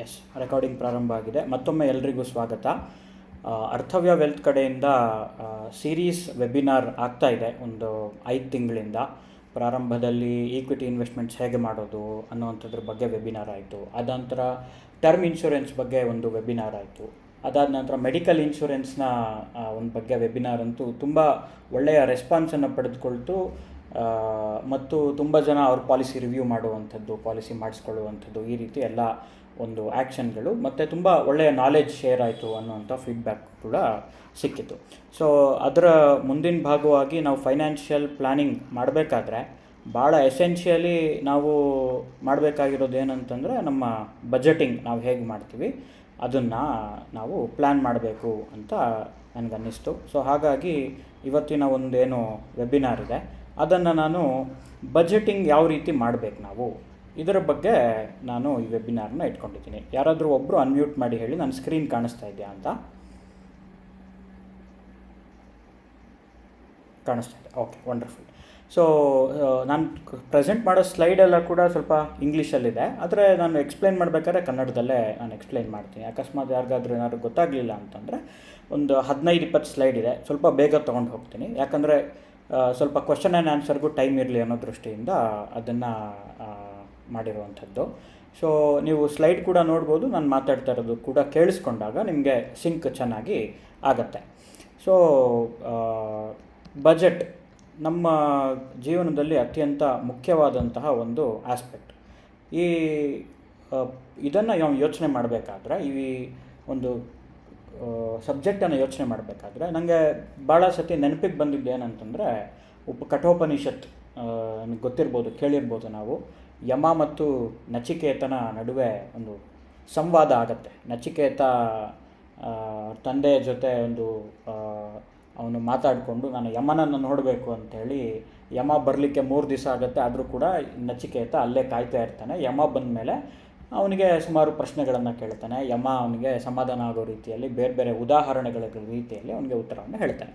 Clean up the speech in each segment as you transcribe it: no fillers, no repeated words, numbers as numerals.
S, recording ಪ್ರಾರಂಭ ಆಗಿದೆ. ಮತ್ತೊಮ್ಮೆ ಎಲ್ರಿಗೂ ಸ್ವಾಗತ. ಅರ್ಥವ್ಯ ವೆಲ್ತ್ ಕಡೆಯಿಂದ ಸೀರೀಸ್ ವೆಬಿನಾರ್ ಆಗ್ತಾ ಇದೆ ಒಂದು 5 ತಿಂಗಳಿಂದ. ಪ್ರಾರಂಭದಲ್ಲಿ ಈಕ್ವಿಟಿ ಇನ್ವೆಸ್ಟ್ಮೆಂಟ್ಸ್ ಹೇಗೆ ಮಾಡೋದು ಅನ್ನೋವಂಥದ್ರ ಬಗ್ಗೆ ವೆಬಿನಾರ್ ಆಯಿತು. ಅದಾನಂತರ ಟರ್ಮ್ ಇನ್ಶೂರೆನ್ಸ್ ಬಗ್ಗೆ ಒಂದು ವೆಬಿನಾರ್ ಆಯಿತು. ಅದಾದ ನಂತರ ಮೆಡಿಕಲ್ ಇನ್ಶೂರೆನ್ಸ್ನ ಒಂದು ಬಗ್ಗೆ ವೆಬಿನಾರ್ ಅಂತೂ ತುಂಬ ಒಳ್ಳೆಯ ರೆಸ್ಪಾನ್ಸನ್ನು ಪಡೆದುಕೊಳ್ತು. ಮತ್ತು ತುಂಬ ಜನ ಅವ್ರ ಪಾಲಿಸಿ ರಿವ್ಯೂ ಮಾಡುವಂಥದ್ದು, ಪಾಲಿಸಿ ಮಾಡಿಸ್ಕೊಳ್ಳುವಂಥದ್ದು, ಈ ರೀತಿ ಎಲ್ಲ ಒಂದು ಆ್ಯಕ್ಷನ್ಗಳು ಮತ್ತು ತುಂಬ ಒಳ್ಳೆಯ ನಾಲೆಡ್ಜ್ ಶೇರ್ ಆಯಿತು ಅನ್ನೋವಂಥ ಫೀಡ್ಬ್ಯಾಕ್ ಕೂಡ ಸಿಕ್ಕಿತು. ಸೊ ಅದರ ಮುಂದಿನ ಭಾಗವಾಗಿ ನಾವು ಫೈನಾನ್ಷಿಯಲ್ ಪ್ಲ್ಯಾನಿಂಗ್ ಮಾಡಬೇಕಾದ್ರೆ ಭಾಳ ಎಸೆನ್ಷಿಯಲಿ ನಾವು ಮಾಡಬೇಕಾಗಿರೋದು ಏನಂತಂದರೆ ನಮ್ಮ ಬಜೆಟಿಂಗ್ ನಾವು ಹೇಗೆ ಮಾಡ್ತೀವಿ ಅದನ್ನು ನಾವು ಪ್ಲ್ಯಾನ್ ಮಾಡಬೇಕು ಅಂತ ನನಗನ್ನಿಸ್ತು. ಸೊ ಹಾಗಾಗಿ ಇವತ್ತಿನ ಒಂದೇನು ವೆಬಿನಾರ್ ಇದೆ ಅದನ್ನು ನಾನು ಬಜೆಟಿಂಗ್ ಯಾವ ರೀತಿ ಮಾಡಬೇಕು ನಾವು ಇದರ ಬಗ್ಗೆ ನಾನು ಈ ವೆಬಿನಾರ್ನ ಇಟ್ಕೊಂಡಿದ್ದೀನಿ. ಯಾರಾದರೂ ಒಬ್ಬರು ಅನ್ಮ್ಯೂಟ್ ಮಾಡಿ ಹೇಳಿ, ನನ್ನ ಸ್ಕ್ರೀನ್ ಕಾಣಿಸ್ತಾ ಇದೆಯಾ ಅಂತ. ಕಾಣಿಸ್ತಾ ಇದೆ, ಓಕೆ, ವಂಡರ್ಫುಲ್. ಸೊ ನಾನು ಪ್ರೆಸೆಂಟ್ ಮಾಡೋ ಸ್ಲೈಡೆಲ್ಲ ಕೂಡ ಸ್ವಲ್ಪ ಇಂಗ್ಲೀಷಲ್ಲಿದೆ, ಆದರೆ ನಾನು ಎಕ್ಸ್ಪ್ಲೈನ್ ಮಾಡಬೇಕಾದ್ರೆ ಕನ್ನಡದಲ್ಲೇ ನಾನು ಎಕ್ಸ್ಪ್ಲೈನ್ ಮಾಡ್ತೀನಿ. ಅಕಸ್ಮಾತ್ ಯಾರಿಗಾದ್ರೂ ಏನಾದ್ರು ಗೊತ್ತಾಗಲಿಲ್ಲ ಅಂತಂದರೆ ಒಂದು 15-20 ಸ್ಲೈಡ್ ಇದೆ, ಸ್ವಲ್ಪ ಬೇಗ ತೊಗೊಂಡು ಹೋಗ್ತೀನಿ. ಯಾಕಂದರೆ ಸ್ವಲ್ಪ ಕ್ವಶನ್ ಆ್ಯಂಡ್ ಆನ್ಸರ್ಗೂ ಟೈಮ್ ಇರಲಿ ಅನ್ನೋ ದೃಷ್ಟಿಯಿಂದ ಅದನ್ನು ಮಾಡಿರುವಂಥದ್ದು. ಸೊ ನೀವು ಸ್ಲೈಡ್ ಕೂಡ ನೋಡ್ಬೋದು, ನಾನು ಮಾತಾಡ್ತಾ ಇರೋದು ಕೂಡ ಕೇಳಿಸ್ಕೊಂಡಾಗ ನಿಮಗೆ ಸಿಂಕ್ ಚೆನ್ನಾಗಿ ಆಗತ್ತೆ. ಸೊ ಬಜೆಟ್ ನಮ್ಮ ಜೀವನದಲ್ಲಿ ಅತ್ಯಂತ ಮುಖ್ಯವಾದಂತಹ ಒಂದು ಆಸ್ಪೆಕ್ಟ್. ಇದನ್ನು ನಾವು ಯೋಚನೆ ಮಾಡಬೇಕಾದ್ರೆ, ಈ ಒಂದು ಸಬ್ಜೆಕ್ಟನ್ನು ಯೋಚನೆ ಮಾಡಬೇಕಾದ್ರೆ ನನಗೆ ಭಾಳ ಸತಿ ನೆನಪಿಗೆ ಬಂದಿದ್ದು ಏನಂತಂದರೆ ಕಠೋಪನಿಷತ್. ನನಗೆ ಗೊತ್ತಿರ್ಬೋದು, ಕೇಳಿರ್ಬೋದು ನಾವು. ಯಮ ಮತ್ತು ನಚಿಕೇತನ ನಡುವೆ ಒಂದು ಸಂವಾದ ಆಗತ್ತೆ. ನಚಿಕೇತ ತಂದೆಯ ಜೊತೆ ಅವನು ಮಾತಾಡಿಕೊಂಡು ನಾನು ಯಮನನ್ನು ನೋಡಬೇಕು ಅಂಥೇಳಿ, ಯಮ ಬರಲಿಕ್ಕೆ 3 ದಿವಸ ಆಗುತ್ತೆ, ಆದರೂ ಕೂಡ ನಚಿಕೇತ ಅಲ್ಲೇ ಕಾಯ್ತಾ ಇರ್ತಾನೆ. ಯಮ ಬಂದ ಮೇಲೆ ಅವನಿಗೆ ಸುಮಾರು ಪ್ರಶ್ನೆಗಳನ್ನು ಕೇಳ್ತಾನೆ. ಯಮ ಅವನಿಗೆ ಸಮಾಧಾನ ಆಗೋ ರೀತಿಯಲ್ಲಿ ಬೇರೆ ಬೇರೆ ಉದಾಹರಣೆಗಳ ರೀತಿಯಲ್ಲಿ ಅವನಿಗೆ ಉತ್ತರವನ್ನು ಹೇಳ್ತಾನೆ.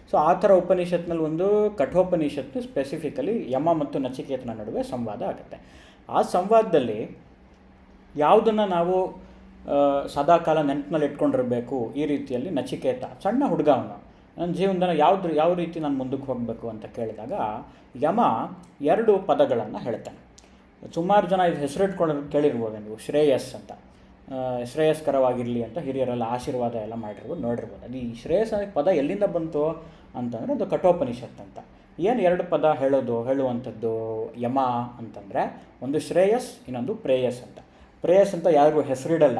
ಸೊ ಆ ಥರ ಉಪನಿಷತ್ನಲ್ಲಿ ಒಂದು ಕಠೋಪನಿಷತ್ತು ಸ್ಪೆಸಿಫಿಕಲಿ ಯಮ ಮತ್ತು ನಚಿಕೇತನ ನಡುವೆ ಸಂವಾದ ಆಗುತ್ತೆ. ಆ ಸಂವಾದದಲ್ಲಿ ಯಾವುದನ್ನು ನಾವು ಸದಾಕಾಲ ನೆನಪಿನಲ್ಲಿ ಇಟ್ಕೊಂಡಿರಬೇಕು, ಈ ರೀತಿಯಲ್ಲಿ ನಚಿಕೇತ ಸಣ್ಣ ಹುಡುಗ, ಅವನು ನನ್ನ ಜೀವನದಲ್ಲಿ ಯಾವ ರೀತಿ ನಾನು ಮುಂದಕ್ಕೆ ಹೋಗಬೇಕು ಅಂತ ಕೇಳಿದಾಗ ಯಮ 2 ಪದಗಳನ್ನು ಹೇಳ್ತಾನೆ. ಸುಮಾರು ಜನ ಇದು ಹೆಸರಿಟ್ಕೊಂಡು ಕೇಳಿರ್ಬೋದು ನೀವು, ಶ್ರೇಯಸ್ ಅಂತ. ಶ್ರೇಯಸ್ಕರವಾಗಿರಲಿ ಅಂತ ಹಿರಿಯರೆಲ್ಲ ಆಶೀರ್ವಾದ ಎಲ್ಲ ಮಾಡಿರ್ಬೋದು, ನೋಡಿರ್ಬೋದು. ಅದು ಈ ಶ್ರೇಯಸ್ ಪದ ಎಲ್ಲಿಂದ ಬಂತು ಅಂತಂದರೆ ಅದು ಕಠೋಪನಿಷತ್ ಅಂತ. ಏನು 2 ಪದ ಹೇಳುವಂಥದ್ದು ಯಮ ಅಂತಂದರೆ, ಒಂದು ಶ್ರೇಯಸ್, ಇನ್ನೊಂದು ಪ್ರೇಯಸ್ ಅಂತ. ಪ್ರೇಯಸ್ ಅಂತ ಯಾರಿಗೂ ಹೆಸರಿಡಲ್ಲ,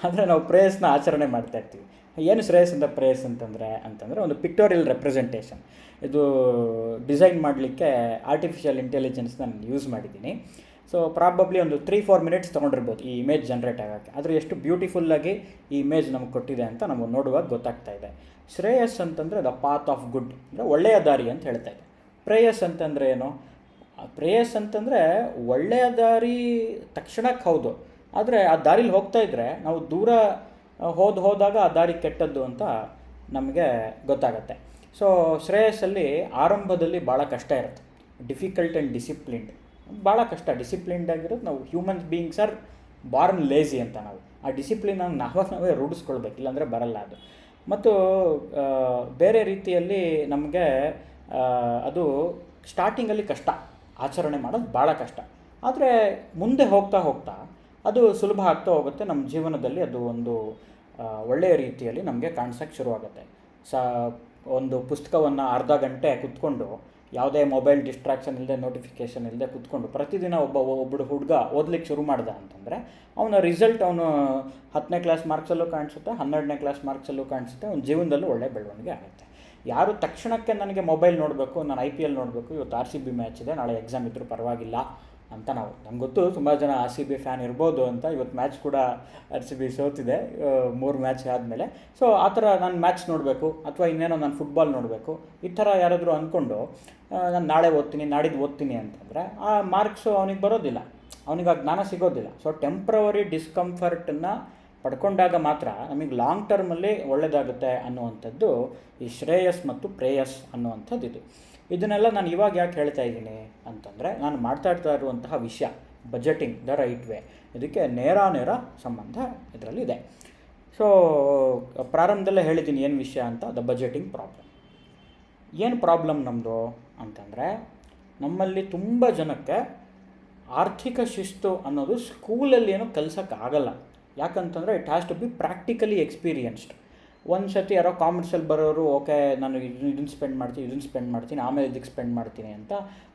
ಆದರೆ ನಾವು ಪ್ರೇಯಸ್ನ ಆಚರಣೆ ಮಾಡ್ತಾ ಇರ್ತೀವಿ. ಏನು ಶ್ರೇಯಸ್ ಅಂತ ಪ್ರೇಯಸ್ ಅಂತಂದರೆ ಒಂದು ಪಿಕ್ಟೋರಿಯಲ್ ರೆಪ್ರೆಸೆಂಟೇಷನ್. ಇದು ಡಿಸೈನ್ ಮಾಡಲಿಕ್ಕೆ ಆರ್ಟಿಫಿಷಿಯಲ್ ಇಂಟೆಲಿಜೆನ್ಸ್ ನಾನು ಯೂಸ್ ಮಾಡಿದ್ದೀನಿ. ಸೊ ಪ್ರಾಬಬ್ಲಿ ಒಂದು 3-4 ಮಿನಿಟ್ಸ್ ತೊಗೊಂಡಿರ್ಬೋದು ಈ ಇಮೇಜ್ ಜನ್ರೇಟ್ ಆಗೋಕ್ಕೆ. ಆದರೆ ಎಷ್ಟು ಬ್ಯೂಟಿಫುಲ್ಲಾಗಿ ಈ ಇಮೇಜ್ ನಮಗೆ ಕೊಟ್ಟಿದೆ ಅಂತ ನಮಗೆ ನೋಡುವಾಗ ಗೊತ್ತಾಗ್ತಾ ಇದೆ. ಶ್ರೇಯಸ್ ಅಂತಂದರೆ ದ ಪಾತ್ ಆಫ್ ಗುಡ್, ಅಂದರೆ ಒಳ್ಳೆಯ ದಾರಿ ಅಂತ ಹೇಳ್ತಾ ಇದೆ. ಪ್ರೇಯಸ್ ಅಂತಂದರೆ ಏನು? ಪ್ರೇಯಸ್ ಅಂತಂದರೆ ಒಳ್ಳೆಯ ದಾರಿ ತಕ್ಷಣಕ್ಕೆ ಹೌದು, ಆದರೆ ಆ ದಾರಿಲಿ ಹೋಗ್ತಾ ಇದ್ದರೆ ನಾವು ದೂರ ಹೋದಾಗ ಆ ದಾರಿ ಕೆಟ್ಟದ್ದು ಅಂತ ನಮಗೆ ಗೊತ್ತಾಗತ್ತೆ. ಸೊ ಶ್ರೇಯಸ್ಸಲ್ಲಿ ಆರಂಭದಲ್ಲಿ ಭಾಳ ಕಷ್ಟ ಇರುತ್ತೆ, ಡಿಫಿಕಲ್ಟ್ ಆ್ಯಂಡ್ ಡಿಸಿಪ್ಲಿನ್ಡ್. ಭಾಳ ಕಷ್ಟ ಡಿಸಿಪ್ಲಿನ್ಡ್ ಆಗಿರೋದು. ನಾವು human beings are born lazy ಅಂತ. ನಾವು ಆ ಡಿಸಿಪ್ಲಿನನ್ನು ನಾವೇ ರೂಢಿಸ್ಕೊಳ್ಬೇಕು, ಇಲ್ಲಾಂದರೆ ಬರಲ್ಲ ಅದು. ಮತ್ತು ಬೇರೆ ರೀತಿಯಲ್ಲಿ ನಮಗೆ ಅದು ಸ್ಟಾರ್ಟಿಂಗಲ್ಲಿ ಕಷ್ಟ, ಆಚರಣೆ ಮಾಡೋದು ಭಾಳ ಕಷ್ಟ. ಆದರೆ ಮುಂದೆ ಹೋಗ್ತಾ ಅದು ಸುಲಭ ಆಗ್ತಾ ಹೋಗುತ್ತೆ. ನಮ್ಮ ಜೀವನದಲ್ಲಿ ಅದು ಒಂದು ಒಳ್ಳೆಯ ರೀತಿಯಲ್ಲಿ ನಮಗೆ ಕಾಣಿಸೋಕ್ಕೆ ಶುರುವಾಗುತ್ತೆ. ಒಂದು ಪುಸ್ತಕವನ್ನು ಅರ್ಧ ಗಂಟೆ ಕೂತ್ಕೊಂಡು, ಯಾವುದೇ ಮೊಬೈಲ್ ಡಿಸ್ಟ್ರಾಕ್ಷನ್ ಇಲ್ಲದೆ, ನೋಟಿಫಿಕೇಷನ್ ಇಲ್ಲದೆ ಕೂತ್ಕೊಂಡು ಪ್ರತಿದಿನ ಒಬ್ಬರು ಹುಡುಗ ಓದಲಿಕ್ಕೆ ಶುರು ಮಾಡ್ದ ಅಂತಂದರೆ ಅವನ ರಿಸಲ್ಟ್ ಅವನು 10ನೇ ಕ್ಲಾಸ್ ಮಾರ್ಕ್ಸಲ್ಲೂ ಕಾಣಿಸುತ್ತೆ, 12ನೇ ಕ್ಲಾಸ್ ಮಾರ್ಕ್ಸಲ್ಲೂ ಕಾಣಿಸುತ್ತೆ, ಅವನ ಜೀವನದಲ್ಲೂ ಒಳ್ಳೆಯ ಬೆಳವಣಿಗೆ ಆಗುತ್ತೆ. ಯಾರು ತಕ್ಷಣಕ್ಕೆ ನನಗೆ ಮೊಬೈಲ್ ನೋಡಬೇಕು, ನಾನು IPL ನೋಡಬೇಕು, ಇವತ್ತು RCB ಮ್ಯಾಚ್ ಇದೆ, ನಾಳೆ ಎಕ್ಸಾಮ್ ಇದ್ದರೂ ಪರವಾಗಿಲ್ಲ ಅಂತ ನಂಗೆ ಗೊತ್ತು ತುಂಬ ಜನ RCB ಫ್ಯಾನ್ ಇರ್ಬೋದು ಅಂತ. ಇವತ್ತು ಮ್ಯಾಚ್ ಕೂಡ RCB ಸೋತಿದೆ 3 ಮ್ಯಾಚ್ ಆದಮೇಲೆ. ಸೊ ಆ ಥರ ನಾನು ಮ್ಯಾಚ್ ನೋಡಬೇಕು ಅಥವಾ ಇನ್ನೇನೋ ನಾನು ಫುಟ್ಬಾಲ್ ನೋಡಬೇಕು, ಈ ಥರ ಯಾರಾದರೂ ಅಂದ್ಕೊಂಡು ನಾನು ನಾಳೆ ಓದ್ತೀನಿ, ನಾಡಿದ್ದು ಓದ್ತೀನಿ ಅಂತಂದರೆ ಆ ಮಾರ್ಕ್ಸು ಅವನಿಗೆ ಬರೋದಿಲ್ಲ, ಅವನಿಗೆ ಆ ಜ್ಞಾನ ಸಿಗೋದಿಲ್ಲ. ಸೊ ಟೆಂಪ್ರವರಿ ಡಿಸ್ಕಂಫರ್ಟನ್ನು ಪಡ್ಕೊಂಡಾಗ ಮಾತ್ರ ನಮಗೆ ಲಾಂಗ್ ಟರ್ಮಲ್ಲಿ ಒಳ್ಳೆಯದಾಗುತ್ತೆ ಅನ್ನುವಂಥದ್ದು ಈ ಶ್ರೇಯಸ್ ಮತ್ತು ಪ್ರೇಯಸ್ ಅನ್ನುವಂಥದ್ದು. ಇದನ್ನೆಲ್ಲ ನಾನು ಇವಾಗ ಯಾಕೆ ಹೇಳ್ತಾ ಇದ್ದೀನಿ ಅಂತಂದರೆ, ನಾನು ಮಾತಾಡ್ತಾ ಇರುವಂತಹ ವಿಷಯ ಬಜೆಟಿಂಗ್ ದ ರೈಟ್ ವೇ. ಇದಕ್ಕೆ ನೇರ ಸಂಬಂಧ ಇದರಲ್ಲಿದೆ. ಸೊ ಪ್ರಾರಂಭದಲ್ಲೇ ಹೇಳಿದ್ದೀನಿ ಏನು ವಿಷಯ ಅಂತ, ದ ಬಜೆಟಿಂಗ್ ಪ್ರಾಬ್ಲಮ್. ಏನು ಪ್ರಾಬ್ಲಮ್ ನಮ್ಮದು ಅಂತಂದರೆ, ನಮ್ಮಲ್ಲಿ ತುಂಬ ಜನಕ್ಕೆ ಆರ್ಥಿಕ ಶಿಸ್ತು ಅನ್ನೋದು ಸ್ಕೂಲಲ್ಲಿ ಏನೋ ಕಲಿಸೋಕ್ಕಾಗಲ್ಲ. ಯಾಕಂತಂದರೆ it has to be practically experienced. ಒಂದು ಸತಿ ಯಾರೋ ಕಾಮರ್ಸಲ್ಲಿ ಬರೋರು ಓಕೆ ನಾನು ಇದನ್ನು ಸ್ಪೆಂಡ್ ಮಾಡ್ತೀನಿ ಆಮೇಲೆ ಇದಕ್ಕೆ ಸ್ಪೆಂಡ್ ಮಾಡ್ತೀನಿ ಅಂತ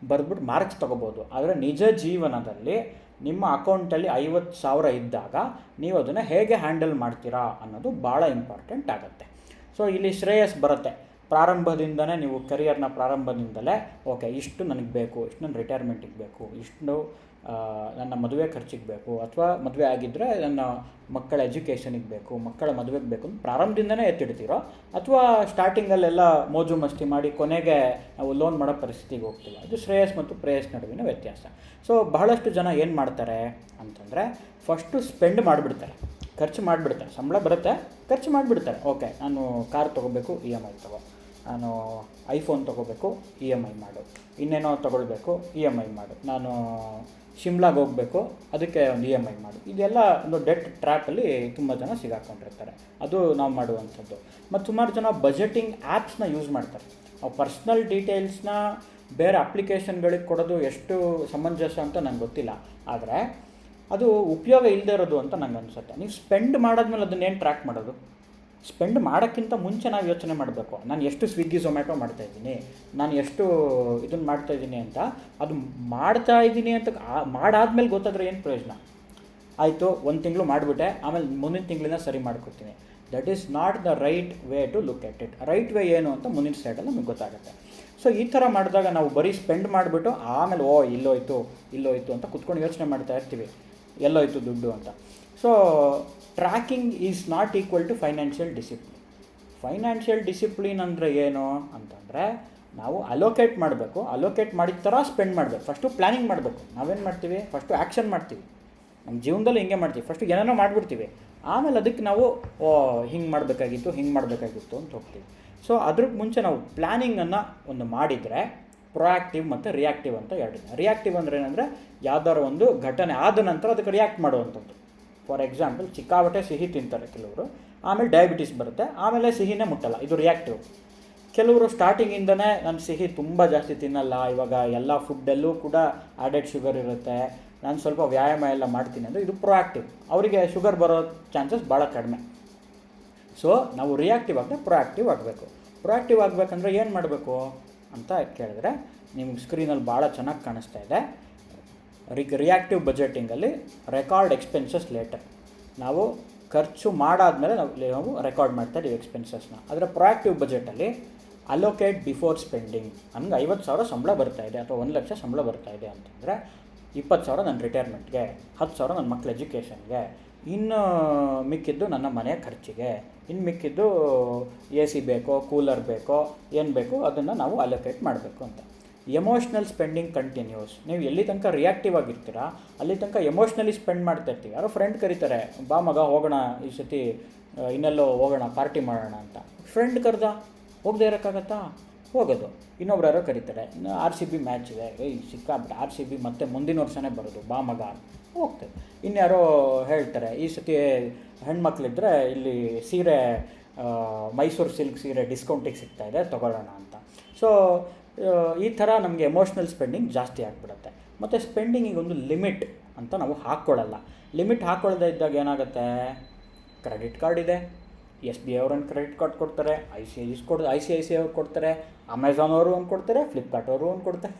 ಬರೆದ್ಬಿಟ್ಟು ಮಾರ್ಕ್ಸ್ ತೊಗೋಬೋದು. ಆದರೆ ನಿಜ ಜೀವನದಲ್ಲಿ ನಿಮ್ಮ ಅಕೌಂಟಲ್ಲಿ 50,000 ಇದ್ದಾಗ ನೀವು ಅದನ್ನು ಹೇಗೆ ಹ್ಯಾಂಡಲ್ ಮಾಡ್ತೀರಾ ಅನ್ನೋದು ಭಾಳ ಇಂಪಾರ್ಟೆಂಟ್ ಆಗುತ್ತೆ. ಸೊ ಇಲ್ಲಿ ಶ್ರೇಯಸ್ ಬರುತ್ತೆ. ಪ್ರಾರಂಭದಿಂದನೇ ನೀವು ಕರಿಯರ್ನ ಪ್ರಾರಂಭದಿಂದಲೇ ಓಕೆ ಇಷ್ಟು ನನಗೆ ಬೇಕು, ಇಷ್ಟು ನನ್ನ ರಿಟೈರ್ಮೆಂಟಿಗೆ ಬೇಕು, ಇಷ್ಟು ನನ್ನ ಮದುವೆ ಖರ್ಚಿಗೆ ಬೇಕು, ಅಥವಾ ಮದುವೆ ಆಗಿದ್ದರೆ ನನ್ನ ಮಕ್ಕಳ ಎಜುಕೇಷನಿಗೆ ಬೇಕು, ಮಕ್ಕಳ ಮದುವೆಗೆ ಬೇಕು ಅಂತ ಪ್ರಾರಂಭದಿಂದನೇ ಎತ್ತಿಡ್ತೀರೋ, ಅಥವಾ ಸ್ಟಾರ್ಟಿಂಗಲ್ಲೆಲ್ಲ ಮೋಜು ಮಸ್ತಿ ಮಾಡಿ ಕೊನೆಗೆ ನಾವು ಲೋನ್ ಮಾಡೋ ಪರಿಸ್ಥಿತಿಗೆ ಹೋಗ್ತೀವಿ. ಇದು ಶ್ರೇಯಸ್ ಮತ್ತು ಪ್ರೇಯಸ್ ನಡುವಿನ ವ್ಯತ್ಯಾಸ. ಸೊ ಬಹಳಷ್ಟು ಜನ ಏನು ಮಾಡ್ತಾರೆ ಅಂತಂದರೆ, ಫಸ್ಟು ಸ್ಪೆಂಡ್ ಮಾಡಿಬಿಡ್ತಾರೆ, ಖರ್ಚು ಮಾಡಿಬಿಡ್ತಾರೆ. ಸಂಬಳ ಬರುತ್ತೆ, ಖರ್ಚು ಮಾಡಿಬಿಡ್ತಾರೆ. ಓಕೆ ನಾನು ಕಾರ್ ತೊಗೋಬೇಕು, EMI ತಗೋ, ನಾನು ಐಫೋನ್ ತೊಗೋಬೇಕು, EMI ಮಾಡು, ಇನ್ನೇನೋ ತೊಗೊಳ್ಬೇಕು, EMI ಮಾಡು, ನಾನು ಶಿಮ್ಲಾಗೆ ಹೋಗಬೇಕು, ಅದಕ್ಕೆ ಒಂದು EMI ಮಾಡು. ಇದೆಲ್ಲ ಒಂದು ಡೆಟ್ ಟ್ರ್ಯಾಪಲ್ಲಿ ತುಂಬ ಜನ ಸಿಗಾಕೊಂಡಿರ್ತಾರೆ. ಅದು ನಾವು ಮಾಡುವಂಥದ್ದು. ಮತ್ತು ಸುಮಾರು ಜನ ಬಜೆಟಿಂಗ್ ಆ್ಯಪ್ಸ್ನ ಯೂಸ್ ಮಾಡ್ತಾರೆ. ಅವು ಪರ್ಸ್ನಲ್ ಡೀಟೇಲ್ಸ್ನ ಬೇರೆ ಅಪ್ಲಿಕೇಶನ್ಗಳಿಗೆ ಕೊಡೋದು ಎಷ್ಟು ಸಮಂಜಸ ಅಂತ ನಂಗೆ ಗೊತ್ತಿಲ್ಲ, ಆದರೆ ಅದು ಉಪಯೋಗ ಇಲ್ಲದೆ ಇರೋದು ಅಂತ ನಂಗೆ ಅನಿಸುತ್ತೆ. ನೀವು ಸ್ಪೆಂಡ್ ಮಾಡಾದ್ಮೇಲೆ ಅದನ್ನೇನು ಟ್ರ್ಯಾಕ್ ಮಾಡೋದು? ಸ್ಪೆಂಡ್ ಮಾಡೋಕ್ಕಿಂತ ಮುಂಚೆ ನಾವು ಯೋಚನೆ ಮಾಡಬೇಕು, ನಾನು ಎಷ್ಟು ಸ್ವಿಗ್ಗಿ ಝೊಮ್ಯಾಟೊ ಮಾಡ್ತಾಯಿದ್ದೀನಿ, ನಾನು ಎಷ್ಟು ಇದನ್ನು ಮಾಡ್ತಾಯಿದ್ದೀನಿ ಅಂತ. ಅದು ಮಾಡ್ತಾಯಿದ್ದೀನಿ ಅಂತ ಮಾಡಾದ್ಮೇಲೆ ಗೊತ್ತಾದರೆ ಏನು ಪ್ರಯೋಜನ? ಆಯಿತು, ಒಂದು ತಿಂಗಳು ಮಾಡಿಬಿಟ್ಟೆ, ಆಮೇಲೆ ಮುಂದಿನ ತಿಂಗಳಿಂದ ಸರಿ ಮಾಡ್ಕೊತೀನಿ. That is not the right way to look at it. Right way ಏನು ಅಂತ ಮುಂದಿನ ಸ್ಲೈಡಲ್ಲಿ ನಮಗೆ ಗೊತ್ತಾಗುತ್ತೆ. ಸೊ ಈ ಥರ ಮಾಡಿದಾಗ ನಾವು ಬರೀ ಸ್ಪೆಂಡ್ ಮಾಡಿಬಿಟ್ಟು ಆಮೇಲೆ ಇಲ್ಲೋಯ್ತು ಅಂತ ಕುತ್ಕೊಂಡು ಯೋಚನೆ ಮಾಡ್ತಾ ಇರ್ತೀವಿ, ಎಲ್ಲೋಯ್ತು ದುಡ್ಡು ಅಂತ. So tracking is not equal to financial discipline. Financial discipline ಅಂದರೆ ಏನು ಅಂತಂದರೆ, ನಾವು ಅಲೋಕೇಟ್ ಮಾಡಬೇಕು, ಅಲೋಕೇಟ್ ಮಾಡಿದ ಥರ ಸ್ಪೆಂಡ್ ಮಾಡಬೇಕು. ಫಸ್ಟು ಪ್ಲ್ಯಾನಿಂಗ್ ಮಾಡಬೇಕು. ನಾವೇನು ಮಾಡ್ತೀವಿ, ಫಸ್ಟು ಆ್ಯಕ್ಷನ್ ಮಾಡ್ತೀವಿ. ನಮ್ಮ ಜೀವನದಲ್ಲಿ ಹಿಂಗೆ ಮಾಡ್ತೀವಿ, ಫಸ್ಟು ಏನೇನೋ ಮಾಡಿಬಿಡ್ತೀವಿ, ಆಮೇಲೆ ಅದಕ್ಕೆ ನಾವು ಹಿಂಗೆ ಮಾಡಬೇಕಾಗಿತ್ತು ಅಂತ ಹೋಗ್ತೀವಿ. ಸೊ ಅದ್ರ ಮುಂಚೆ ನಾವು ಪ್ಲ್ಯಾನಿಂಗನ್ನು ಒಂದು ಮಾಡಿದರೆ, ಪ್ರೊಯಾಕ್ಟಿವ್ ಮತ್ತು ರಿಯಾಕ್ಟಿವ್ ಅಂತ ಎರಡಿದೆ. ರಿಯಾಕ್ಟಿವ್ ಅಂದರೆ ಏನಂದರೆ, ಯಾವ್ದಾದ್ರು ಒಂದು ಘಟನೆ ಆದ ನಂತರ ಅದಕ್ಕೆ ರಿಯಾಕ್ಟ್ ಮಾಡುವಂಥದ್ದು. ಫಾರ್ ಎಕ್ಸಾಂಪಲ್, ಸಿಕ್ಕಾಬಟ್ಟೆ ಸಿಹಿ ತಿಂತಾರೆ ಕೆಲವರು, ಆಮೇಲೆ ಡಯಾಬಿಟಿಸ್ ಬರುತ್ತೆ, ಆಮೇಲೆ ಸಿಹಿನೇ ಮುಟ್ಟಲ್ಲ, ಇದು ರಿಯಾಕ್ಟಿವ್. ಕೆಲವರು ಸ್ಟಾರ್ಟಿಂಗಿಂದನೇ ನಾನು ಸಿಹಿ ತುಂಬ ಜಾಸ್ತಿ ತಿನ್ನಲ್ಲ, ಇವಾಗ ಎಲ್ಲ ಫುಡ್ಡಲ್ಲೂ ಕೂಡ ಆ್ಯಡೆಡ್ ಶುಗರ್ ಇರುತ್ತೆ, ನಾನು ಸ್ವಲ್ಪ ವ್ಯಾಯಾಮ ಎಲ್ಲ ಮಾಡ್ತೀನಿ ಅಂದರೆ ಇದು ಪ್ರೊಯಾಕ್ಟಿವ್. ಅವರಿಗೆ ಶುಗರ್ ಬರೋ ಚಾನ್ಸಸ್ ಭಾಳ ಕಡಿಮೆ. ಸೊ ನಾವು ರಿಯಾಕ್ಟಿವ್ ಆಗದೆ ಪ್ರೊಯಾಕ್ಟಿವ್ ಆಗಬೇಕು. ಪ್ರೊಯಾಕ್ಟಿವ್ ಆಗಬೇಕಂದ್ರೆ ಏನು ಮಾಡಬೇಕು ಅಂತ ಕೇಳಿದ್ರೆ, ನಿಮ್ಗೆ ಸ್ಕ್ರೀನಲ್ಲಿ ಭಾಳ ಚೆನ್ನಾಗಿ ಕಾಣಿಸ್ತಾ ಇದೆ. ರಿಯಾಕ್ಟಿವ್ ಬಜೆಟಿಂಗಲ್ಲಿ ರೆಕಾರ್ಡ್ ಎಕ್ಸ್ಪೆನ್ಸಸ್ ಲೇಟರ್. ನಾವು ಖರ್ಚು ಮಾಡಾದ್ಮೇಲೆ ನಾವು ರೆಕಾರ್ಡ್ ಮಾಡ್ತಾ ಇದ್ದೀವಿ ಎಕ್ಸ್ಪೆನ್ಸಸ್ನ. ಆದರೆ ಪ್ರೊಯಾಕ್ಟಿವ್ ಬಜೆಟಲ್ಲಿ ಅಲೋಕೇಟ್ ಬಿಫೋರ್ ಸ್ಪೆಂಡಿಂಗ್. ನನಗೆ 50,000 ಸಂಬಳ ಬರ್ತಾ ಇದೆ ಅಥವಾ 1,00,000 ಸಂಬಳ ಬರ್ತಾ ಇದೆ ಅಂತಂದರೆ, 20,000 ನನ್ನ ರಿಟೈರ್ಮೆಂಟ್ಗೆ, 10,000 ನನ್ನ ಮಕ್ಕಳ ಎಜುಕೇಷನ್ಗೆ, ಇನ್ನು ಮಿಕ್ಕಿದ್ದು ನನ್ನ ಮನೆ ಖರ್ಚಿಗೆ, ಇನ್ನು ಮಿಕ್ಕಿದ್ದು AC ಬೇಕೋ, ಕೂಲರ್ ಬೇಕೋ, ಏನು ಬೇಕೋ ಅದನ್ನು ನಾವು ಅಲೋಕೇಟ್ ಮಾಡಬೇಕು ಅಂತ. Emotional spending continues. ನೀವು ಎಲ್ಲಿ ತನಕ ರಿಯಾಕ್ಟಿವ್ ಆಗಿರ್ತೀರಾ ಅಲ್ಲಿ ತನಕ ಎಮೋಷ್ನಲಿ ಸ್ಪೆಂಡ್ ಮಾಡ್ತಾ ಇರ್ತೀವಿ. ಯಾರೋ ಫ್ರೆಂಡ್ ಕರೀತಾರೆ, ಬಾ ಮಗ ಹೋಗೋಣ ಈ ಸತಿ ಇನ್ನೆಲ್ಲೋ ಹೋಗೋಣ ಪಾರ್ಟಿ ಮಾಡೋಣ ಅಂತ. ಫ್ರೆಂಡ್ ಕರೆದ ಹೋಗದೆ ಇರೋಕ್ಕಾಗತ್ತಾ? ಹೋಗೋದು. ಇನ್ನೊಬ್ರು ಯಾರೋ ಕರೀತಾರೆ, RCB ಮ್ಯಾಚ್ ಇದೆ, ಸಿಕ್ಕಾಬಿಟ್ಟು RCB ಮತ್ತೆ ಮುಂದಿನ ವರ್ಷನೇ ಬರೋದು, ಬಾ ಮಗ ಹೋಗ್ತದೆ. ಇನ್ಯಾರೋ ಹೇಳ್ತಾರೆ, ಈ ಸತಿ ಹೆಣ್ಮಕ್ಳಿದ್ರೆ ಇಲ್ಲಿ ಸೀರೆ ಮೈಸೂರು ಸಿಲ್ಕ್ ಸೀರೆ ಡಿಸ್ಕೌಂಟಿಗೆ ಸಿಗ್ತಾಯಿದೆ ತೊಗೊಳ್ಳೋಣ ಅಂತ. ಸೊ ಈ ಥರ ನಮಗೆ ಎಮೋಷ್ನಲ್ ಸ್ಪೆಂಡಿಂಗ್ ಜಾಸ್ತಿ ಆಗಿಬಿಡುತ್ತೆ. ಮತ್ತು ಸ್ಪೆಂಡಿಂಗಿಗೆ ಒಂದು ಲಿಮಿಟ್ ಅಂತ ನಾವು ಹಾಕ್ಕೊಳ್ಳಲ್ಲ. ಲಿಮಿಟ್ ಹಾಕ್ಕೊಳ್ಳದೇ ಇದ್ದಾಗ ಏನಾಗುತ್ತೆ, ಕ್ರೆಡಿಟ್ ಕಾರ್ಡ್ ಇದೆ, SBI ಅವ್ರೊಂದು ಕ್ರೆಡಿಟ್ ಕಾರ್ಡ್ ಕೊಡ್ತಾರೆ, ICICI ಅವ್ರು ಕೊಡ್ತಾರೆ, ಅಮೆಝಾನ್ ಅವರು ಒಂದು ಕೊಡ್ತಾರೆ, ಫ್ಲಿಪ್ಕಾರ್ಟ್ ಅವರು ಒಂದು ಕೊಡ್ತಾರೆ,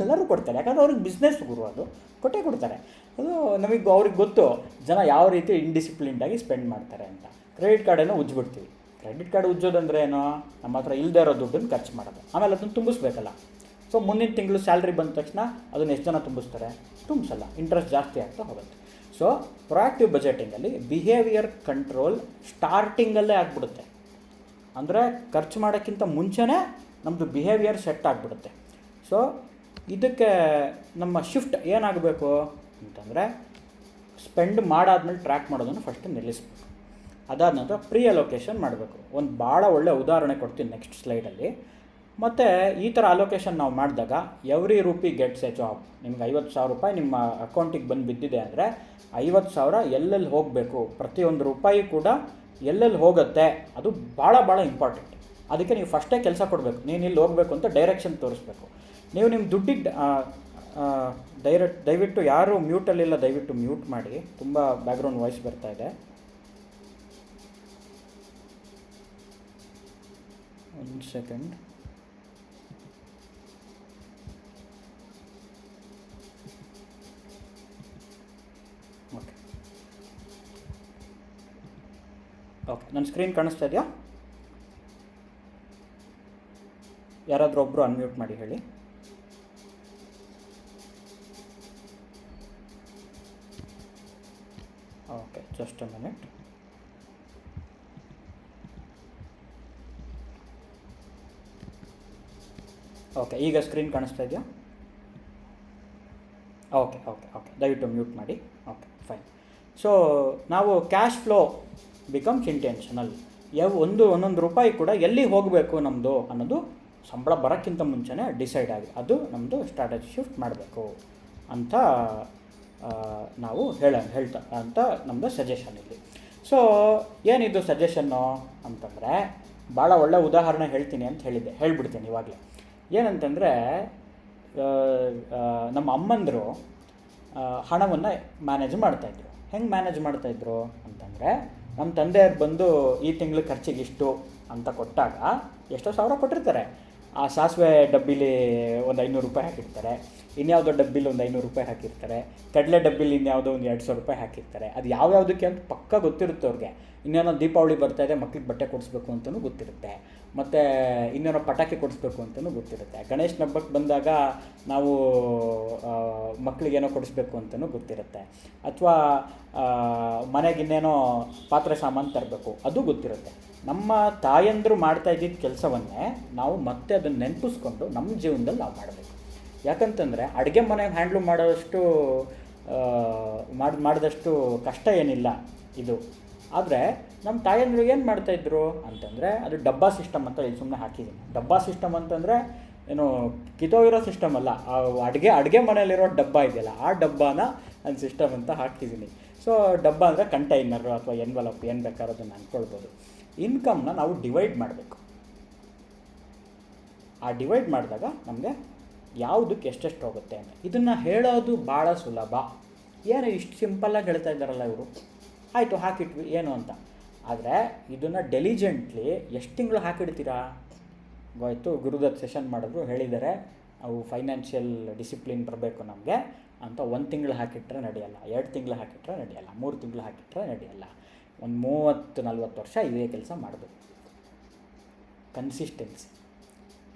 ಎಲ್ಲರೂ ಕೊಡ್ತಾರೆ. ಯಾಕಂದರೆ ಅವ್ರಿಗೆ ಬಿಸ್ನೆಸ್ ಗುರು, ಅದು ಕೊಟ್ಟೇ ಕೊಡ್ತಾರೆ. ಅದು ನಮಗೆ ಅವ್ರಿಗೆ ಗೊತ್ತು ಜನ ಯಾವ ರೀತಿ ಇಂಡಿಸಿಪ್ಲಿನ್ಡಾಗಿ ಸ್ಪೆಂಡ್ ಮಾಡ್ತಾರೆ ಅಂತ. ಕ್ರೆಡಿಟ್ ಕಾರ್ಡನ್ನು ಉಜ್ಜಿಬಿಡ್ತೀವಿ. ಕ್ರೆಡಿಟ್ ಕಾರ್ಡ್ ಉಜ್ಜೋದಂದರೆ ಏನೋ, ನಮ್ಮ ಹತ್ರ ಇಲ್ಲದೆ ಇರೋ ದುಡ್ಡನ್ನು ಖರ್ಚು ಮಾಡೋದು, ಆಮೇಲೆ ಅದನ್ನು ತುಂಬಿಸ್ಬೇಕಲ್ಲ. ಸೊ ಮುಂದಿನ ತಿಂಗಳು ಸ್ಯಾಲ್ರಿ ಬಂದ ತಕ್ಷಣ ಅದನ್ನು ಎಷ್ಟು ಜನ ತುಂಬಿಸ್ತಾರೆ? ತುಂಬಿಸಲ್ಲ, ಇಂಟ್ರೆಸ್ಟ್ ಜಾಸ್ತಿ ಆಗ್ತಾ ಹೋಗುತ್ತೆ. ಸೊ ಪ್ರೊಯಾಕ್ಟಿವ್ ಬಜೆಟಿಂಗಲ್ಲಿ ಬಿಹೇವಿಯರ್ ಕಂಟ್ರೋಲ್ ಸ್ಟಾರ್ಟಿಂಗಲ್ಲೇ ಆಗಿಬಿಡುತ್ತೆ. ಅಂದರೆ ಖರ್ಚು ಮಾಡೋಕ್ಕಿಂತ ಮುಂಚೆನೇ ನಮ್ಮದು ಬಿಹೇವಿಯರ್ ಸೆಟ್ ಆಗಿಬಿಡುತ್ತೆ. ಸೊ ಇದಕ್ಕೆ ನಮ್ಮ ಶಿಫ್ಟ್ ಏನಾಗಬೇಕು ಅಂತಂದರೆ, ಸ್ಪೆಂಡ್ ಮಾಡಾದ್ಮೇಲೆ ಟ್ರ್ಯಾಕ್ ಮಾಡೋದನ್ನು ಫಸ್ಟ್ ನಿಲ್ಲಿಸ್ಬೇಕು. ಅದಾದ ನಂತರ ಪ್ರೀ ಅಲೋಕೇಶನ್ ಮಾಡಬೇಕು. ಒಂದು ಭಾಳ ಒಳ್ಳೆಯ ಉದಾಹರಣೆ ಕೊಡ್ತೀನಿ ನೆಕ್ಸ್ಟ್ ಸ್ಲೈಡಲ್ಲಿ. ಮತ್ತು ಈ ಥರ ಅಲೋಕೇಶನ್ ನಾವು ಮಾಡಿದಾಗ every rupee gets A job. ನಿಮ್ಗೆ 50,000 ರೂಪಾಯಿ ನಿಮ್ಮ ಅಕೌಂಟಿಗೆ ಬಂದು ಬಿದ್ದಿದೆ ಅಂದರೆ 50,000 ಎಲ್ಲೆಲ್ಲಿ ಹೋಗಬೇಕು, ಪ್ರತಿಯೊಂದು ರೂಪಾಯಿ ಕೂಡ ಎಲ್ಲೆಲ್ಲಿ ಹೋಗುತ್ತೆ, ಅದು ಭಾಳ ಭಾಳ ಇಂಪಾರ್ಟೆಂಟ್. ಅದಕ್ಕೆ ನೀವು ಫಸ್ಟೇ ಕೆಲಸ ಕೊಡಬೇಕು. ನೀನು ಇಲ್ಲಿ ಹೋಗಬೇಕು ಅಂತ ಡೈರೆಕ್ಷನ್ ತೋರಿಸ್ಬೇಕು. ನೀವು ನಿಮ್ಮ ದುಡ್ಡಿಗೆ ದಯವಿಟ್ಟು ಯಾರು ಮ್ಯೂಟಲ್ಲಿಲ್ಲ ದಯವಿಟ್ಟು ಮ್ಯೂಟ್ ಮಾಡಿ, ತುಂಬ ಬ್ಯಾಕ್ಗ್ರೌಂಡ್ ವಾಯ್ಸ್ ಬರ್ತಾ ಇದೆ. ಒಂದು ಸೆಕೆಂಡ್. ಓಕೆ ಓಕೆ, ನನ್ನ ಸ್ಕ್ರೀನ್ ಕಾಣಿಸ್ತಾ ಇದೆಯಾ? ಯಾರಾದರೂ ಒಬ್ಬರು ಅನ್ಮ್ಯೂಟ್ ಮಾಡಿ ಹೇಳಿ. Okay, just a minute. Okay, ಈಗ ಸ್ಕ್ರೀನ್ ಕಾಣಿಸ್ತಾ ಇದೆಯಾ? ಓಕೆ ಓಕೆ ಓಕೆ, ದಯವಿಟ್ಟು ಮ್ಯೂಟ್ ಮಾಡಿ. Okay fine. ಸೊ ನಾವು ಕ್ಯಾಶ್ ಫ್ಲೋ ಬಿಕಮ್ಸ್ ಇಂಟೆನ್ಷನಲ್. ಒಂದೊಂದು ರೂಪಾಯಿ ಕೂಡ ಎಲ್ಲಿ ಹೋಗಬೇಕು ನಮ್ಮದು ಅನ್ನೋದು ಸಂಬಳ ಬರೋಕ್ಕಿಂತ ಮುಂಚೆನೇ ಡಿಸೈಡ್ ಆಗಿ ಅದು ನಮ್ಮದು ಸ್ಟ್ರಾಟಜಿ ಶಿಫ್ಟ್ ಮಾಡಬೇಕು ಅಂತ ನಾವು ಹೇಳ್ತಾ ಅಂತ ನಮ್ಮದು ಸಜೆಷನ್ ಇಲ್ಲಿ. ಸೊ ಏನಿದು ಸಜೆಷನ್ನು ಅಂತಂದರೆ, ಭಾಳ ಒಳ್ಳೆ ಉದಾಹರಣೆ ಹೇಳ್ತೀನಿ ಅಂತ ಹೇಳ್ಬಿಡ್ತೀನಿ ಇವಾಗಲೇ. ಏನಂತಂದರೆ, ನಮ್ಮ ಅಮ್ಮಂದರು ಹಣವನ್ನು ಮ್ಯಾನೇಜ್ ಮಾಡ್ತಾಯಿದ್ರು. ಹೆಂಗೆ ಮ್ಯಾನೇಜ್ ಮಾಡ್ತಾಯಿದ್ರು ಅಂತಂದರೆ, ನಮ್ಮ ತಂದೆಯವ್ರು ಬಂದು ಈ ತಿಂಗಳು ಖರ್ಚಿಗೆ ಇಷ್ಟು ಅಂತ ಕೊಟ್ಟಾಗ ಎಷ್ಟೋ ಸಾವಿರ ಕೊಟ್ಟಿರ್ತಾರೆ. ಆ ಸಾಸಿವೆ ಡಬ್ಬಿಲಿ ಒಂದು 500 ರೂಪಾಯಿ ಹಾಕಿರ್ತಾರೆ, ಇನ್ಯಾವುದೋ ಡಬ್ಬಿಲಿ ಒಂದು 500 ರೂಪಾಯಿ ಹಾಕಿರ್ತಾರೆ, ಕಡಲೆ ಡಬ್ಬಿಲಿ ಇನ್ಯಾವುದೋ ಒಂದು 200 ರೂಪಾಯಿ ಹಾಕಿರ್ತಾರೆ. ಅದು ಯಾವ್ಯಾವುದಕ್ಕೆ ಅಂತ ಪಕ್ಕ ಗೊತ್ತಿರುತ್ತೆ ಅವ್ರಿಗೆ. ಇನ್ನೇನೋ ದೀಪಾವಳಿ ಬರ್ತಾಯಿದೆ, ಮಕ್ಳಿಗೆ ಬಟ್ಟೆ ಕೊಡಿಸ್ಬೇಕು ಅಂತಲೂ ಗೊತ್ತಿರುತ್ತೆ, ಮತ್ತು ಇನ್ನೇನೋ ಪಟಾಕಿ ಕೊಡಿಸ್ಬೇಕು ಅಂತಲೂ ಗೊತ್ತಿರುತ್ತೆ. ಗಣೇಶನ ಹಬ್ಬಕ್ಕೆ ಬಂದಾಗ ನಾವು ಮಕ್ಕಳಿಗೇನೋ ಕೊಡಿಸ್ಬೇಕು ಅಂತಲೂ ಗೊತ್ತಿರುತ್ತೆ, ಅಥವಾ ಮನೆಗೆ ಇನ್ನೇನೋ ಪಾತ್ರೆ ಸಾಮಾನು ತರಬೇಕು ಅದು ಗೊತ್ತಿರುತ್ತೆ. ನಮ್ಮ ತಾಯಂದರು ಮಾಡ್ತಾ ಇದ್ದಿದ್ದ ಕೆಲಸವನ್ನೇ ನಾವು ಮತ್ತೆ ಅದನ್ನು ನೆನಪಿಸ್ಕೊಂಡು ನಮ್ಮ ಜೀವನದಲ್ಲಿ ನಾವು ಮಾಡಬೇಕು. ಯಾಕಂತಂದರೆ ಅಡುಗೆ ಮನೆಗೆ ಹ್ಯಾಂಡ್ಲ್ ಮಾಡಿದಷ್ಟು ಕಷ್ಟ ಏನಿಲ್ಲ ಇದು. ಆದರೆ ನಮ್ಮ ತಾಯಂದರು ಏನು ಮಾಡ್ತಾಯಿದ್ರು ಅಂತಂದರೆ, ಅದು ಡಬ್ಬಾ ಸಿಸ್ಟಮ್ ಅಂತ ಇಲ್ಲಿ ಸುಮ್ಮನೆ ಹಾಕಿದ್ದೀನಿ. ಡಬ್ಬಾ ಸಿಸ್ಟಮ್ ಅಂತಂದರೆ ಏನು ಕಿತ್ತೋಗಿರೋ ಸಿಸ್ಟಮ್ ಅಲ್ಲ, ಅಡುಗೆ ಮನೆಯಲ್ಲಿರೋ ಡಬ್ಬ ಇದೆಯಲ್ಲ ಆ ಡಬ್ಬಾನ ನಾನು ಸಿಸ್ಟಮ್ ಅಂತ ಹಾಕಿದ್ದೀನಿ. ಸೊ ಡಬ್ಬ ಅಂದರೆ ಕಂಟೈನರು ಅಥವಾ ಎನ್ವಲಪ್ ಏನು ಬೇಕಾದ್ರೂ ಅದನ್ನು ಅಂದ್ಕೊಳ್ಬೋದು. ಇನ್ಕಮ್ನ ನಾವು ಡಿವೈಡ್ ಮಾಡಬೇಕು. ಆ ಡಿವೈಡ್ ಮಾಡಿದಾಗ ನಮಗೆ ಯಾವುದಕ್ಕೆ ಎಷ್ಟೆಷ್ಟು ಹೋಗುತ್ತೆ ಅಂತ ಇದನ್ನು ಹೇಳೋದು ಭಾಳ ಸುಲಭ. ಏನು ಇಷ್ಟು ಸಿಂಪಲ್ಲಾಗಿ ಹೇಳ್ತಾ ಇದ್ದಾರಲ್ಲ ಇವರು, ಆಯಿತು ಹಾಕಿಟ್ವಿ ಏನು ಅಂತ. ಆದರೆ ಇದನ್ನು ಡೆಲಿಜೆಂಟ್ಲಿ ಎಷ್ಟು ತಿಂಗಳು ಹಾಕಿಡ್ತೀರಾ? ಆಯಿತು, ಗುರುದತ್ ಸೆಷನ್ ಮಾಡಿದ್ರು, ಹೇಳಿದ್ದಾರೆ ಅವು ಫೈನಾನ್ಷಿಯಲ್ ಡಿಸಿಪ್ಲಿನ್ ಬರಬೇಕು ನಮಗೆ ಅಂತ. 1 ತಿಂಗಳು ಹಾಕಿಟ್ರೆ ನಡೆಯಲ್ಲ, 2 ತಿಂಗಳು ಹಾಕಿಟ್ರೆ ನಡೆಯಲ್ಲ, 3 ತಿಂಗಳು ಹಾಕಿಟ್ರೆ ನಡೆಯಲ್ಲ. ಒಂದು 30-40 ವರ್ಷ ಇದೇ ಕೆಲಸ ಮಾಡಬೇಕು. ಕನ್ಸಿಸ್ಟೆನ್ಸಿ,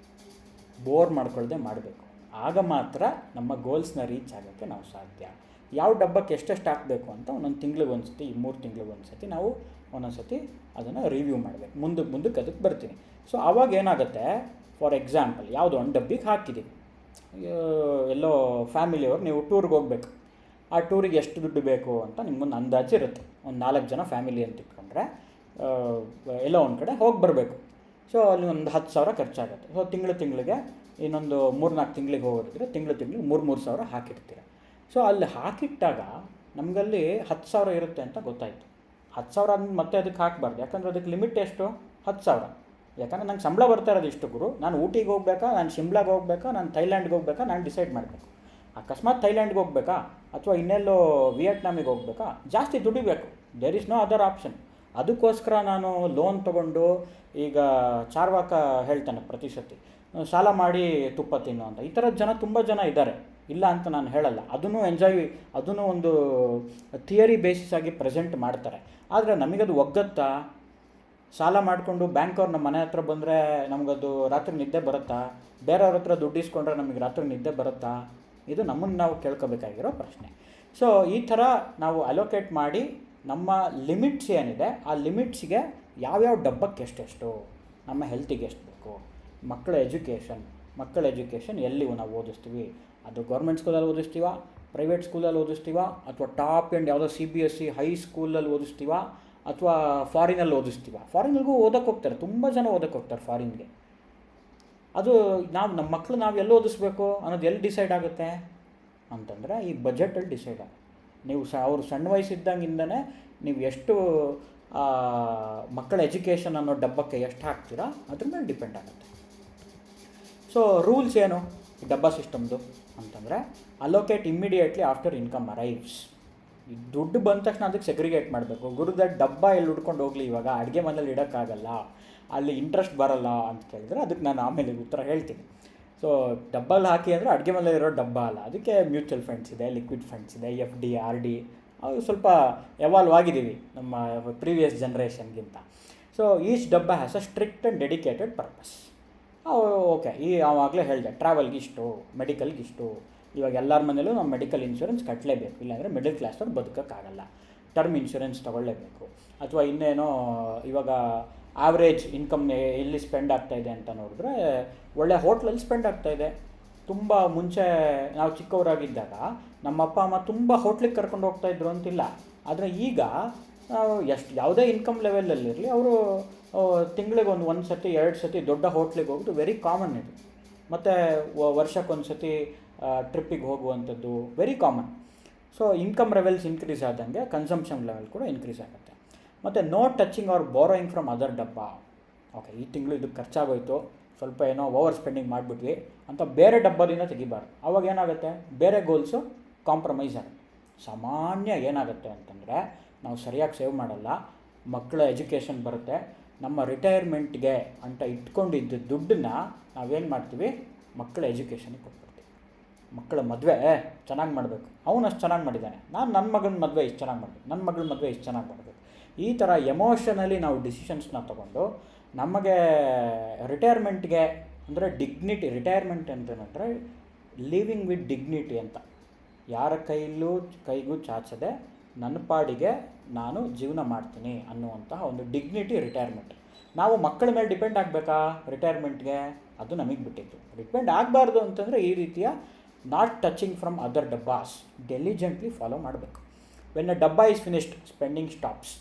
ಬೋರ್ ಮಾಡ್ಕೊಳ್ಳದೆ ಮಾಡಬೇಕು. ಆಗ ಮಾತ್ರ ನಮ್ಮ ಗೋಲ್ಸ್ನ ರೀಚ್ ಆಗೋಕ್ಕೆ ನಾವು ಸಾಧ್ಯ. ಯಾವ ಡಬ್ಬಕ್ಕೆ ಎಷ್ಟೆಷ್ಟು ಹಾಕಬೇಕು ಅಂತ ಒಂದೊಂದು ತಿಂಗ್ಳಿಗೆ ಒಂದು ಸತಿ, 3 ತಿಂಗ್ಳಿಗೆ ಒಂದು ಸತಿ ನಾವು ಒಂದೊಂದು ಸತಿ ಅದನ್ನು ರಿವ್ಯೂ ಮಾಡಬೇಕು. ಮುಂದಕ್ಕೆ ಅದಕ್ಕೆ ಬರ್ತೀನಿ. ಸೊ ಆವಾಗ ಏನಾಗುತ್ತೆ, ಫಾರ್ ಎಕ್ಸಾಂಪಲ್ ಯಾವುದೋ ಒಂದು ಡಬ್ಬಿಗೆ ಹಾಕಿದ್ದೀವಿ, ಎಲ್ಲೋ ಫ್ಯಾಮಿಲಿಯವ್ರು ನೀವು ಟೂರ್ಗೆ ಹೋಗ್ಬೇಕು, ಆ ಟೂರಿಗೆ ಎಷ್ಟು ದುಡ್ಡು ಬೇಕು ಅಂತ ನಿಮ್ಗೊಂದು ಅಂದಾಜು ಇರುತ್ತೆ. ಒಂದು 4 ಜನ ಫ್ಯಾಮಿಲಿ ಅಂತ ಇಟ್ಕೊಂಡ್ರೆ ಎಲ್ಲೋ ಒಂದು ಕಡೆ ಹೋಗಿ ಬರಬೇಕು. ಸೊ ಅಲ್ಲಿ ಒಂದು 10,000 ಖರ್ಚಾಗುತ್ತೆ. ಸೊ ತಿಂಗಳಿಗೆ ಇನ್ನೊಂದು 3-4 ತಿಂಗಳಿಗೆ ಹೋಗೋದಿದ್ರೆ ತಿಂಗಳಿಗೆ 3,000 ಹಾಕಿರ್ತೀರ. ಸೊ ಅಲ್ಲಿ ಹಾಕಿಟ್ಟಾಗ ನಮಗಲ್ಲಿ 10,000 ಇರುತ್ತೆ ಅಂತ ಗೊತ್ತಾಯಿತು. 10,000 ಆದ್ಮೇಲೆ ಮತ್ತೆ ಅದಕ್ಕೆ ಹಾಕಬಾರ್ದು, ಯಾಕಂದರೆ ಅದಕ್ಕೆ ಲಿಮಿಟ್ ಎಷ್ಟು? 10,000. ಯಾಕಂದರೆ ನಂಗೆ ಸಂಬಳ ಬರ್ತಾ ಇರೋದು ಇಷ್ಟು ಗುರು, ನಾನು ಊಟಿಗೆ ಹೋಗ್ಬೇಕಾ, ನಾನು ಶಿಮ್ಲಾಗೆ ಹೋಗ್ಬೇಕಾ, ನಾನು ಥೈಲ್ಯಾಂಡ್ಗೆ ಹೋಗ್ಬೇಕಾ, ನಾನು ಡಿಸೈಡ್ ಮಾಡಬೇಕು. ಅಕಸ್ಮಾತ್ ಥೈಲ್ಯಾಂಡ್ಗೆ ಹೋಗ್ಬೇಕಾ ಅಥವಾ ಇನ್ನೆಲ್ಲೋ ವಿಯೆಟ್ನಾಮಿಗೆ ಹೋಗ್ಬೇಕಾ, ಜಾಸ್ತಿ ದುಡಿಬೇಕು. There is no other option. ಅದಕ್ಕೋಸ್ಕರ ನಾನು ಲೋನ್ ತೊಗೊಂಡು, ಈಗ ಚಾರ್ವಾಕ ಹೇಳ್ತಾನೆ ಪ್ರತಿ ಸತಿ ಸಾಲ ಮಾಡಿ ತುಪ್ಪ ತಿನ್ನು ಅಂತ. ಈ ಥರದ ಜನ ತುಂಬ ಜನ ಇದ್ದಾರೆ, ಇಲ್ಲ ಅಂತ ನಾನು ಹೇಳಲ್ಲ. ಅದನ್ನು ಒಂದು ಥಿಯರಿ ಬೇಸಿಸ್ ಆಗಿ ಪ್ರೆಸೆಂಟ್ ಮಾಡ್ತಾರೆ. ಆದರೆ ನಮಗದು ಒಗ್ಗತ್ತಾ? ಸಾಲ ಮಾಡಿಕೊಂಡು ಬ್ಯಾಂಕವ್ರು ನಮ್ಮ ಮನೆ ಹತ್ರ ಬಂದರೆ ನಮಗದು ರಾತ್ರಿ ನಿದ್ದೆ ಬರುತ್ತಾ? ಬೇರೆಯವ್ರ ಹತ್ರ ದುಡ್ಡು ಇಸ್ಕೊಂಡ್ರೆ ನಮಗೆ ರಾತ್ರಿ ನಿದ್ದೆ ಬರುತ್ತಾ? ಇದು ನಮ್ಮನ್ನು ನಾವು ಕೇಳ್ಕೊಬೇಕಾಗಿರೋ ಪ್ರಶ್ನೆ. ಸೊ ಈ ಥರ ನಾವು ಅಲೋಕೇಟ್ ಮಾಡಿ ನಮ್ಮ ಲಿಮಿಟ್ಸ್ ಏನಿದೆ ಆ ಲಿಮಿಟ್ಸಿಗೆ ಯಾವ್ಯಾವ ಡಬ್ಬಕ್ಕೆ ಎಷ್ಟೆಷ್ಟು, ನಮ್ಮ ಹೆಲ್ತಿಗೆ ಎಷ್ಟು ಬೇಕು, ಮಕ್ಕಳ ಎಜುಕೇಷನ್ ಎಲ್ಲಿ ನಾವು ಓದಿಸ್ತೀವಿ, ಅದು ಗೌರ್ಮೆಂಟ್ ಸ್ಕೂಲಲ್ಲಿ ಓದಿಸ್ತೀವ, ಪ್ರೈವೇಟ್ ಸ್ಕೂಲಲ್ಲಿ ಓದಿಸ್ತೀವ, ಅಥವಾ ಟಾಪ್ ಆ್ಯಂಡ್ ಯಾವುದೋ CBSE ಹೈ ಸ್ಕೂಲಲ್ಲಿ ಓದಿಸ್ತೀವ, ಅಥವಾ ಫಾರಿನಲ್ಲಿ ಓದಿಸ್ತೀವ. ಫಾರಿನ್ಗೂ ಓದಕ್ಕೆ ಹೋಗ್ತಾರೆ, ತುಂಬ ಜನ ಓದಕ್ಕೆ ಹೋಗ್ತಾರೆ ಫಾರಿನ್ಗೆ. ಅದು ನಮ್ಮ ಮಕ್ಕಳು ನಾವು ಎಲ್ಲಿ ಓದಿಸ್ಬೇಕು ಅನ್ನೋದು ಎಲ್ಲಿ ಡಿಸೈಡ್ ಆಗುತ್ತೆ ಅಂತಂದರೆ ಈ ಬಜೆಟಲ್ಲಿ ಡಿಸೈಡ್ ಆಗುತ್ತೆ. ನೀವು ಅವರು ಸಣ್ಣ ವಯಸ್ಸಿದ್ದಂಗಿಂದನೇ ನೀವು ಎಷ್ಟು ಮಕ್ಕಳ ಎಜುಕೇಷನ್ ಅನ್ನೋ ಡಬ್ಬಕ್ಕೆ ಎಷ್ಟು ಹಾಕ್ತೀರಾ ಅದ್ರ ಮೇಲೆ ಡಿಪೆಂಡ್ ಆಗುತ್ತೆ. ಸೊ ರೂಲ್ಸ್ ಏನು ಈ ಡಬ್ಬಾ ಸಿಸ್ಟಮ್ದು ಅಂತಂದರೆ, allocate immediately after income arrives. ಈ ದುಡ್ಡು ಬಂದ ತಕ್ಷಣ ಅದಕ್ಕೆ ಸೆಗ್ರಿಗೇಟ್ ಮಾಡಬೇಕು. ಗುರುದ ಡಬ್ಬ ಎಲ್ಲಿ ಹುಡ್ಕೊಂಡು ಹೋಗಲಿ, ಇವಾಗ ಅಡುಗೆ ಮನೇಲಿ ಇಡೋಕ್ಕಾಗಲ್ಲ, ಅಲ್ಲಿ ಇಂಟ್ರೆಸ್ಟ್ ಬರಲ್ಲ ಅಂತ ಕೇಳಿದ್ರೆ ಅದಕ್ಕೆ ನಾನು ಆಮೇಲೆ ಉತ್ತರ ಹೇಳ್ತೀನಿ. ಸೊ ಡಬ್ಬಲ್ಲಿ ಹಾಕಿ ಅಂದರೆ ಅಡುಗೆ ಮನೇಲಿ ಇರೋ ಡಬ್ಬ ಅಲ್ಲ, ಅದಕ್ಕೆ ಮ್ಯೂಚುವಲ್ ಫಂಡ್ಸ್ ಇದೆ, ಲಿಕ್ವಿಡ್ ಫಂಡ್ಸ್ ಇದೆ, FD RD, ಅವು ಸ್ವಲ್ಪ ಎವಾಲ್ವ್ ಆಗಿದ್ದೀವಿ ನಮ್ಮ ಪ್ರೀವಿಯಸ್ ಜನ್ರೇಷನ್ಗಿಂತ. ಸೊ ಈಚ್ ಡಬ್ಬ has a strict and dedicated purpose. Okay, ಆವಾಗಲೇ ಹೇಳಿದೆ ಟ್ರಾವೆಲ್ಗಿಷ್ಟು, ಮೆಡಿಕಲ್ಗಿಷ್ಟು. ಇವಾಗ ಎಲ್ಲರ ಮನೇಲೂ ನಾವು ಮೆಡಿಕಲ್ ಇನ್ಶೂರೆನ್ಸ್ ಕಟ್ಟಲೇಬೇಕು, ಇಲ್ಲಾಂದರೆ ಮಿಡಲ್ ಕ್ಲಾಸವ್ರು ಬದುಕೋಕ್ಕಾಗಲ್ಲ. ಟರ್ಮ್ ಇನ್ಶೂರೆನ್ಸ್ ತೊಗೊಳ್ಳೇಬೇಕು. ಅಥವಾ ಇನ್ನೇನೋ ಇವಾಗ ಆವ್ರೇಜ್ ಇನ್ಕಮ್ ಎಲ್ಲಿ ಸ್ಪೆಂಡ್ ಆಗ್ತಾಯಿದೆ ಅಂತ ನೋಡಿದ್ರೆ ಒಳ್ಳೆ ಹೋಟ್ಲಲ್ಲಿ ಸ್ಪೆಂಡ್ ಆಗ್ತಾಯಿದೆ. ತುಂಬ ಮುಂಚೆ ನಾವು ಚಿಕ್ಕವರಾಗಿದ್ದಾಗ ನಮ್ಮ ಅಪ್ಪ ಅಮ್ಮ ತುಂಬ ಹೋಟ್ಲಿಗೆ ಕರ್ಕೊಂಡು ಹೋಗ್ತಾಯಿದ್ರು ಅಂತಿಲ್ಲ. ಆದರೆ ಈಗ ನಾವು ಯಾವುದೇ ಇನ್ಕಮ್ ಲೆವೆಲಲ್ಲಿರಲಿ ಅವರು ತಿಂಗಳಿಗೆ ಒಂದು ಸತಿ 2 ಸತಿ ದೊಡ್ಡ ಹೋಟ್ಲಿಗೆ ಹೋಗೋದು ವೆರಿ ಕಾಮನ್ ಇದು. ಮತ್ತು ವರ್ಷಕ್ಕೊಂದು ಸತಿ ಟ್ರಿಪ್ಪಿಗೆ ಹೋಗುವಂಥದ್ದು very common. So income levels increase ಆದಂಗೆ ಕನ್ಸಂಪ್ಷನ್ ಲೆವೆಲ್ ಕೂಡ ಇನ್ಕ್ರೀಸ್ ಆಗುತ್ತೆ. ಮತ್ತು no touching or borrowing from other dabba. Okay, ಈ ತಿಂಗಳು ಇದಕ್ಕೆ ಖರ್ಚಾಗೋಯ್ತು, ಸ್ವಲ್ಪ ಏನೋ ಓವರ್ ಸ್ಪೆಂಡಿಂಗ್ ಮಾಡಿಬಿಟ್ವಿ ಅಂತ ಬೇರೆ ಡಬ್ಬದಿಂದ ತೆಗಿಬಾರ್ದು. ಅವಾಗ ಏನಾಗುತ್ತೆ, ಬೇರೆ ಗೋಲ್ಸು ಕಾಂಪ್ರಮೈಸ್ ಆಗುತ್ತೆ. ಸಾಮಾನ್ಯ ಏನಾಗುತ್ತೆ ಅಂತಂದರೆ ನಾವು ಸರಿಯಾಗಿ ಸೇವ್ ಮಾಡಲ್ಲ, ಮಕ್ಕಳ ಎಜುಕೇಷನ್ ಬರುತ್ತೆ, ನಮ್ಮ ರಿಟೈರ್ಮೆಂಟ್ಗೆ ಅಂತ ಇಟ್ಕೊಂಡಿದ್ದ ದುಡ್ಡನ್ನ ನಾವೇನು ಮಾಡ್ತೀವಿ, ಮಕ್ಕಳ ಎಜುಕೇಷನಿಗೆ ಕೊಟ್ಬಿಡ್ತೀವಿ. ಮಕ್ಕಳ ಮದುವೆ ಚೆನ್ನಾಗಿ ಮಾಡಬೇಕು, ಅವನು ಅಷ್ಟು ಚೆನ್ನಾಗಿ ಮಾಡಿದ್ದಾನೆ, ನನ್ನ ಮಗನ ಮದುವೆ ಇಷ್ಟು ಚೆನ್ನಾಗಿ ಮಾಡಬೇಕು, ನನ್ನ ಮಗಳ ಮದುವೆ ಇಷ್ಟು ಚೆನ್ನಾಗಿ ಮಾಡಬೇಕು. ಈ ಥರ ಎಮೋಷನಲಿ ನಾವು ಡಿಸಿಷನ್ಸ್ನ ತೊಗೊಂಡು ನಮಗೆ ರಿಟೈರ್ಮೆಂಟ್ಗೆ ಅಂದರೆ ಡಿಗ್ನಿಟಿ, ರಿಟೈರ್ಮೆಂಟ್ ಅಂತಂದರೆ ಲಿವಿಂಗ್ ವಿತ್ ಡಿಗ್ನಿಟಿ ಅಂತ, ಯಾರ ಕೈಗೂ ಚಾಚದೆ ನನ್ನ ಪಾಡಿಗೆ ನಾನು ಜೀವನ ಮಾಡ್ತೀನಿ ಅನ್ನುವಂತಹ ಒಂದು ಡಿಗ್ನಿಟಿ ರಿಟೈರ್ಮೆಂಟ್. ನಾವು ಮಕ್ಕಳ ಮೇಲೆ ಡಿಪೆಂಡ್ ಆಗಬೇಕಾ ರಿಟೈರ್ಮೆಂಟ್ಗೆ, ಅದು ನಮಗೆ ಬಿಟ್ಟಿತ್ತು. ಡಿಪೆಂಡ್ ಆಗಬಾರ್ದು ಅಂತಂದರೆ ಈ ರೀತಿಯ not touching from other dabbas diligently follow ಮಾಡಬೇಕು. When a dabba is finished spending stops.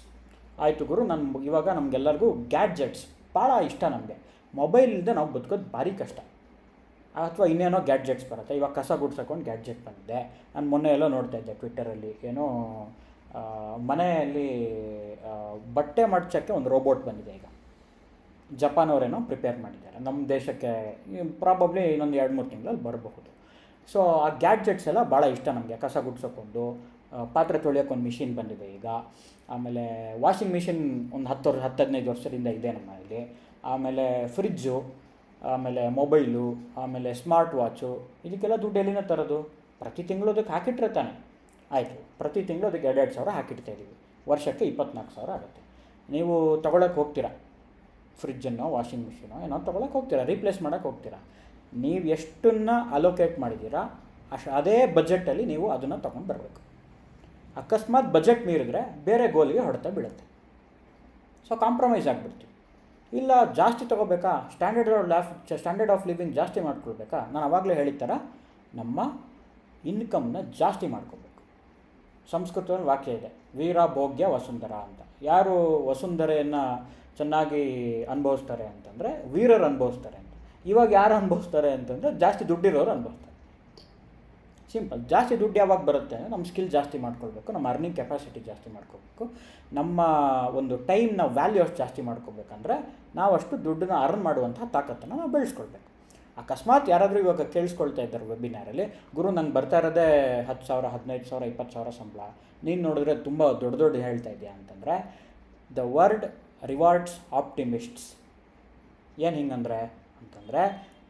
ಆಯಿತು ಗುರು, ಇವಾಗ ನಮಗೆಲ್ಲರಿಗೂ ಗ್ಯಾಡ್ಜೆಟ್ಸ್ ಭಾಳ ಇಷ್ಟ. ನಮಗೆ ಮೊಬೈಲಿಂದ ನಾವು ಬದುಕೋದು ಭಾರಿ ಕಷ್ಟ. ಅಥವಾ ಇನ್ನೇನೋ ಗ್ಯಾಡ್ಜೆಟ್ಸ್ ಬರುತ್ತೆ. ಇವಾಗ ಕಸ ಗುಡ್ಸೋಕೊಂಡು ಗ್ಯಾಡ್ಜೆಟ್ ಬಂದಿದೆ. ನಾನು ಮೊನ್ನೆ ಎಲ್ಲೋ ನೋಡ್ತಾ ಇದ್ದೆ ಟ್ವಿಟ್ಟರಲ್ಲಿ, ಏನೋ ಮನೆಯಲ್ಲಿ ಬಟ್ಟೆ ಮಡ್ಚೋಕ್ಕೆ ಒಂದು ರೋಬೋಟ್ ಬಂದಿದೆ. ಈಗ ಜಪಾನವರೇನೋ ಪ್ರಿಪೇರ್ ಮಾಡಿದ್ದಾರೆ. ನಮ್ಮ ದೇಶಕ್ಕೆ ಪ್ರಾಬಬ್ಲಿ ಇನ್ನೊಂದು 2-3 ತಿಂಗಳಲ್ಲಿ ಬರಬಹುದು. ಸೊ ಆ ಗ್ಯಾಡ್ಜೆಟ್ಸ್ ಎಲ್ಲ ಭಾಳ ಇಷ್ಟ ನಮಗೆ. ಕಸ ಗುಡ್ಸೋಕ್ಕೊಂದು, ಪಾತ್ರೆ ತೊಳೆಯೋಕ್ಕೊಂದು ಮಿಷಿನ್ ಬಂದಿದೆ ಈಗ. ಆಮೇಲೆ ವಾಷಿಂಗ್ ಮಿಷಿನ್ ಒಂದು 10-15 ವರ್ಷದಿಂದ ಇದೆ ನಮ್ಮಲ್ಲಿ. ಆಮೇಲೆ ಫ್ರಿಜ್ಜು, ಆಮೇಲೆ ಮೊಬೈಲು, ಆಮೇಲೆ ಸ್ಮಾರ್ಟ್ ವಾಚು. ಇದಕ್ಕೆಲ್ಲ ದುಡ್ಡು ಎಲ್ಲಿಂದ ತರೋದು? ಪ್ರತಿ ತಿಂಗಳು ಅದಕ್ಕೆ ಹಾಕಿಟ್ರೆ ತಾನೆ. ಆಯಿತು, ಪ್ರತಿ ತಿಂಗಳು ಅದಕ್ಕೆ 2,000 ಹಾಕಿಡ್ತಾಯಿದ್ದೀವಿ, ವರ್ಷಕ್ಕೆ 24,000 ಆಗುತ್ತೆ. ನೀವು ತೊಗೊಳಕ್ಕೆ ಹೋಗ್ತೀರಾ ಫ್ರಿಜ್ಜನ್ನು, ವಾಷಿಂಗ್ ಮಿಷಿನೋ ಏನೋ ತೊಗೊಳಕ್ಕೆ ಹೋಗ್ತೀರಾ, ರೀಪ್ಲೇಸ್ ಮಾಡೋಕ್ಕೆ ಹೋಗ್ತೀರಾ. ನೀವು ಎಷ್ಟನ್ನು ಅಲೋಕೇಟ್ ಮಾಡಿದ್ದೀರಾ ಅದೇ ಬಜೆಟಲ್ಲಿ ನೀವು ಅದನ್ನು ತೊಗೊಂಡು ಬರಬೇಕು. ಅಕಸ್ಮಾತ್ ಬಜೆಟ್ ಮೀರಿದ್ರೆ ಬೇರೆ ಗೋಲಿಗೆ ಹೊಡೆತ ಬೀಳುತ್ತೆ. ಸೊ ಕಾಂಪ್ರಮೈಸ್ ಆಗಿಬಿಡ್ತೀವಿ. ಇಲ್ಲ ಜಾಸ್ತಿ ತೊಗೋಬೇಕಾ, ಸ್ಟ್ಯಾಂಡರ್ಡ್ ಆಫ್ ಲಿವಿಂಗ್ ಜಾಸ್ತಿ ಮಾಡ್ಕೊಳ್ಬೇಕಾ, ನಾನು ಆವಾಗಲೇ ಹೇಳಿದ ಥರ ನಮ್ಮ ಇನ್ಕಮ್ನ ಜಾಸ್ತಿ ಮಾಡ್ಕೋಬೇಕು. ಸಂಸ್ಕೃತದಲ್ಲಿ ವಾಕ್ಯ ಇದೆ, ವೀರ ಭೋಗ್ಯ ವಸುಂಧರ ಅಂತ. ಯಾರು ವಸುಂಧರೆಯನ್ನು ಚೆನ್ನಾಗಿ ಅನುಭವಿಸ್ತಾರೆ ಅಂತಂದರೆ ವೀರರು ಅನುಭವಿಸ್ತಾರೆ ಅಂತ. ಇವಾಗ ಯಾರು ಅನುಭವಿಸ್ತಾರೆ ಅಂತಂದರೆ ಜಾಸ್ತಿ ದುಡ್ಡಿರೋರು ಅನುಭವಿಸ್ತಾರೆ. ಸಿಂಪಲ್. ಜಾಸ್ತಿ ದುಡ್ಡು ಯಾವಾಗ ಬರುತ್ತೆ ಅಂದರೆ ನಮ್ಮ ಸ್ಕಿಲ್ ಜಾಸ್ತಿ ಮಾಡ್ಕೊಳ್ಬೇಕು, ನಮ್ಮ ಅರ್ನಿಂಗ್ ಕೆಪಾಸಿಟಿ ಜಾಸ್ತಿ ಮಾಡ್ಕೋಬೇಕು, ನಮ್ಮ ಒಂದು ಟೈಮ್ನ ವ್ಯಾಲ್ಯೂ ಅಷ್ಟು ಜಾಸ್ತಿ ಮಾಡ್ಕೋಬೇಕಂದ್ರೆ ನಾವು ಅಷ್ಟು ದುಡ್ಡನ್ನ ಅರ್ನ್ ಮಾಡುವಂತಹ ತಾಕತ್ತನ್ನು ನಾವು ಬೆಳೆಸ್ಕೊಳ್ಬೇಕು. ಅಕಸ್ಮಾತ್ ಯಾರಾದರೂ ಇವಾಗ ಕೇಳಿಸ್ಕೊಳ್ತಾ ಇದ್ದಾರೆ ವೆಬಿನಾರಲ್ಲಿ, ಗುರು ನಂಗೆ ಬರ್ತಾ ಇರೋದೇ 10,000, 15,000, 20,000 ಸಂಬಳ, ನೀನು ನೋಡಿದ್ರೆ ತುಂಬ ದೊಡ್ಡ ಹೇಳ್ತಾ ಇದೆಯಾ ಅಂತಂದರೆ, ದ ವರ್ಡ್ ರಿವಾರ್ಡ್ಸ್ ಆಪ್ಟಿಮಿಸ್ಟ್ಸ್. ಏನು ಹಿಂಗಂದರೆ ಅಂತಂದರೆ,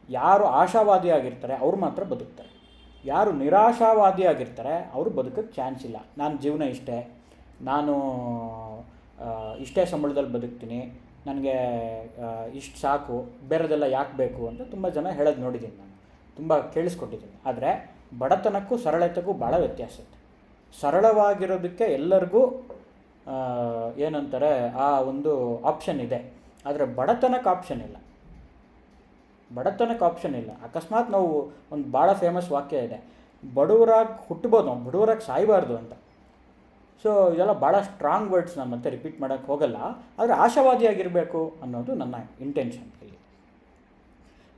ಯಾರು ಆಶಾವಾದಿಯಾಗಿರ್ತಾರೆ ಅವ್ರು ಮಾತ್ರ ಬದುಕ್ತಾರೆ. ಯಾರು ನಿರಾಶಾವಾದಿಯಾಗಿರ್ತಾರೆ ಅವರು ಬದುಕೋಕ್ಕೆ ಚಾನ್ಸ್ ಇಲ್ಲ. ನಾನು ಜೀವನ ಇಷ್ಟೇ, ನಾನು ಇಷ್ಟೇ ಸಂಬಳದಲ್ಲಿ ಬದುಕ್ತೀನಿ, ನನಗೆ ಇಷ್ಟು ಸಾಕು, ಬೇರೆದೆಲ್ಲ ಯಾಕೆ ಬೇಕು ಅಂತ ತುಂಬ ಜನ ಹೇಳೋದು ನೋಡಿದ್ದೀನಿ, ನಾನು ತುಂಬ ಕೇಳಿಸ್ಕೊಟ್ಟಿದ್ದೀನಿ. ಆದರೆ ಬಡತನಕ್ಕೂ ಸರಳತೆಗೂ ಭಾಳ ವ್ಯತ್ಯಾಸ ಇದೆ. ಸರಳವಾಗಿರೋದಕ್ಕೆ ಎಲ್ಲರಿಗೂ ಏನಂತಾರೆ ಆ ಒಂದು ಆಪ್ಷನ್ ಇದೆ, ಆದರೆ ಬಡತನಕ್ಕೆ ಆಪ್ಷನ್ ಇಲ್ಲ. ಅಕಸ್ಮಾತ್ ನಾವು ಒಂದು ಭಾಳ ಫೇಮಸ್ ವಾಕ್ಯ ಇದೆ, ಬಡವರಾಗಿ ಹುಟ್ಟಬೋದು, ನಾವು ಬಡವರಾಗಿ ಸಾಯಬಾರ್ದು ಅಂತ. ಸೊ ಇದೆಲ್ಲ ಭಾಳ ಸ್ಟ್ರಾಂಗ್ ವರ್ಡ್ಸ್, ನಾನು ಮತ್ತೆ ರಿಪೀಟ್ ಮಾಡೋಕ್ಕೆ ಹೋಗಲ್ಲ. ಆದರೆ ಆಶಾವಾದಿಯಾಗಿರಬೇಕು ಅನ್ನೋದು ನನ್ನ ಇಂಟೆನ್ಷನ್ ಇಲ್ಲಿ.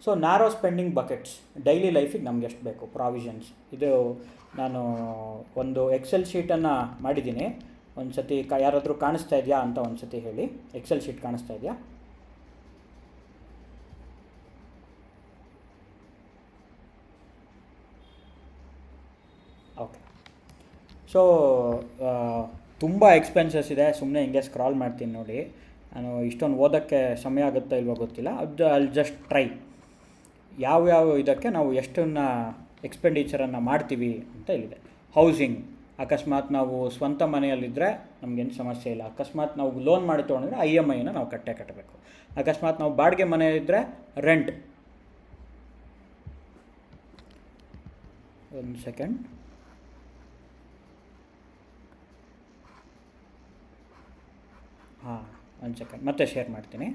So narrow spending buckets, daily ಲೈಫಿಗೆ ನಮ್ಗೆ ಎಷ್ಟು ಬೇಕು ಪ್ರಾವಿಷನ್ಸ್. ಇದು ನಾನು ಒಂದು ಎಕ್ಸೆಲ್ ಶೀಟನ್ನು ಮಾಡಿದ್ದೀನಿ. ಒಂದು ಸತಿ ಯಾರಾದರೂ ಕಾಣಿಸ್ತಾ ಇದೆಯಾ ಅಂತ ಒಂದು ಸತಿ ಹೇಳಿ. ಎಕ್ಸೆಲ್ ಶೀಟ್ ಕಾಣಿಸ್ತಾ ಇದೆಯಾ? ಓಕೆ. ಸೊ ತುಂಬ ಎಕ್ಸ್ಪೆನ್ಸಸ್ ಇದೆ, ಸುಮ್ಮನೆ ಹಿಂಗೆ ಸ್ಕ್ರಾಲ್ ಮಾಡ್ತೀನಿ ನೋಡಿ. ನಾನು ಇಷ್ಟೊಂದು ಓದೋಕ್ಕೆ ಸಮಯ ಆಗುತ್ತೋ ಇಲ್ವೋ ಗೊತ್ತಿಲ್ಲ. ಅದು ಅಲ್ಲಿ ಜಸ್ಟ್ ಟ್ರೈ ಯಾವ್ಯಾವ ಇದಕ್ಕೆ ನಾವು ಎಷ್ಟನ್ನು ಎಕ್ಸ್ಪೆಂಡಿಚರನ್ನು ಮಾಡ್ತೀವಿ ಅಂತ ಇಲ್ಲಿದೆ. ಹೌಸಿಂಗ್, ಅಕಸ್ಮಾತ್ ನಾವು ಸ್ವಂತ ಮನೆಯಲ್ಲಿದ್ದರೆ ನಮಗೇನು ಸಮಸ್ಯೆ ಇಲ್ಲ. ಅಕಸ್ಮಾತ್ ನಾವು ಲೋನ್ ಮಾಡಿ ತೊಗೊಂಡ್ರೆ IMIನ ನಾವು ಕಟ್ಟಬೇಕು. ಅಕಸ್ಮಾತ್ ನಾವು ಬಾಡಿಗೆ ಮನೆಯಲ್ಲಿದ್ದರೆ ರೆಂಟ್. ಒಂದು ಸೆಕೆಂಡ್. ಹಾಂ, ಒಂದು ಸೆಕೆಂಡ್ ಮತ್ತೆ ಶೇರ್ ಮಾಡ್ತೀನಿ.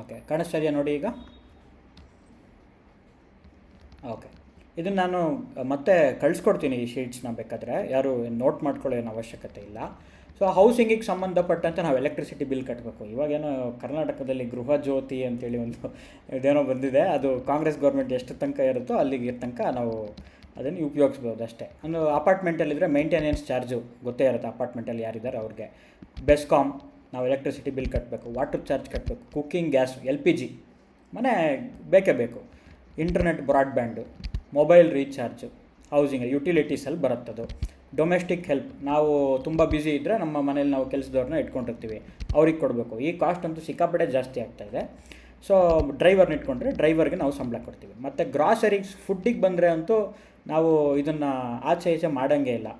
ಓಕೆ, ಕಾಣಿಸ್ತಾ ಇದೆಯಾ ನೋಡಿ ಈಗ? ಓಕೆ, ಇದನ್ನು ನಾನು ಮತ್ತೆ ಕಳಿಸ್ಕೊಡ್ತೀನಿ ಈ ಶೀಟ್ಸ್ನ, ಬೇಕಾದರೆ ಯಾರು ನೋಟ್ ಮಾಡ್ಕೊಳ್ಳೋ ಏನು ಅವಶ್ಯಕತೆ ಇಲ್ಲ. ಸೊ ಹೌಸಿಂಗಿಗೆ ಸಂಬಂಧಪಟ್ಟಂತೆ ನಾವು ಎಲೆಕ್ಟ್ರಿಸಿಟಿ ಬಿಲ್ ಕಟ್ಟಬೇಕು. ಇವಾಗೇನೋ ಕರ್ನಾಟಕದಲ್ಲಿ ಗೃಹ ಜ್ಯೋತಿ ಅಂತೇಳಿ ಒಂದು ಇದೇನೋ ಬಂದಿದೆ. ಅದು ಕಾಂಗ್ರೆಸ್ ಗೌರ್ಮೆಂಟ್ ಎಷ್ಟು ತನಕ ಇರುತ್ತೋ ಅಲ್ಲಿಗೆ ತನಕ ನಾವು ಅದನ್ನು ಉಪಯೋಗಿಸ್ಬೋದು ಅಷ್ಟೇ. ಒಂದು ಅಪಾರ್ಟ್ಮೆಂಟಲ್ಲಿದ್ದರೆ ಮೇಂಟೆನೆನ್ಸ್ ಚಾರ್ಜು ಗೊತ್ತೇ ಇರುತ್ತೆ, ಅಪಾರ್ಟ್ಮೆಂಟಲ್ಲಿ ಯಾರಿದ್ದಾರೆ ಅವ್ರಿಗೆ. ಬೆಸ್ಕಾಮ್ ನಾವು ಎಲೆಕ್ಟ್ರಿಸಿಟಿ ಬಿಲ್ ಕಟ್ಟಬೇಕು, ವಾಟರ್ ಚಾರ್ಜ್ ಕಟ್ಟಬೇಕು, ಕುಕ್ಕಿಂಗ್ ಗ್ಯಾಸ್, LPG ಮನೆ ಬೇಕೇ ಬೇಕು, internet broadband, mobile recharge, housing, ಯುಟಿಲಿಟೀಸಲ್ಲಿ ಬರುತ್ತದು. ಡೊಮೆಸ್ಟಿಕ್ ಹೆಲ್ಪ್, ನಾವು ತುಂಬ ಬ್ಯುಸಿ ಇದ್ದರೆ ನಮ್ಮ ಮನೇಲಿ ನಾವು ಕೆಲಸದವ್ರನ್ನ ಇಟ್ಕೊಂಡಿರ್ತೀವಿ, ಅವ್ರಿಗೆ ಕೊಡಬೇಕು. ಈ ಕಾಸ್ಟ್ ಅಂತೂ ಸಿಕ್ಕಾಪಟ್ಟೆ ಜಾಸ್ತಿ ಆಗ್ತಾಯಿದೆ. ಸೊ ಡ್ರೈವರ್ನ ಇಟ್ಕೊಂಡ್ರೆ ಡ್ರೈವರ್ಗೆ ನಾವು ಸಂಬಳ ಕೊಡ್ತೀವಿ. ಮತ್ತು ಗ್ರಾಸರೀಸ್, ಫುಡ್ಡಿಗೆ ಬಂದರೆ ಅಂತೂ ನಾವು ಇದನ್ನು ಆಚೆ ಈಚೆ ಮಾಡೋಂಗೇ ಇಲ್ಲ.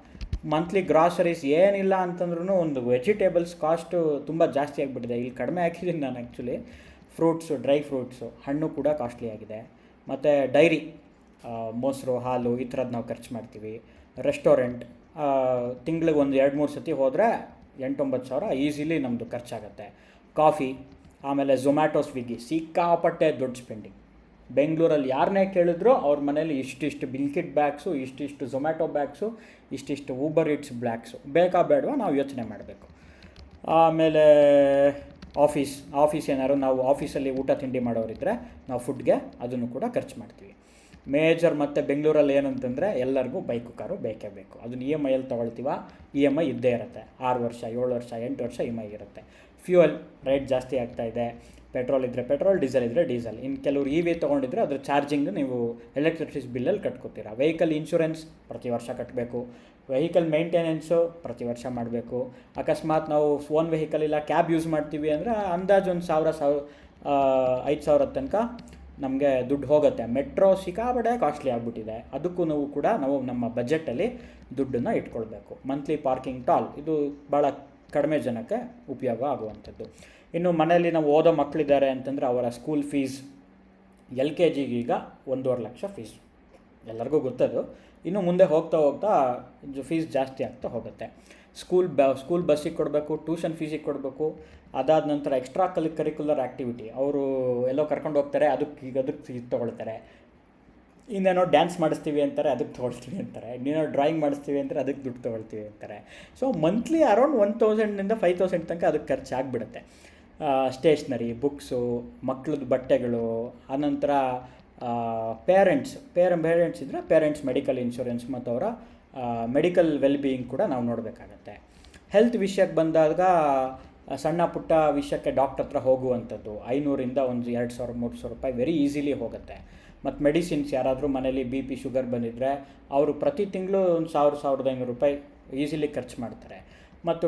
ಮಂತ್ಲಿ ಗ್ರಾಸರೀಸ್ ಏನಿಲ್ಲ ಅಂತಂದ್ರೂ ಒಂದು ವೆಜಿಟೇಬಲ್ಸ್ ಕಾಸ್ಟು ತುಂಬ ಜಾಸ್ತಿ ಆಗಿಬಿಟ್ಟಿದೆ. ಇಲ್ಲಿ ಕಡಿಮೆ ಹಾಕಿದ್ದೀನಿ ನಾನು ಆ್ಯಕ್ಚುಲಿ. ಫ್ರೂಟ್ಸು, ಡ್ರೈ ಫ್ರೂಟ್ಸು, ಹಣ್ಣು ಕೂಡ ಕಾಸ್ಟ್ಲಿ ಆಗಿದೆ. ಮತ್ತು ಡೈರಿ, ಮೊಸರು, ಹಾಲು ಈ ಥರದ್ದು ನಾವು ಖರ್ಚು ಮಾಡ್ತೀವಿ. ರೆಸ್ಟೋರೆಂಟ್, ತಿಂಗ್ಳಿಗೆ ಒಂದು 2-3 ಸತಿ ಹೋದರೆ 8-9 ಸಾವಿರ ಈಸಿಲಿ ನಮ್ಮದು ಖರ್ಚಾಗುತ್ತೆ. ಕಾಫಿ, ಆಮೇಲೆ ಝೊಮ್ಯಾಟೊ, ಸ್ವಿಗ್ಗಿ, ಸಿಕ್ಕಾಪಟ್ಟೆ ದೊಡ್ಡ ಸ್ಪೆಂಡಿಂಗ್. ಬೆಂಗಳೂರಲ್ಲಿ ಯಾರನ್ನೇ ಕೇಳಿದ್ರು ಅವ್ರ ಮನೇಲಿ ಇಷ್ಟಿಷ್ಟು ಬ್ಲಿಂಕಿಟ್ ಬ್ಯಾಗ್ಸು, ಇಷ್ಟಿಷ್ಟು ಝೊಮ್ಯಾಟೊ ಬ್ಯಾಗ್ಸು, ಇಷ್ಟಿಷ್ಟು ಊಬರ್ ಈಟ್ಸ್ ಬ್ಯಾಗ್ಸು, ಬೇಕಾ ಬೇಡವಾ ನಾವು ಯೋಚನೆ ಮಾಡಬೇಕು. ಆಮೇಲೆ ಆಫೀಸ್ ಏನಾದ್ರು ನಾವು ಆಫೀಸಲ್ಲಿ ಊಟ ತಿಂಡಿ ಮಾಡೋರಿದ್ದರೆ ನಾವು ಫುಡ್ಗೆ ಅದನ್ನು ಕೂಡ ಖರ್ಚು ಮಾಡ್ತೀವಿ. ಮೇಜರ್. ಮತ್ತು ಬೆಂಗಳೂರಲ್ಲಿ ಏನಂತಂದರೆ ಎಲ್ಲರಿಗೂ ಬೈಕು, ಕಾರು ಬೇಕೇ ಬೇಕು. ಅದನ್ನು EMIಯಲ್ಲಿ ತೊಗೊಳ್ತೀವ, EMI ಇದ್ದೇ ಇರುತ್ತೆ. 6 ವರ್ಷ, 7 ವರ್ಷ, 8 ವರ್ಷ EMI ಇರುತ್ತೆ. ಫ್ಯೂಯಲ್ ರೇಟ್ ಜಾಸ್ತಿ ಆಗ್ತಾಯಿದೆ. ಪೆಟ್ರೋಲ್ ಇದ್ದರೆ ಪೆಟ್ರೋಲ್, ಡೀಸೆಲ್ ಇದ್ದರೆ ಡೀಸೆಲ್. ಇನ್ನು ಕೆಲವರು EV ತೊಗೊಂಡಿದ್ರೆ ಅದ್ರ ಚಾರ್ಜಿಂಗ್ ನೀವು ಎಲೆಕ್ಟ್ರಿಸಿಟಿ ಬಿಲ್ಲಲ್ಲಿ ಕಟ್ಕೋತೀರ. ವೆಹಿಕಲ್ ಇನ್ಶೂರೆನ್ಸ್ ಪ್ರತಿ ವರ್ಷ ಕಟ್ಟಬೇಕು. ವೆಹಿಕಲ್ ಮೇಂಟೆನೆನ್ಸು ಪ್ರತಿ ವರ್ಷ ಮಾಡಬೇಕು. ಅಕಸ್ಮಾತ್ ನಾವು ಓನ್ ವೆಹಿಕಲ್ ಇಲ್ಲ ಕ್ಯಾಬ್ ಯೂಸ್ ಮಾಡ್ತೀವಿ ಅಂದರೆ ಅಂದಾಜು ಒಂದು 5,000 ತನಕ ನಮಗೆ ದುಡ್ಡು ಹೋಗುತ್ತೆ. ಮೆಟ್ರೋ ಸಿಕ್ಕಾಪಟ್ಟೆ ಕಾಸ್ಟ್ಲಿ ಆಗಿಬಿಟ್ಟಿದೆ. ಅದಕ್ಕೂ ಕೂಡ ನಾವು ನಮ್ಮ ಬಜೆಟಲ್ಲಿ ದುಡ್ಡನ್ನು ಇಟ್ಕೊಳ್ಬೇಕು. ಮಂತ್ಲಿ ಪಾರ್ಕಿಂಗ್ ಟಾಲ್, ಇದು ಭಾಳ ಕಡಿಮೆ ಜನಕ್ಕೆ ಉಪಯೋಗ ಆಗುವಂಥದ್ದು. ಇನ್ನು ಮನೆಯಲ್ಲಿ ನಾವು ಓದೋ ಮಕ್ಕಳಿದ್ದಾರೆ ಅಂತಂದರೆ ಅವರ ಸ್ಕೂಲ್ ಫೀಸ್, LKGಗೆ ಈಗ 1.5 ಲಕ್ಷ ಫೀಸ್, ಎಲ್ಲರಿಗೂ ಗೊತ್ತದು. ಇನ್ನು ಮುಂದೆ ಹೋಗ್ತಾ ಫೀಸ್ ಜಾಸ್ತಿ ಆಗ್ತಾ ಹೋಗುತ್ತೆ. ಸ್ಕೂಲ್ ಬಸ್ಸಿಗೆ ಕೊಡಬೇಕು, ಟ್ಯೂಷನ್ ಫೀಸಿಗೆ ಕೊಡಬೇಕು. ಅದಾದ ನಂತರ ಎಕ್ಸ್ಟ್ರಾ ಕರಿಕ್ಯುಲರ್ ಆ್ಯಕ್ಟಿವಿಟಿ, ಅವರು ಎಲ್ಲೋ ಕರ್ಕೊಂಡು ಹೋಗ್ತಾರೆ, ಅದಕ್ಕೆ ತೊಗೊಳ್ತಾರೆ. ಇನ್ನೇನೋ ಡ್ಯಾನ್ಸ್ ಮಾಡಿಸ್ತೀವಿ ಅಂತಾರೆ, ಅದಕ್ಕೆ ತೊಗೊಳ್ತೀವಿ ಅಂತಾರೆ. ಇನ್ನೇನೋ ಡ್ರಾಯಿಂಗ್ ಮಾಡಿಸ್ತೀವಿ ಅಂತಾರೆ, ಅದಕ್ಕೆ ದುಡ್ಡು ತೊಗೊಳ್ತೀವಿ ಅಂತಾರೆ. ಸೊ ಮಂತ್ಲಿ ಅರೌಂಡ್ 1,000 5,000 ತನಕ ಅದಕ್ಕೆ ಖರ್ಚಾಗ್ಬಿಡುತ್ತೆ. ಸ್ಟೇಷ್ನರಿ, ಬುಕ್ಸು, ಮಕ್ಕಳದ್ದು ಬಟ್ಟೆಗಳು, ಆನಂತರ ಪೇರೆಂಟ್ಸ್ ಇದ್ದರೆ ಪೇರೆಂಟ್ಸ್ ಮೆಡಿಕಲ್ ಇನ್ಶೂರೆನ್ಸ್ ಮತ್ತು ಅವರ ಮೆಡಿಕಲ್ ವೆಲ್ಬೀಯಿಂಗ್ ಕೂಡ ನಾವು ನೋಡಬೇಕಾಗತ್ತೆ. ಹೆಲ್ತ್ ವಿಷಯಕ್ಕೆ ಬಂದಾಗ ಸಣ್ಣ ಪುಟ್ಟ ವಿಷಯಕ್ಕೆ ಡಾಕ್ಟರ್ ಹತ್ರ ಹೋಗುವಂಥದ್ದು 500ರಿಂದ ಒಂದು 2,000-3,000 ರೂಪಾಯಿ ವೆರಿ ಈಸಿಲಿ ಹೋಗುತ್ತೆ. ಮತ್ತು ಮೆಡಿಸಿನ್ಸ್, ಯಾರಾದರೂ ಮನೇಲಿ BP ಶುಗರ್ ಬಂದಿದ್ದರೆ ಅವರು ಪ್ರತಿ ತಿಂಗಳು ಒಂದು 1,000-1,500 ರೂಪಾಯಿ ಈಸಿಲಿ ಖರ್ಚು ಮಾಡ್ತಾರೆ. ಮತ್ತು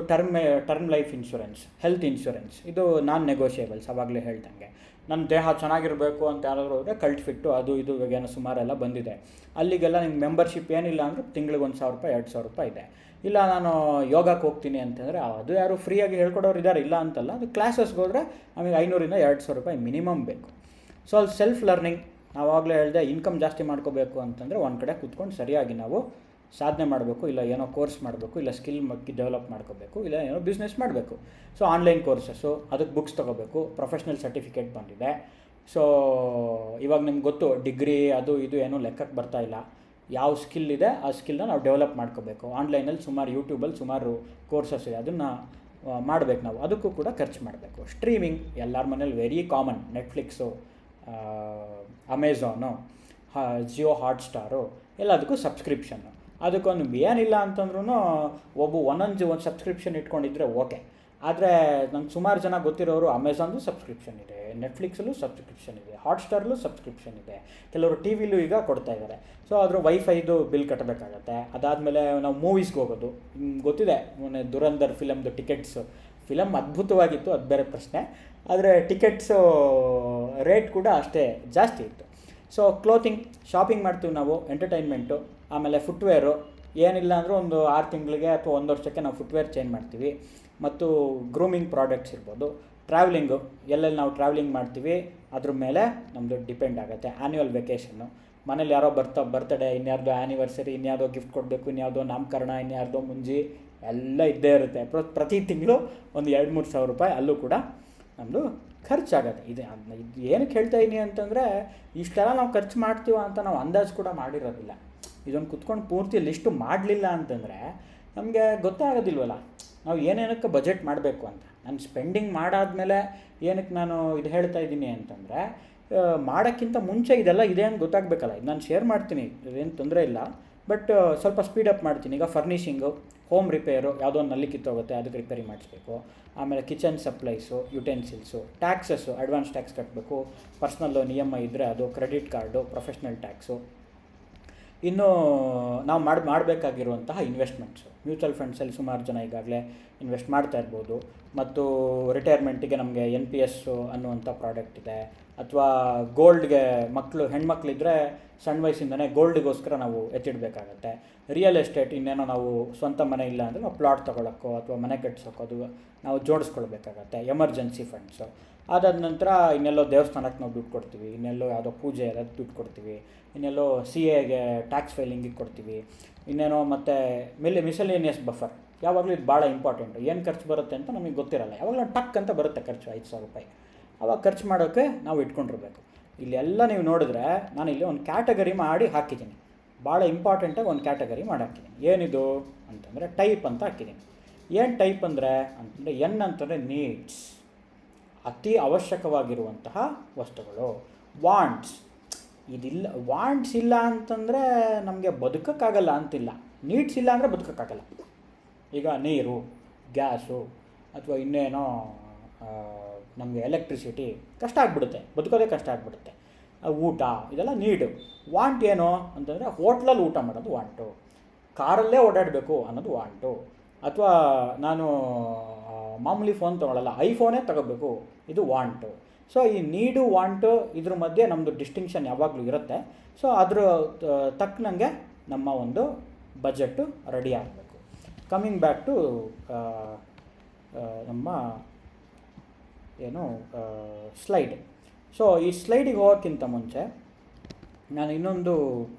term life insurance, health insurance, ಇದು ನಾನ್ ನೆಗೋಷಿಯೇಬಲ್ಸ್. ಆವಾಗಲೇ ಹೇಳ್ದಂಗೆ ನನ್ನ ದೇಹ ಚೆನ್ನಾಗಿರಬೇಕು ಅಂತ ಯಾರಾದರೂ ಹೋದರೆ ಕಲ್ಟ್ ಫಿಟ್ಟು, ಅದು ಇದು ಏನೋ ಸುಮಾರೆಲ್ಲ ಬಂದಿದೆ. ಅಲ್ಲಿಗೆಲ್ಲ ನಿಮ್ಗೆ ಮೆಂಬರ್ಶಿಪ್ ಏನಿಲ್ಲ ಅಂದರೆ ತಿಂಗಳಿಗೆ 1,000 ರೂಪಾಯಿ 2,000 ರೂಪಾಯಿ ಇದೆ. ಇಲ್ಲ ನಾನು ಯೋಗಕ್ಕೆ ಹೋಗ್ತೀನಿ ಅಂತಂದರೆ ಅದು ಯಾರು ಫ್ರೀಯಾಗಿ ಹೇಳ್ಕೊಡೋರು ಇದ್ದಾರೆ, ಇಲ್ಲ ಅಂತಲ್ಲ. ಅದು ಕ್ಲಾಸಸ್ಗೆ ಹೋದರೆ ನಮಗೆ 500ರಿಂದ 2,000 ರೂಪಾಯಿ ಮಿನಿಮಮ್ ಬೇಕು. ಸೊ ಅಲ್ಲಿ ಸೆಲ್ಫ್ ಲರ್ನಿಂಗ್, ನಾವಾಗಲೇ ಹೇಳಿದೆ, ಇನ್ಕಮ್ ಜಾಸ್ತಿ ಮಾಡ್ಕೋಬೇಕು ಅಂತಂದರೆ ಒಂದು ಕಡೆ ಕೂತ್ಕೊಂಡು ಸರಿಯಾಗಿ ನಾವು ಸಾಧನೆ ಮಾಡಬೇಕು, ಇಲ್ಲ ಏನೋ ಕೋರ್ಸ್ ಮಾಡಬೇಕು, ಇಲ್ಲ ಸ್ಕಿಲ್ ಡೆವಲಪ್ ಮಾಡ್ಕೋಬೇಕು, ಇಲ್ಲ ಏನೋ ಬಿಸ್ನೆಸ್ ಮಾಡಬೇಕು. ಸೊ ಆನ್ಲೈನ್ ಕೋರ್ಸಸ್ಸು, ಅದಕ್ಕೆ ಬುಕ್ಸ್ ತೊಗೋಬೇಕು, ಪ್ರೊಫೆಷ್ನಲ್ ಸರ್ಟಿಫಿಕೇಟ್ ಬಂದಿದೆ. ಸೊ ಇವಾಗ ನಿಮ್ಗೆ ಗೊತ್ತು, ಡಿಗ್ರಿ ಅದು ಇದು ಏನೂ ಲೆಕ್ಕಕ್ಕೆ ಬರ್ತಾಯಿಲ್ಲ. ಯಾವ ಸ್ಕಿಲ್ ಇದೆ ಆ ಸ್ಕಿಲ್ನ ನಾವು ಡೆವಲಪ್ ಮಾಡ್ಕೋಬೇಕು. ಆನ್ಲೈನಲ್ಲಿ ಯೂಟ್ಯೂಬಲ್ಲಿ ಸುಮಾರು ಕೋರ್ಸಸ್ ಇದೆ, ಅದನ್ನು ಮಾಡಬೇಕು ನಾವು, ಅದಕ್ಕೂ ಕೂಡ ಖರ್ಚು ಮಾಡಬೇಕು. ಸ್ಟ್ರೀಮಿಂಗ್ ಎಲ್ಲರ ಮನೇಲಿ very common, Netflix, Amazon, Jio Hotstar, ಎಲ್ಲದಕ್ಕೂ ಸಬ್ಸ್ಕ್ರಿಪ್ಷನ್ನು. ಅದಕ್ಕೊಂದು ಏನಿಲ್ಲ ಅಂತಂದ್ರೂ ಒಂದೊಂದು ಸಬ್ಸ್ಕ್ರಿಪ್ಷನ್ ಇಟ್ಕೊಂಡಿದ್ರೆ ಓಕೆ. ಆದರೆ ನಂಗೆ ಸುಮಾರು ಜನ ಗೊತ್ತಿರೋರು ಅಮೆಝಾನ್ದು ಸಬ್ಸ್ಕ್ರಿಪ್ಷನ್ ಇದೆ, ನೆಟ್ಫ್ಲಿಕ್ಸಲ್ಲೂ ಸಬ್ಸ್ಕ್ರಿಪ್ಷನ್ ಇದೆ, ಹಾಟ್ಸ್ಟಾರ್ಲೂ ಸಬ್ಸ್ಕ್ರಿಪ್ಷನ್ ಇದೆ, ಕೆಲವರು ಟಿ ವಿಲೂ ಈಗ ಕೊಡ್ತಾ ಇದ್ದಾರೆ. ಸೊ ಅದ್ರ ವೈಫೈದು ಬಿಲ್ ಕಟ್ಟಬೇಕಾಗತ್ತೆ. ಅದಾದಮೇಲೆ ನಾವು ಮೂವೀಸ್ಗೆ ಹೋಗೋದು, ಗೊತ್ತಿದೆ ಮೊನ್ನೆ ದುರಂಧರ್ ಫಿಲಮ್ದು ಟಿಕೆಟ್ಸು, ಫಿಲಮ್ ಅದ್ಭುತವಾಗಿತ್ತು, ಅದು ಬೇರೆ ಪ್ರಶ್ನೆ, ಆದರೆ ಟಿಕೆಟ್ಸು ರೇಟ್ ಕೂಡ ಅಷ್ಟೇ ಜಾಸ್ತಿ ಇತ್ತು. ಸೊ ಕ್ಲೋತಿಂಗ್, ಶಾಪಿಂಗ್ ಮಾಡ್ತೀವಿ ನಾವು, ಎಂಟರ್ಟೈನ್ಮೆಂಟು, ಆಮೇಲೆ ಫುಟ್ವೇರು, ಏನಿಲ್ಲ ಅಂದರೂ ಒಂದು 6 ತಿಂಗಳಿಗೆ ಅಥವಾ 1 ವರ್ಷಕ್ಕೆ ನಾವು ಫುಟ್ವೇರ್ ಚೇಂಜ್ ಮಾಡ್ತೀವಿ. ಮತ್ತು ಗ್ರೂಮಿಂಗ್ ಪ್ರಾಡಕ್ಟ್ಸ್ ಇರ್ಬೋದು, ಟ್ರಾವೆಲಿಂಗು, ಎಲ್ಲೆಲ್ಲಿ ನಾವು ಟ್ರಾವೆಲಿಂಗ್ ಮಾಡ್ತೀವಿ ಅದ್ರ ಮೇಲೆ ನಮ್ಮದು ಡಿಪೆಂಡ್ ಆಗುತ್ತೆ. ಆ್ಯನ್ಯುವಲ್ ವೆಕೇಷನ್ನು, ಮನೇಲಿ ಯಾರೋ ಬರ್ತ್ಡೇ, ಇನ್ಯಾರ್ದೋ ಆ್ಯನಿವರ್ಸರಿ, ಇನ್ಯಾವುದೋ ಗಿಫ್ಟ್ ಕೊಡಬೇಕು, ಇನ್ಯಾವುದೋ ನಾಮಕರಣ, ಇನ್ಯಾರ್ದೋ ಮುಂಜಿ, ಎಲ್ಲ ಇದ್ದೇ ಇರುತ್ತೆ. ಪ್ರತಿ ತಿಂಗಳು ಒಂದು 2-3 ಸಾವಿರ ರೂಪಾಯಿ ಅಲ್ಲೂ ಕೂಡ ನಮ್ಮದು ಖರ್ಚಾಗತ್ತೆ. ಇದು ಏನಕ್ಕೆ ಹೇಳ್ತಾ ಇದ್ದೀನಿ ಅಂತಂದರೆ, ಇಷ್ಟೆಲ್ಲ ನಾವು ಖರ್ಚು ಮಾಡ್ತೀವ ಅಂತ ನಾವು ಅಂದಾಜು ಕೂಡ ಮಾಡಿರೋದಿಲ್ಲ. ಇದೊಂದು ಕುತ್ಕೊಂಡು ಪೂರ್ತಿ ಲಿಸ್ಟು ಮಾಡಲಿಲ್ಲ ಅಂತಂದರೆ ನಮಗೆ ಗೊತ್ತೇ ಆಗೋದಿಲ್ವಲ್ಲ ನಾವು ಏನೇನಕ್ಕೆ ಬಜೆಟ್ ಮಾಡಬೇಕು ಅಂತ. ನಾನು ಸ್ಪೆಂಡಿಂಗ್ ಮಾಡಾದ್ಮೇಲೆ ಏನಕ್ಕೆ ನಾನು ಇದು ಹೇಳ್ತಾ ಇದ್ದೀನಿ ಅಂತಂದರೆ, ಮಾಡೋಕ್ಕಿಂತ ಮುಂಚೆ ಇದೆಲ್ಲ ಇದೆ ಅಂತ ಗೊತ್ತಾಗಬೇಕಲ್ಲ. ಇದು ನಾನು ಶೇರ್ ಮಾಡ್ತೀನಿ, ಇದೇನು ತೊಂದರೆ ಇಲ್ಲ, ಬಟ್ ಸ್ವಲ್ಪ ಸ್ಪೀಡಪ್ ಮಾಡ್ತೀನಿ. ಈಗ ಫರ್ನಿಷಿಂಗು, ಹೋಮ್ ರಿಪೇರು, ಯಾವುದೋ ಒಂದು ನಲ್ಲಿ ಕಿತ್ತೋಗುತ್ತೆ, ಅದಕ್ಕೆ ರಿಪೇರಿ ಮಾಡಿಸ್ಬೇಕು. ಆಮೇಲೆ kitchen supplies, utensils, taxes, advance tax ಕಟ್ಟಬೇಕು, personal loan E M I ಇದ್ದರೆ ಅದು, ಕ್ರೆಡಿಟ್ ಕಾರ್ಡು, ಪ್ರೊಫೆಷ್ನಲ್ ಟ್ಯಾಕ್ಸು, ಇನ್ನು ನಾವು ಮಾಡಬೇಕಾಗಿರುವಂತಹ ಇನ್ವೆಸ್ಟ್ಮೆಂಟ್ಸು. ಮ್ಯೂಚುವಲ್ ಫಂಡ್ಸಲ್ಲಿ ಸುಮಾರು ಜನ ಈಗಾಗಲೇ ಇನ್ವೆಸ್ಟ್ ಮಾಡ್ತಾ ಇರ್ಬೋದು. ಮತ್ತು ರಿಟೈರ್ಮೆಂಟಿಗೆ ನಮಗೆ NPS ಅನ್ನುವಂಥ ಪ್ರಾಡಕ್ಟ್ ಇದೆ. ಅಥವಾ ಗೋಲ್ಡ್ಗೆ, ಹೆಣ್ಮಕ್ಳಿದ್ರೆ ಸಣ್ಣ ವಯಸ್ಸಿಂದನೇ ಗೋಲ್ಡ್ಗೋಸ್ಕರ ನಾವು ಎತ್ತಿಡಬೇಕಾಗತ್ತೆ. ರಿಯಲ್ ಎಸ್ಟೇಟ್, ಇನ್ನೇನೋ ನಾವು ಸ್ವಂತ ಮನೆ ಇಲ್ಲ ಅಂದರೆ ನಾವು ಪ್ಲಾಟ್ ತೊಗೊಳಕ್ಕೋ ಅಥವಾ ಮನೆ ಕಟ್ಸೋಕ್ಕೋ ಅದು ನಾವು ಜೋಡಿಸ್ಕೊಳ್ಬೇಕಾಗತ್ತೆ. Emergency funds. ಅದಾದ ನಂತರ ಇನ್ನೆಲ್ಲೋ ದೇವಸ್ಥಾನಕ್ಕೆ ನಾವು ದುಡ್ಡು ಕೊಡ್ತೀವಿ, ಇನ್ನೆಲ್ಲೋ ಯಾವುದೋ ಪೂಜೆ ಅದಕ್ಕೆ ದುಡ್ಡು ಕೊಡ್ತೀವಿ, ಇನ್ನೆಲ್ಲೋ CAಗೆ ಟ್ಯಾಕ್ಸ್ ಫೈಲಿಂಗಿಗೆ ಕೊಡ್ತೀವಿ, ಇನ್ನೇನೋ ಮತ್ತು ಮಿಸಲೇನಿಯಸ್ ಬಫರ್. ಯಾವಾಗಲೂ ಇದು ಭಾಳ ಇಂಪಾರ್ಟೆಂಟು. ಏನು ಖರ್ಚು ಬರುತ್ತೆ ಅಂತ ನಮಗೆ ಗೊತ್ತಿರಲ್ಲ, ಯಾವಾಗಲೂ ಟಕ್ ಅಂತ ಬರುತ್ತೆ ಖರ್ಚು 5,000 ರೂಪಾಯಿ. ಅವಾಗ ಖರ್ಚು ಮಾಡೋಕ್ಕೆ ನಾವು ಇಟ್ಕೊಂಡಿರ್ಬೇಕು. ಇಲ್ಲೆಲ್ಲ ನೀವು ನೋಡಿದ್ರೆ ನಾನು ಇಲ್ಲಿ ಒಂದು ಕ್ಯಾಟಗರಿ ಮಾಡಿ ಹಾಕಿದ್ದೀನಿ, ಭಾಳ ಇಂಪಾರ್ಟೆಂಟಾಗಿ ಒಂದು ಕ್ಯಾಟಗರಿ ಮಾಡಿ ಹಾಕಿದ್ದೀನಿ. ಏನಿದು ಅಂತಂದರೆ ಟೈಪ್ ಅಂತ ಹಾಕಿದ್ದೀನಿ. ಏನು ಟೈಪ್ ಅಂತಂದರೆ N ಅಂತಂದರೆ ನೀಡ್ಸ್, ಅತಿ ಅವಶ್ಯಕವಾಗಿರುವಂತಹ ವಸ್ತುಗಳು. ವಾಂಟ್ಸ್, ಇದಿಲ್ಲ, ವಾಂಟ್ಸ್ ಇಲ್ಲ ಅಂತಂದರೆ ನಮಗೆ ಬದುಕೋಕ್ಕಾಗಲ್ಲ ಅಂತಿಲ್ಲ, ನೀಡ್ಸ್ ಇಲ್ಲ ಅಂದರೆ ಬದುಕೋಕ್ಕಾಗಲ್ಲ. ಈಗ ನೀರು, ಗ್ಯಾಸು, ಅಥವಾ ಇನ್ನೇನೋ ನಮಗೆ ಎಲೆಕ್ಟ್ರಿಸಿಟಿ ಕಷ್ಟ ಆಗಿಬಿಡುತ್ತೆ, ಬದುಕೋದೇ ಕಷ್ಟ ಆಗಿಬಿಡುತ್ತೆ. ಊಟ, ಇದೆಲ್ಲ ನೀಡು. ವಾಂಟ್ ಏನು ಅಂತಂದರೆ ಹೋಟ್ಲಲ್ಲಿ ಊಟ ಮಾಡೋದು ವಾಂಟು, ಕಾರಲ್ಲೇ ಓಡಾಡಬೇಕು ಅನ್ನೋದು ವಾಂಟು, ಅಥವಾ ನಾನು ಮಾಮೂಲಿ ಫೋನ್ ತೊಗೊಳ್ಳಲ್ಲ, ಐಫೋನೇ ತಗೋಬೇಕು, ಇದು ವಾಂಟು. ಸೊ ಈ ನೀಡು, ವಾಂಟು ಇದ್ರ ಮಧ್ಯೆ ನಮ್ಮದು ಡಿಸ್ಟಿಂಕ್ಷನ್ ಯಾವಾಗಲೂ ಇರುತ್ತೆ. ಸೊ ಅದ್ರ ತಕ್ಕನಂಗೆ ನಮ್ಮ ಒಂದು ಬಜೆಟ್ಟು ರೆಡಿ ಆಗಬೇಕು. ಕಮಿಂಗ್ ಬ್ಯಾಕ್ ಟು ನಮ್ಮ ಏನು ಸ್ಲೈಡ್. ಸೊ ಈ ಸ್ಲೈಡಿಗೆ ಹೋಗೋಕ್ಕಿಂತ ಮುಂಚೆ ನಾನು ಇನ್ನೊಂದು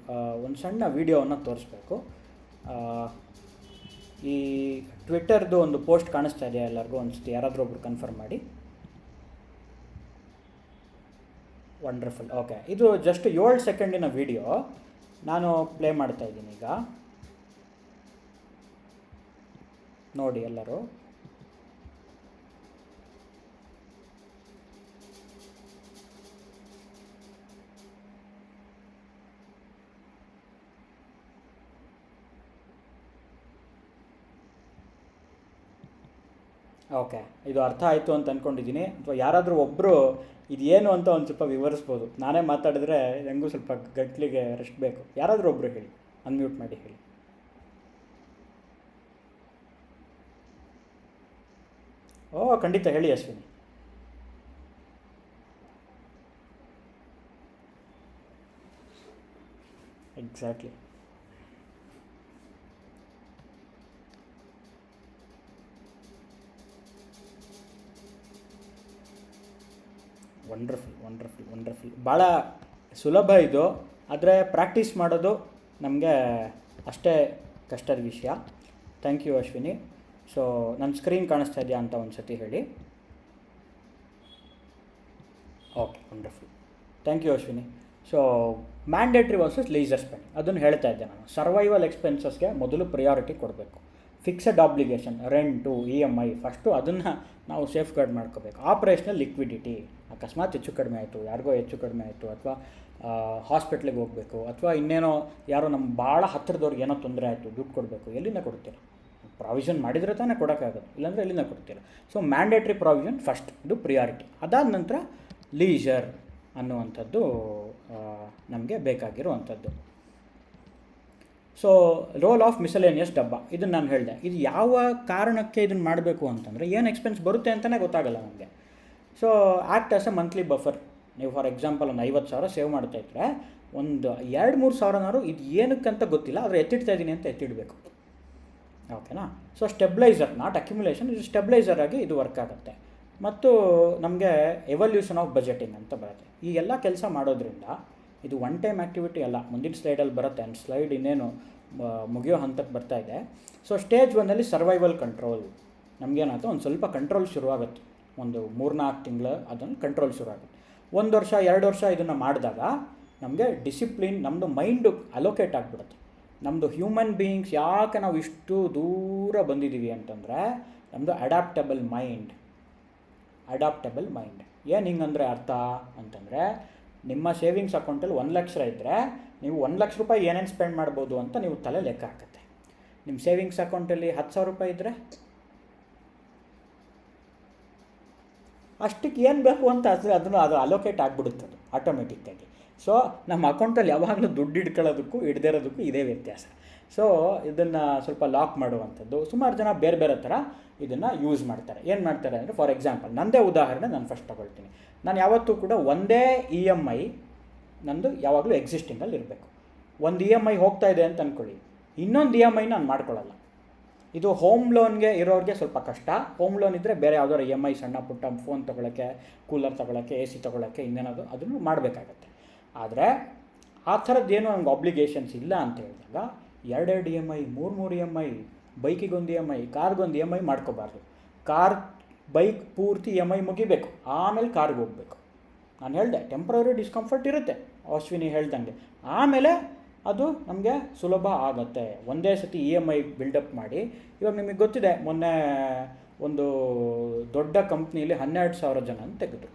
ಒಂದು ಸಣ್ಣ ವಿಡಿಯೋವನ್ನು ತೋರಿಸ್ಬೇಕು. ಈ ಟ್ವಿಟ್ಟರ್ದು ಒಂದು ಪೋಸ್ಟ್ ಕಾಣಿಸ್ತಾ ಇದೆ ಎಲ್ಲರಿಗೂ ಅನಿಸುತ್ತೆ, ಯಾರಾದರೂ ಒಬ್ರು ಕನ್ಫರ್ಮ್ ಮಾಡಿ. Wonderful, okay. ಇದು ಜಸ್ಟ್ 7 ಸೆಕೆಂಡಿನ ವಿಡಿಯೋ ನಾನು ಪ್ಲೇ ಮಾಡ್ತಾ ಇದ್ದೀನಿ ಈಗ, ನೋಡಿ ಎಲ್ಲರೂ. ಓಕೆ, ಇದು ಅರ್ಥ ಆಯಿತು ಅಂತ ಅಂದ್ಕೊಂಡಿದ್ದೀನಿ. ಅಥವಾ ಯಾರಾದರೂ ಒಬ್ಬರು ಇದೇನು ಅಂತ ಒಂದು ಸ್ವಲ್ಪ ವಿವರಿಸ್ಬೋದು. ನಾನೇ ಮಾತಾಡಿದ್ರೆ ಹೆಂಗೂ ಸ್ವಲ್ಪ ಗಂಟ್ಲಿಗೆ ರೆಸ್ಟ್ ಬೇಕು. ಯಾರಾದರೂ ಒಬ್ಬರು ಹೇಳಿ, ಅನ್ಮ್ಯೂಟ್ ಮಾಡಿ ಹೇಳಿ. ಓ ಖಂಡಿತ ಹೇಳಿ Ashwini. Exactly. Wonderful wonderful wonderful. ಭಾಳ ಸುಲಭ ಇದು, ಆದರೆ ಪ್ರಾಕ್ಟೀಸ್ ಮಾಡೋದು ನಮಗೆ ಅಷ್ಟೇ ಕಷ್ಟದ ವಿಷಯ. Thank you Ashwini. ಸೊ ನನ್ನ ಸ್ಕ್ರೀನ್ ಕಾಣಿಸ್ತಾ ಇದೆಯಾ ಅಂತ ಒಂದು ಸತಿ ಹೇಳಿ. Okay, wonderful, thank you Ashwini. So mandatory versus leisure spending, ಅದನ್ನು ಹೇಳ್ತಾ ಇದ್ದೆ ನಾನು. ಸರ್ವೈವಲ್ ಎಕ್ಸ್ಪೆನ್ಸಸ್ಗೆ ಮೊದಲು ಪ್ರಿಯಾರಿಟಿ ಕೊಡಬೇಕು. Fixed obligation, rent, EMI, first ಅದನ್ನು ನಾವು ಸೇಫ್ ಗಾರ್ಡ್ ಮಾಡ್ಕೋಬೇಕು. ಆಪ್ರೇಷನಲ್ ಲಿಕ್ವಿಡಿಟಿ, ಅಕಸ್ಮಾತ್ ಹೆಚ್ಚು ಕಡಿಮೆ ಆಯಿತು, ಯಾರಿಗೋ ಹೆಚ್ಚು ಕಡಿಮೆ ಆಯಿತು, ಅಥವಾ ಹಾಸ್ಪಿಟ್ಲಿಗೆ ಹೋಗಬೇಕು, ಅಥವಾ ಇನ್ನೇನೋ ಯಾರೋ ನಮ್ಮ ಭಾಳ ಹತ್ತಿರದವ್ರಿಗೆ ಏನೋ ತೊಂದರೆ ಆಯಿತು, ದುಡ್ಡು ಕೊಡಬೇಕು, ಎಲ್ಲಿಂದ ಕೊಡ್ತೀರ? ಪ್ರಾವಿಷನ್ ಮಾಡಿದರೆ ತಾನೇ ಕೊಡೋಕ್ಕಾಗೋದು, ಇಲ್ಲಾಂದರೆ ಎಲ್ಲಿಂದ ಕೊಡ್ತೀರ? ಸೊ ಮ್ಯಾಂಡೇಟ್ರಿ ಪ್ರಾವಿಷನ್ ಫಸ್ಟ್, ಇದು ಪ್ರಿಯಾರಿಟಿ. ಅದಾದ ನಂತರ ಲೀಜರ್ ಅನ್ನುವಂಥದ್ದು ನಮಗೆ ಬೇಕಾಗಿರುವಂಥದ್ದು. ಸೊ ರೋಲ್ ಆಫ್ ಮಿಸಲೇನಿಯಸ್ ಡಬ್ಬ, ಇದನ್ನು ನಾನು ಹೇಳಿದೆ. ಇದು ಯಾವ ಕಾರಣಕ್ಕೆ ಇದನ್ನು ಮಾಡಬೇಕು ಅಂತಂದರೆ, ಏನು ಎಕ್ಸ್ಪೆನ್ಸ್ ಬರುತ್ತೆ ಅಂತಲೇ ಗೊತ್ತಾಗಲ್ಲ ನಮಗೆ. So act as A monthly buffer. ನೀವು ಫಾರ್ ಎಕ್ಸಾಂಪಲ್ ಒಂದು 50,000 ಸೇವ್ ಮಾಡ್ತಾಯಿದ್ರೆ ಒಂದು 2-3 ಸಾವಿರನಾರು ಇದು ಏನಕ್ಕಂತ ಗೊತ್ತಿಲ್ಲ, ಆದರೆ ಎತ್ತಿಡ್ತಾ ಇದ್ದೀನಿ ಅಂತ ಎತ್ತಿಡಬೇಕು. ಓಕೆನಾ? ಸೊ ಸ್ಟೆಬ್ಲೈಸರ್, ನಾಟ್ ಅಕ್ಯುಮುಲೇಷನ್, ಇದು ಸ್ಟೆಬ್ಲೈಸರ್ ಆಗಿ ಇದು ವರ್ಕ್ ಆಗುತ್ತೆ. ಮತ್ತು ನಮಗೆ ಎವಲ್ಯೂಷನ್ ಆಫ್ ಬಜೆಟಿಂಗ್ ಅಂತ ಬರುತ್ತೆ. ಈ ಎಲ್ಲ ಕೆಲಸ ಮಾಡೋದ್ರಿಂದ ಇದು ಒನ್ ಟೈಮ್ ಆ್ಯಕ್ಟಿವಿಟಿ ಅಲ್ಲ. ಮುಂದಿನ ಸ್ಲೈಡಲ್ಲಿ ಬರುತ್ತೆ, ಸ್ಲೈಡ್ ಇನ್ನೇನು ಮುಗಿಯೋ ಹಂತಕ್ಕೆ ಬರ್ತಾ ಇದೆ. So stage 1 survival control. ನಮಗೇನಾಗುತ್ತೆ, ಒಂದು ಸ್ವಲ್ಪ ಕಂಟ್ರೋಲ್ ಶುರುವಾಗುತ್ತೆ. ಒಂದು 3-4 ತಿಂಗಳು ಅದನ್ನು ಕಂಟ್ರೋಲ್ ಶುರುವಾಗುತ್ತೆ. 1 ವರ್ಷ 2 ವರ್ಷ ಇದನ್ನು ಮಾಡಿದಾಗ ನಮಗೆ ಡಿಸಿಪ್ಲಿನ್, ನಮ್ಮದು ಮೈಂಡು ಅಲೋಕೇಟ್ ಆಗಿಬಿಡುತ್ತೆ. ನಮ್ಮದು ಹ್ಯೂಮನ್ ಬೀಯಿಂಗ್ಸ್ ಯಾಕೆ ನಾವು ಇಷ್ಟು ದೂರ ಬಂದಿದ್ದೀವಿ ಅಂತಂದರೆ, ನಮ್ಮದು ಅಡ್ಯಾಪ್ಟಬಲ್ ಮೈಂಡ್. ಏನು ಹಿಂಗಂದರೆ ಅರ್ಥ ಅಂತಂದರೆ, ನಿಮ್ಮ ಸೇವಿಂಗ್ಸ್ ಅಕೌಂಟಲ್ಲಿ 1 ಲಕ್ಷ ಇದ್ದರೆ ನೀವು 1 ಲಕ್ಷ ರೂಪಾಯಿ ಏನೇನು ಸ್ಪೆಂಡ್ ಮಾಡ್ಬೋದು ಅಂತ ನೀವು ತಲೆ ಲೆಕ್ಕ ಹಾಕುತ್ತೆ. ನಿಮ್ಮ ಸೇವಿಂಗ್ಸ್ ಅಕೌಂಟಲ್ಲಿ 10,000 ರೂಪಾಯಿ ಇದ್ದರೆ ಅಷ್ಟಕ್ಕೆ ಏನು ಬೇಕು ಅಂತ ಅದು ಅಲೋಕೇಟ್ ಆಗಿಬಿಡುತ್ತೆ, ಅದು ಆಟೋಮೆಟಿಕ್ಕಾಗಿ. ಸೊ ನಮ್ಮ ಅಕೌಂಟಲ್ಲಿ ಯಾವಾಗಲೂ ದುಡ್ಡು ಇಟ್ಕೊಳ್ಳೋದಕ್ಕೂ ಇಡದಿರೋದಕ್ಕೂ ಇದೇ ವ್ಯತ್ಯಾಸ. ಸೊ ಇದನ್ನು ಸ್ವಲ್ಪ ಲಾಕ್ ಮಾಡುವಂಥದ್ದು. ಸುಮಾರು ಜನ ಬೇರೆ ಬೇರೆ ಥರ ಇದನ್ನು ಯೂಸ್ ಮಾಡ್ತಾರೆ. ಏನು ಮಾಡ್ತಾರೆ ಅಂದರೆ, ಫಾರ್ ಎಕ್ಸಾಂಪಲ್ ನನ್ನದೇ ಉದಾಹರಣೆ ನಾನು ಫಸ್ಟ್ ತಗೊಳ್ತೀನಿ. ನಾನು ಯಾವತ್ತೂ ಕೂಡ ಒಂದೇ EMI ನಂದು ಯಾವಾಗಲೂ ಎಕ್ಸಿಸ್ಟಿಂಗಲ್ಲಿ ಇರಬೇಕು. ಒಂದು EMI ಹೋಗ್ತಾ ಇದೆ ಅಂತ ಅಂದ್ಕೊಳ್ಳಿ, ಇನ್ನೊಂದು EMI ನಾನು ಮಾಡ್ಕೊಳ್ಳಲ್ಲ. ಇದು ಹೋಮ್ ಲೋನ್ಗೆ ಇರೋರಿಗೆ ಸ್ವಲ್ಪ ಕಷ್ಟ. ಹೋಮ್ ಲೋನ್ ಇದ್ದರೆ ಬೇರೆ ಯಾವುದಾದ್ರು EMI ಸಣ್ಣ ಪುಟ್ಟ ಫೋನ್ ತೊಗೊಳಕ್ಕೆ, ಕೂಲರ್ ತೊಗೊಳಕ್ಕೆ, AC ತೊಗೊಳಕ್ಕೆ, ಇನ್ನೇನದು ಅದನ್ನು ಮಾಡಬೇಕಾಗತ್ತೆ. ಆದರೆ ಆ ಥರದ್ದೇನು ನಮ್ಗೆ ಆಬ್ಲಿಗೇಷನ್ಸ್ ಇಲ್ಲ ಅಂತ ಹೇಳಿದಾಗ 2 EMI, 3 EMI, ಬೈಕಿಗೊಂದು EMI, ಕಾರ್ಗೊಂದು EMI ಮಾಡ್ಕೋಬಾರ್ದು. ಬೈಕ್ ಪೂರ್ತಿ EMI ಮುಗಿಬೇಕು, ಆಮೇಲೆ ಕಾರ್ಗೆ ಹೋಗಬೇಕು. ನಾನು ಹೇಳಿದೆ ಟೆಂಪ್ರರಿ ಡಿಸ್ಕಂಫರ್ಟ್ ಇರುತ್ತೆ, ಅಶ್ವಿನಿ ಹೇಳ್ದಂಗೆ. ಆಮೇಲೆ ಅದು ನಮಗೆ ಸುಲಭ ಆಗುತ್ತೆ. ಒಂದೇ ಸತಿ EMI ಬಿಲ್ಡಪ್ ಮಾಡಿ. ಇವಾಗ ನಿಮಗೆ ಗೊತ್ತಿದೆ, ಮೊನ್ನೆ ಒಂದು ದೊಡ್ಡ ಕಂಪ್ನಿಯಲ್ಲಿ 12,000 ಜನ ಅಂತ ತೆಗೆದ್ರು.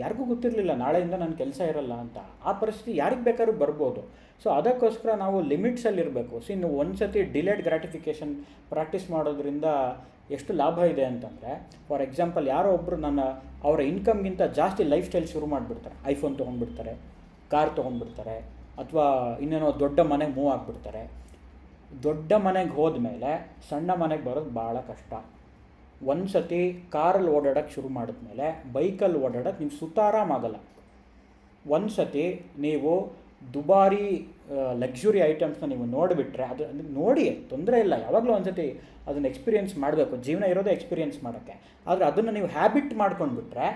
ಯಾರಿಗೂ ಗೊತ್ತಿರಲಿಲ್ಲ ನಾಳೆಯಿಂದ ನನ್ನ ಕೆಲಸ ಇರಲ್ಲ ಅಂತ. ಆ ಪರಿಸ್ಥಿತಿ ಯಾರಿಗೆ ಬೇಕಾದ್ರೂ ಬರ್ಬೋದು. ಸೊ ಅದಕ್ಕೋಸ್ಕರ ನಾವು ಲಿಮಿಟ್ಸಲ್ಲಿರಬೇಕು. ಇನ್ನು ಒಂದು ಸತಿ ಡಿಲೇಡ್ ಗ್ರಾಟಿಫಿಕೇಷನ್ ಪ್ರಾಕ್ಟೀಸ್ ಮಾಡೋದ್ರಿಂದ ಎಷ್ಟು ಲಾಭ ಇದೆ ಅಂತಂದರೆ, ಫಾರ್ ಎಕ್ಸಾಂಪಲ್ ಯಾರೋ ಒಬ್ಬರು ಅವರ ಇನ್ಕಮ್ಗಿಂತ ಜಾಸ್ತಿ ಲೈಫ್ ಸ್ಟೈಲ್ ಶುರು ಮಾಡಿಬಿಡ್ತಾರೆ. ಐಫೋನ್ ತೊಗೊಂಡ್ಬಿಡ್ತಾರೆ, ಕಾರ್ ತೊಗೊಂಡ್ಬಿಡ್ತಾರೆ, ಅಥವಾ ಇನ್ನೇನೋ ದೊಡ್ಡ ಮನೆಗೆ ಮೂವ್ ಆಗಿಬಿಡ್ತಾರೆ. ದೊಡ್ಡ ಮನೆಗೆ ಹೋದ್ಮೇಲೆ ಸಣ್ಣ ಮನೆಗೆ ಬರೋದು ಭಾಳ ಕಷ್ಟ. ಒಂದು ಸತಿ ಕಾರಲ್ಲಿ ಓಡಾಡೋಕ್ಕೆ ಶುರು ಮಾಡಿದ್ಮೇಲೆ ಬೈಕಲ್ಲಿ ಓಡಾಡೋಕ್ಕೆ ನೀವು ಸುತಾರಾಮಾಗಲ್ಲ. ಒಂದು ಸತಿ ನೀವು ದುಬಾರಿ ಲಕ್ಸುರಿ ಐಟಮ್ಸ್ನ ನೀವು ನೋಡಿಬಿಟ್ರೆ ಅದು ನೋಡಿ ತೊಂದರೆ ಇಲ್ಲ, ಯಾವಾಗಲೂ ಒಂದು ಸತಿ ಅದನ್ನು ಎಕ್ಸ್ಪೀರಿಯೆನ್ಸ್ ಮಾಡಬೇಕು. ಜೀವನ ಇರೋದೇ ಎಕ್ಸ್ಪೀರಿಯೆನ್ಸ್ ಮಾಡೋಕ್ಕೆ. ಆದರೆ ಅದನ್ನು ನೀವು ಹ್ಯಾಬಿಟ್ ಮಾಡ್ಕೊಂಡ್ಬಿಟ್ರೆ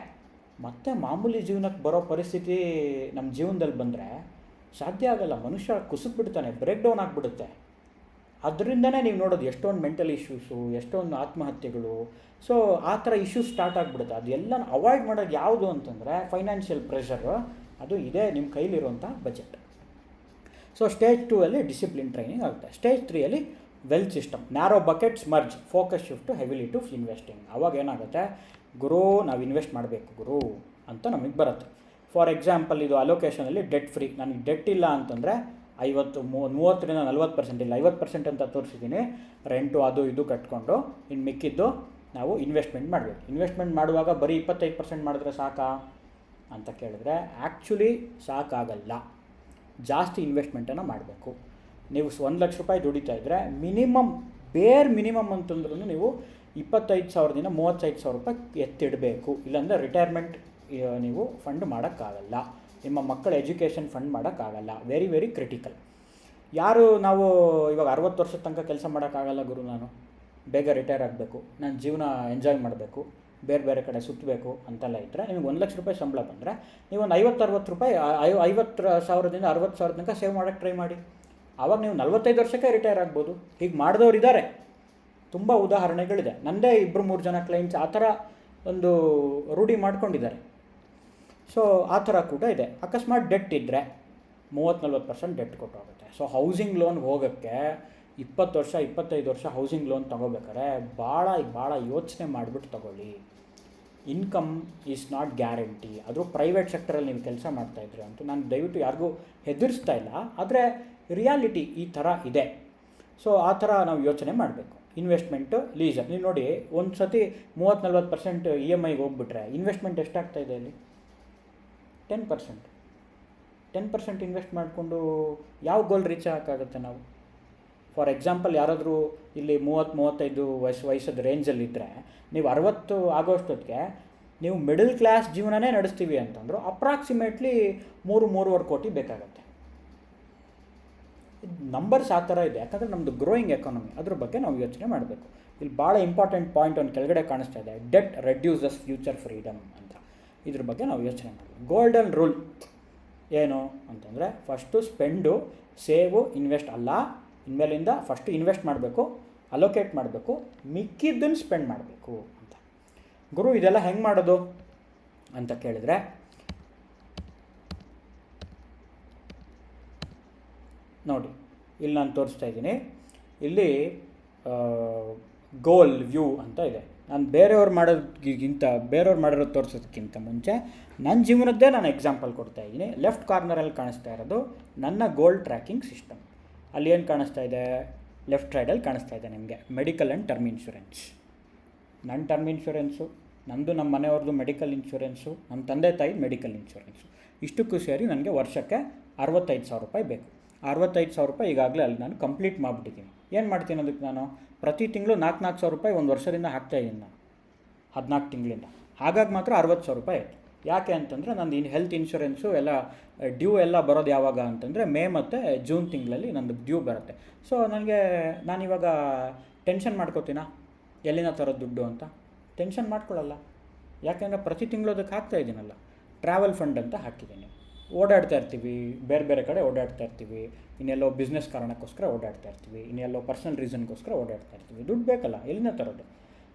ಮತ್ತೆ ಮಾಮೂಲಿ ಜೀವನಕ್ಕೆ ಬರೋ ಪರಿಸ್ಥಿತಿ ನಮ್ಮ ಜೀವನದಲ್ಲಿ ಬಂದರೆ ಸಾಧ್ಯ ಆಗಲ್ಲ. ಮನುಷ್ಯ ಕುಸಿದ್ಬಿಡ್ತಾನೆ, ಬ್ರೇಕ್ ಡೌನ್ ಆಗಿಬಿಡುತ್ತೆ. ಅದರಿಂದನೇ ನೀವು ನೋಡೋದು ಎಷ್ಟೊಂದು ಮೆಂಟಲ್ ಇಶ್ಯೂಸು, ಎಷ್ಟೊಂದು ಆತ್ಮಹತ್ಯೆಗಳು. ಸೊ ಆ ಥರ ಇಶ್ಯೂಸ್ ಸ್ಟಾರ್ಟ್ ಆಗಿಬಿಡುತ್ತೆ. ಅದೆಲ್ಲ ಅವಾಯ್ಡ್ ಮಾಡೋದು ಯಾವುದು ಅಂತಂದರೆ ಫೈನಾನ್ಷಿಯಲ್ ಪ್ರೆಷರು. ಅದು ಇದೇ ನಿಮ್ಮ ಕೈಲಿರುವಂಥ budget. So stage 2 discipline training ಆಗುತ್ತೆ. Stage 3 wealth system, narrow buckets merge, focus shift heavily to investing. ಅವಾಗ ಏನಾಗುತ್ತೆ, ಗುರು ನಾವು ಇನ್ವೆಸ್ಟ್ ಮಾಡಬೇಕು ಗುರು ಅಂತ ನಮಗೆ ಬರುತ್ತೆ. ಫಾರ್ ಎಕ್ಸಾಂಪಲ್ ಇದು ಅಲೋಕೇಶನಲ್ಲಿ ಡೆಟ್ ಫ್ರೀ. ನನಗೆ ಡೆಟ್ ಇಲ್ಲ ಅಂತಂದರೆ 30-40% 40% ಇಲ್ಲ 50% ಅಂತ ತೋರಿಸಿದ್ದೀನಿ. ರೆಂಟು ಅದು ಇದು ಕಟ್ಕೊಂಡು ಇನ್ನು ಮಿಕ್ಕಿದ್ದು ನಾವು ಇನ್ವೆಸ್ಟ್ಮೆಂಟ್ ಮಾಡಬೇಕು. ಇನ್ವೆಸ್ಟ್ಮೆಂಟ್ ಮಾಡುವಾಗ ಬರೀ 25% ಮಾಡಿದ್ರೆ ಸಾಕಾ ಅಂತ ಕೇಳಿದ್ರೆ ಆ್ಯಕ್ಚುಲಿ ಸಾಕಾಗಲ್ಲ. ಜಾಸ್ತಿ ಇನ್ವೆಸ್ಟ್ಮೆಂಟನ್ನು ಮಾಡಬೇಕು. ನೀವು 1 ಲಕ್ಷ ರೂಪಾಯಿ ದುಡಿತಾ ಇದ್ದರೆ ಮಿನಿಮಮ್ ಅಂತಂದ್ರೂ ನೀವು 25,000ದಿಂದ 35,000 ರೂಪಾಯಿ ಎತ್ತಿಡಬೇಕು. ಇಲ್ಲಾಂದರೆ ರಿಟೈರ್ಮೆಂಟ್ ನೀವು ಫಂಡ್ ಮಾಡೋಕ್ಕಾಗಲ್ಲ. ನಿಮ್ಮ ಮಕ್ಕಳ ಎಜುಕೇಷನ್ ಫಂಡ್ ಮಾಡೋಕ್ಕಾಗಲ್ಲ. Very very critical. ಯಾರು ನಾವು ಇವಾಗ 60 ವರ್ಷದ ತನಕ ಕೆಲಸ ಮಾಡೋಕ್ಕಾಗಲ್ಲ ಗುರು, ನಾನು ಬೇಗ ರಿಟೈರ್ ಆಗಬೇಕು, ನಾನು ಜೀವನ ಎಂಜಾಯ್ ಮಾಡಬೇಕು, ಬೇರೆ ಬೇರೆ ಕಡೆ ಸುತ್ತಬೇಕು ಅಂತೆಲ್ಲ ಇದ್ದರೆ ನಿಮಗೆ 1 ಲಕ್ಷ ರೂಪಾಯಿ ಸಂಬಳ ಬಂದರೆ ನೀವು ಒಂದು 50-60 ರೂಪಾಯಿ 50,000ದಿಂದ 60,000 ತನಕ ಸೇವ್ ಮಾಡೋಕ್ಕೆ ಟ್ರೈ ಮಾಡಿ. ಆವಾಗ ನೀವು 45 ವರ್ಷಕ್ಕೆ ರಿಟೈರ್ ಆಗ್ಬೋದು. ಹೀಗೆ ಮಾಡಿದವ್ರು ಇದ್ದಾರೆ, ತುಂಬ ಉದಾಹರಣೆಗಳಿದೆ. ನನ್ನದೇ 2-3 ಜನ ಕ್ಲೈಂಟ್ಸ್ ಆ ಥರ ಒಂದು ರೂಢಿ ಮಾಡ್ಕೊಂಡಿದ್ದಾರೆ. ಸೊ ಆ ಥರ ಕೂಡ ಇದೆ. ಅಕಸ್ಮಾತ್ ಡೆಟ್ ಇದ್ದರೆ 30-40% ಡೆಟ್ ಕೊಟ್ಟೋಗುತ್ತೆ. ಸೊ ಹೌಸಿಂಗ್ ಲೋನ್ ಹೋಗೋಕ್ಕೆ 20 ವರ್ಷ 25 ವರ್ಷ ಹೌಸಿಂಗ್ ಲೋನ್ ತೊಗೋಬೇಕಾರೆ ಭಾಳ ಯೋಚನೆ ಮಾಡಿಬಿಟ್ಟು ತೊಗೊಳ್ಳಿ. Income is not guarantee. ಅದು ಪ್ರೈವೇಟ್ ಸೆಕ್ಟರಲ್ಲಿ ನೀವು ಕೆಲಸ ಮಾಡ್ತಾಯಿದ್ರೆ ಅಂತೂ ನಾನು ದಯವಿಟ್ಟು ಯಾರಿಗೂ ಹೆದರಿಸ್ತಾ ಇಲ್ಲ, ಆದರೆ ರಿಯಾಲಿಟಿ ಈ ಥರ ಇದೆ. ಸೊ ಆ ಥರ ನಾವು ಯೋಚನೆ ಮಾಡಬೇಕು. ಇನ್ವೆಸ್ಟ್ಮೆಂಟು ಲೀಸರ್ ನೀವು ನೋಡಿ, ಒಂದು ಸತಿ 30-40% EMIಗೆ ಹೋಗ್ಬಿಟ್ರೆ ಇನ್ವೆಸ್ಟ್ಮೆಂಟ್ ಎಷ್ಟಾಗ್ತಾಯಿದೆ ಅಲ್ಲಿ? 10%. 10% ಇನ್ವೆಸ್ಟ್ ಮಾಡಿಕೊಂಡು ಯಾವ ಗೋಲ್ ರೀಚ್ ಆಗೋಕ್ಕಾಗುತ್ತೆ ನಾವು? ಫಾರ್ ಎಕ್ಸಾಂಪಲ್ ಯಾರಾದರೂ ಇಲ್ಲಿ 30-35 ವಯಸ್ಸದ ರೇಂಜಲ್ಲಿದ್ದರೆ ನೀವು 60 ಆಗೋಷ್ಟೊತ್ತಿಗೆ ನೀವು ಮಿಡಲ್ ಕ್ಲಾಸ್ ಜೀವನನೇ ನಡೆಸ್ತೀವಿ ಅಂತಂದ್ರು ಅಪ್ರಾಕ್ಸಿಮೇಟ್ಲಿ 3-3.25 ಕೋಟಿ ಬೇಕಾಗತ್ತೆ. ನಂಬರ್ಸ್ ಆ ಥರ ಇದೆ, ಯಾಕಂದರೆ ನಮ್ಮದು ಗ್ರೋಯಿಂಗ್ ಎಕಾನಮಿ, ಅದ್ರ ಬಗ್ಗೆ ನಾವು ಯೋಚನೆ ಮಾಡಬೇಕು. ಇಲ್ಲಿ ಭಾಳ ಇಂಪಾರ್ಟೆಂಟ್ ಪಾಯಿಂಟ್ ಒಂದು ಕೆಳಗಡೆ ಕಾಣಿಸ್ತಾ ಇದೆ, ಡೆಟ್ ರೆಡ್ಯೂಸಸ್ ಫ್ಯೂಚರ್ ಫ್ರೀಡಮ್ ಅಂತ. ಇದ್ರ ಬಗ್ಗೆ ನಾವು ಯೋಚನೆ ಮಾಡಬೇಕು. ಗೋಲ್ಡನ್ ರೂಲ್ ಏನು ಅಂತಂದರೆ, ಫಸ್ಟು ಸ್ಪೆಂಡು, ಸೇವು, ಇನ್ವೆಸ್ಟ್ ಅಲ್ಲ. ಇನ್ಮೇಲಿಂದ ಫಸ್ಟು ಇನ್ವೆಸ್ಟ್ ಮಾಡಬೇಕು, ಅಲೋಕೇಟ್ ಮಾಡಬೇಕು, ಮಿಕ್ಕಿದ್ದನ್ನು ಸ್ಪೆಂಡ್ ಮಾಡಬೇಕು ಅಂತ. ಗುರು ಇದೆಲ್ಲ ಹೆಂಗೆ ಮಾಡೋದು ಅಂತ ಕೇಳಿದರೆ, ನೋಡಿ ಇಲ್ಲಿ ನಾನು ತೋರಿಸ್ತಾ ಇದ್ದೀನಿ. ಇಲ್ಲಿ ಗೋಲ್ ವ್ಯೂ ಅಂತ ಇದೆ. ನಾನು ಬೇರೆಯವ್ರು ಮಾಡಿರೋದು ತೋರಿಸೋದಕ್ಕಿಂತ ಮುಂಚೆ ನನ್ನ ಜೀವನದ್ದೇ ನಾನು ಎಕ್ಸಾಂಪಲ್ ಕೊಡ್ತಾ ಇದ್ದೀನಿ. ಲೆಫ್ಟ್ ಕಾರ್ನರಲ್ಲಿ ಕಾಣಿಸ್ತಾ ಇರೋದು ನನ್ನ ಗೋಲ್ ಟ್ರ್ಯಾಕಿಂಗ್ ಸಿಸ್ಟಮ್. ಅಲ್ಲಿ ಏನು ಕಾಣಿಸ್ತಾ ಇದೆ? ಲೆಫ್ಟ್ ಸೈಡಲ್ಲಿ ಕಾಣಿಸ್ತಾ ಇದೆ ನಿಮಗೆ ಮೆಡಿಕಲ್ ಆ್ಯಂಡ್ ಟರ್ಮ್ ಇನ್ಶೂರೆನ್ಸ್. ನನ್ನ ಟರ್ಮ್ ಇನ್ಶೂರೆನ್ಸು, ನಮ್ಮದು, ನಮ್ಮ ಮನೆಯವ್ರದ್ದು ಮೆಡಿಕಲ್ ಇನ್ಶೂರೆನ್ಸು, ನಮ್ಮ ತಂದೆ ತಾಯಿ ಮೆಡಿಕಲ್ ಇನ್ಶೂರೆನ್ಸು, ಇಷ್ಟಕ್ಕೂ ಸೇರಿ ನನಗೆ ವರ್ಷಕ್ಕೆ 65,000 ರೂಪಾಯಿ ಬೇಕು. 65,000 ರೂಪಾಯಿ ಈಗಾಗಲೇ ಅಲ್ಲಿ ನಾನು ಕಂಪ್ಲೀಟ್ ಮಾಡಿಬಿಟ್ಟಿದ್ದೀನಿ. ಏನು ಮಾಡ್ತೀನಿ ಅದಕ್ಕೆ? ನಾನು ಪ್ರತಿ ತಿಂಗಳು 4,000 ರೂಪಾಯಿ ಒಂದು ವರ್ಷದಿಂದ ಹಾಕ್ತಾಯಿದ್ದೀನಿ ನಾನು, 14 ತಿಂಗಳಿಂದ. ಹಾಗಾಗಿ ಮಾತ್ರ 60,000 ರೂಪಾಯಿ ಆಯಿತು. ಯಾಕೆ ಅಂತಂದರೆ ನಂದು ಹೆಲ್ತ್ ಇನ್ಶೂರೆನ್ಸು ಎಲ್ಲ ಡ್ಯೂ ಎಲ್ಲ ಬರೋದು ಯಾವಾಗ ಅಂತಂದರೆ ಮೇ ಮತ್ತು ಜೂನ್ ತಿಂಗಳಲ್ಲಿ ನಂದು ಡ್ಯೂ ಬರುತ್ತೆ. ಸೊ ನಾನಿವಾಗ ಟೆನ್ಷನ್ ಮಾಡ್ಕೋತೀನ ಎಲ್ಲಿನ ತರೋದು ದುಡ್ಡು ಅಂತ? ಟೆನ್ಷನ್ ಮಾಡ್ಕೊಳ್ಳಲ್ಲ. ಯಾಕೆಂದರೆ ಪ್ರತಿ ತಿಂಗಳು ಅದಕ್ಕೆ ಹಾಕ್ತಾಯಿದ್ದೀನಲ್ಲ. ಟ್ರಾವೆಲ್ ಫಂಡ್ ಅಂತ ಹಾಕಿದ್ದೀನಿ. ಓಡಾಡ್ತಾ ಇರ್ತೀವಿ, ಬೇರೆ ಬೇರೆ ಕಡೆ ಓಡಾಡ್ತಾ ಇರ್ತೀವಿ. ಇನ್ನೆಲ್ಲೋ ಬಿಸ್ನೆಸ್ ಕಾರಣಕ್ಕೋಸ್ಕರ ಓಡಾಡ್ತಾ ಇರ್ತೀವಿ, ಇನ್ನೆಲ್ಲೋ ಪರ್ಸನಲ್ ರೀಸನ್ಗೋಸ್ಕರ ಓಡಾಡ್ತಾ ಇರ್ತೀವಿ. ದುಡ್ಡು ಬೇಕಲ್ಲ, ಎಲ್ಲಿಂದ ತರೋದು?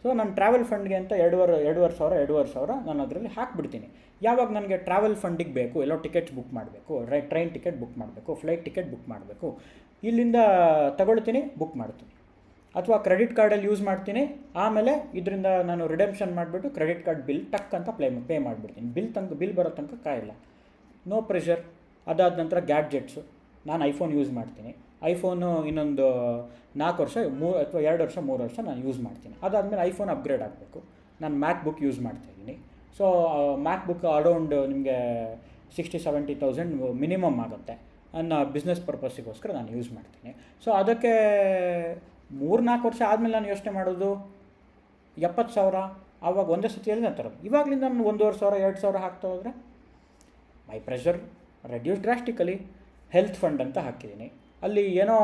ಸೊ ನಾನು ಟ್ರಾವೆಲ್ ಫಂಡ್ಗೆ ಅಂತ 2,500 ನಾನು ಅದರಲ್ಲಿ ಹಾಕ್ಬಿಡ್ತೀನಿ. ಯಾವಾಗ ನನಗೆ ಟ್ರಾವೆಲ್ ಫಂಡಿಗೆ ಬೇಕು, ಎಲ್ಲೋ ಟಿಕೆಟ್ಸ್ ಬುಕ್ ಮಾಡಬೇಕು, ಟ್ರೈನ್ ಟಿಕೆಟ್ ಬುಕ್ ಮಾಡಬೇಕು, ಫ್ಲೈಟ್ ಟಿಕೆಟ್ ಬುಕ್ ಮಾಡಬೇಕು, ಇಲ್ಲಿಂದ ತಗೊಳ್ತೀನಿ, ಬುಕ್ ಮಾಡ್ತೀನಿ. ಅಥವಾ ಕ್ರೆಡಿಟ್ ಕಾರ್ಡಲ್ಲಿ ಯೂಸ್ ಮಾಡ್ತೀನಿ. ಆಮೇಲೆ ಇದರಿಂದ ನಾನು ರಿಡೆಂಪ್ಷನ್ ಮಾಡಿಬಿಟ್ಟು ಕ್ರೆಡಿಟ್ ಕಾರ್ಡ್ ಬಿಲ್ ಟಕ್ ಅಂತ ಪೇ ಮಾಡಿಬಿಡ್ತೀನಿ. ಬಿಲ್ ಬರೋ ತನಕ ಕಾಯಿಲ್ಲ, ನೋ ಪ್ರೆಷರ್. ಅದಾದ ನಂತರ ಗ್ಯಾಡ್ಜೆಟ್ಸು, ನಾನು ಐಫೋನ್ ಯೂಸ್ ಮಾಡ್ತೀನಿ. ಐಫೋನು ಇನ್ನೊಂದು 4 ವರ್ಷ, 2 ವರ್ಷ 3 ವರ್ಷ ನಾನು ಯೂಸ್ ಮಾಡ್ತೀನಿ. ಅದಾದಮೇಲೆ ಐಫೋನ್ ಅಪ್ಗ್ರೇಡ್ ಆಗಬೇಕು. ನಾನು ಮ್ಯಾಕ್ ಬುಕ್ ಯೂಸ್ ಮಾಡ್ತಾಯಿದ್ದೀನಿ. ಸೊ ಮ್ಯಾಕ್ ಬುಕ್ ಅರೌಂಡ್ ನಿಮಗೆ 60,000-70,000 ಮಿನಿಮಮ್ ಆಗುತ್ತೆ. ನನ್ನ ಬಿಸ್ನೆಸ್ ಪರ್ಪಸ್ಸಿಗೋಸ್ಕರ ನಾನು ಯೂಸ್ ಮಾಡ್ತೀನಿ. ಸೊ ಅದಕ್ಕೆ 3-4 ವರ್ಷ ಆದಮೇಲೆ ನಾನು ಯೋಚನೆ ಮಾಡೋದು 70,000. ಆವಾಗ ಒಂದೇ ಸತಿಯಲ್ಲಿ ನಾನು ತರೋದು. ಇವಾಗಲಿಂದ ನಾನು 1,500, 2,000 ಹಾಕ್ತಾ ಹೋದರೆ my pressure reduce drastically. Health fund ಅಂತ ಹಾಕಿದ್ದೀನಿ. ಅಲ್ಲಿ ಏನೋ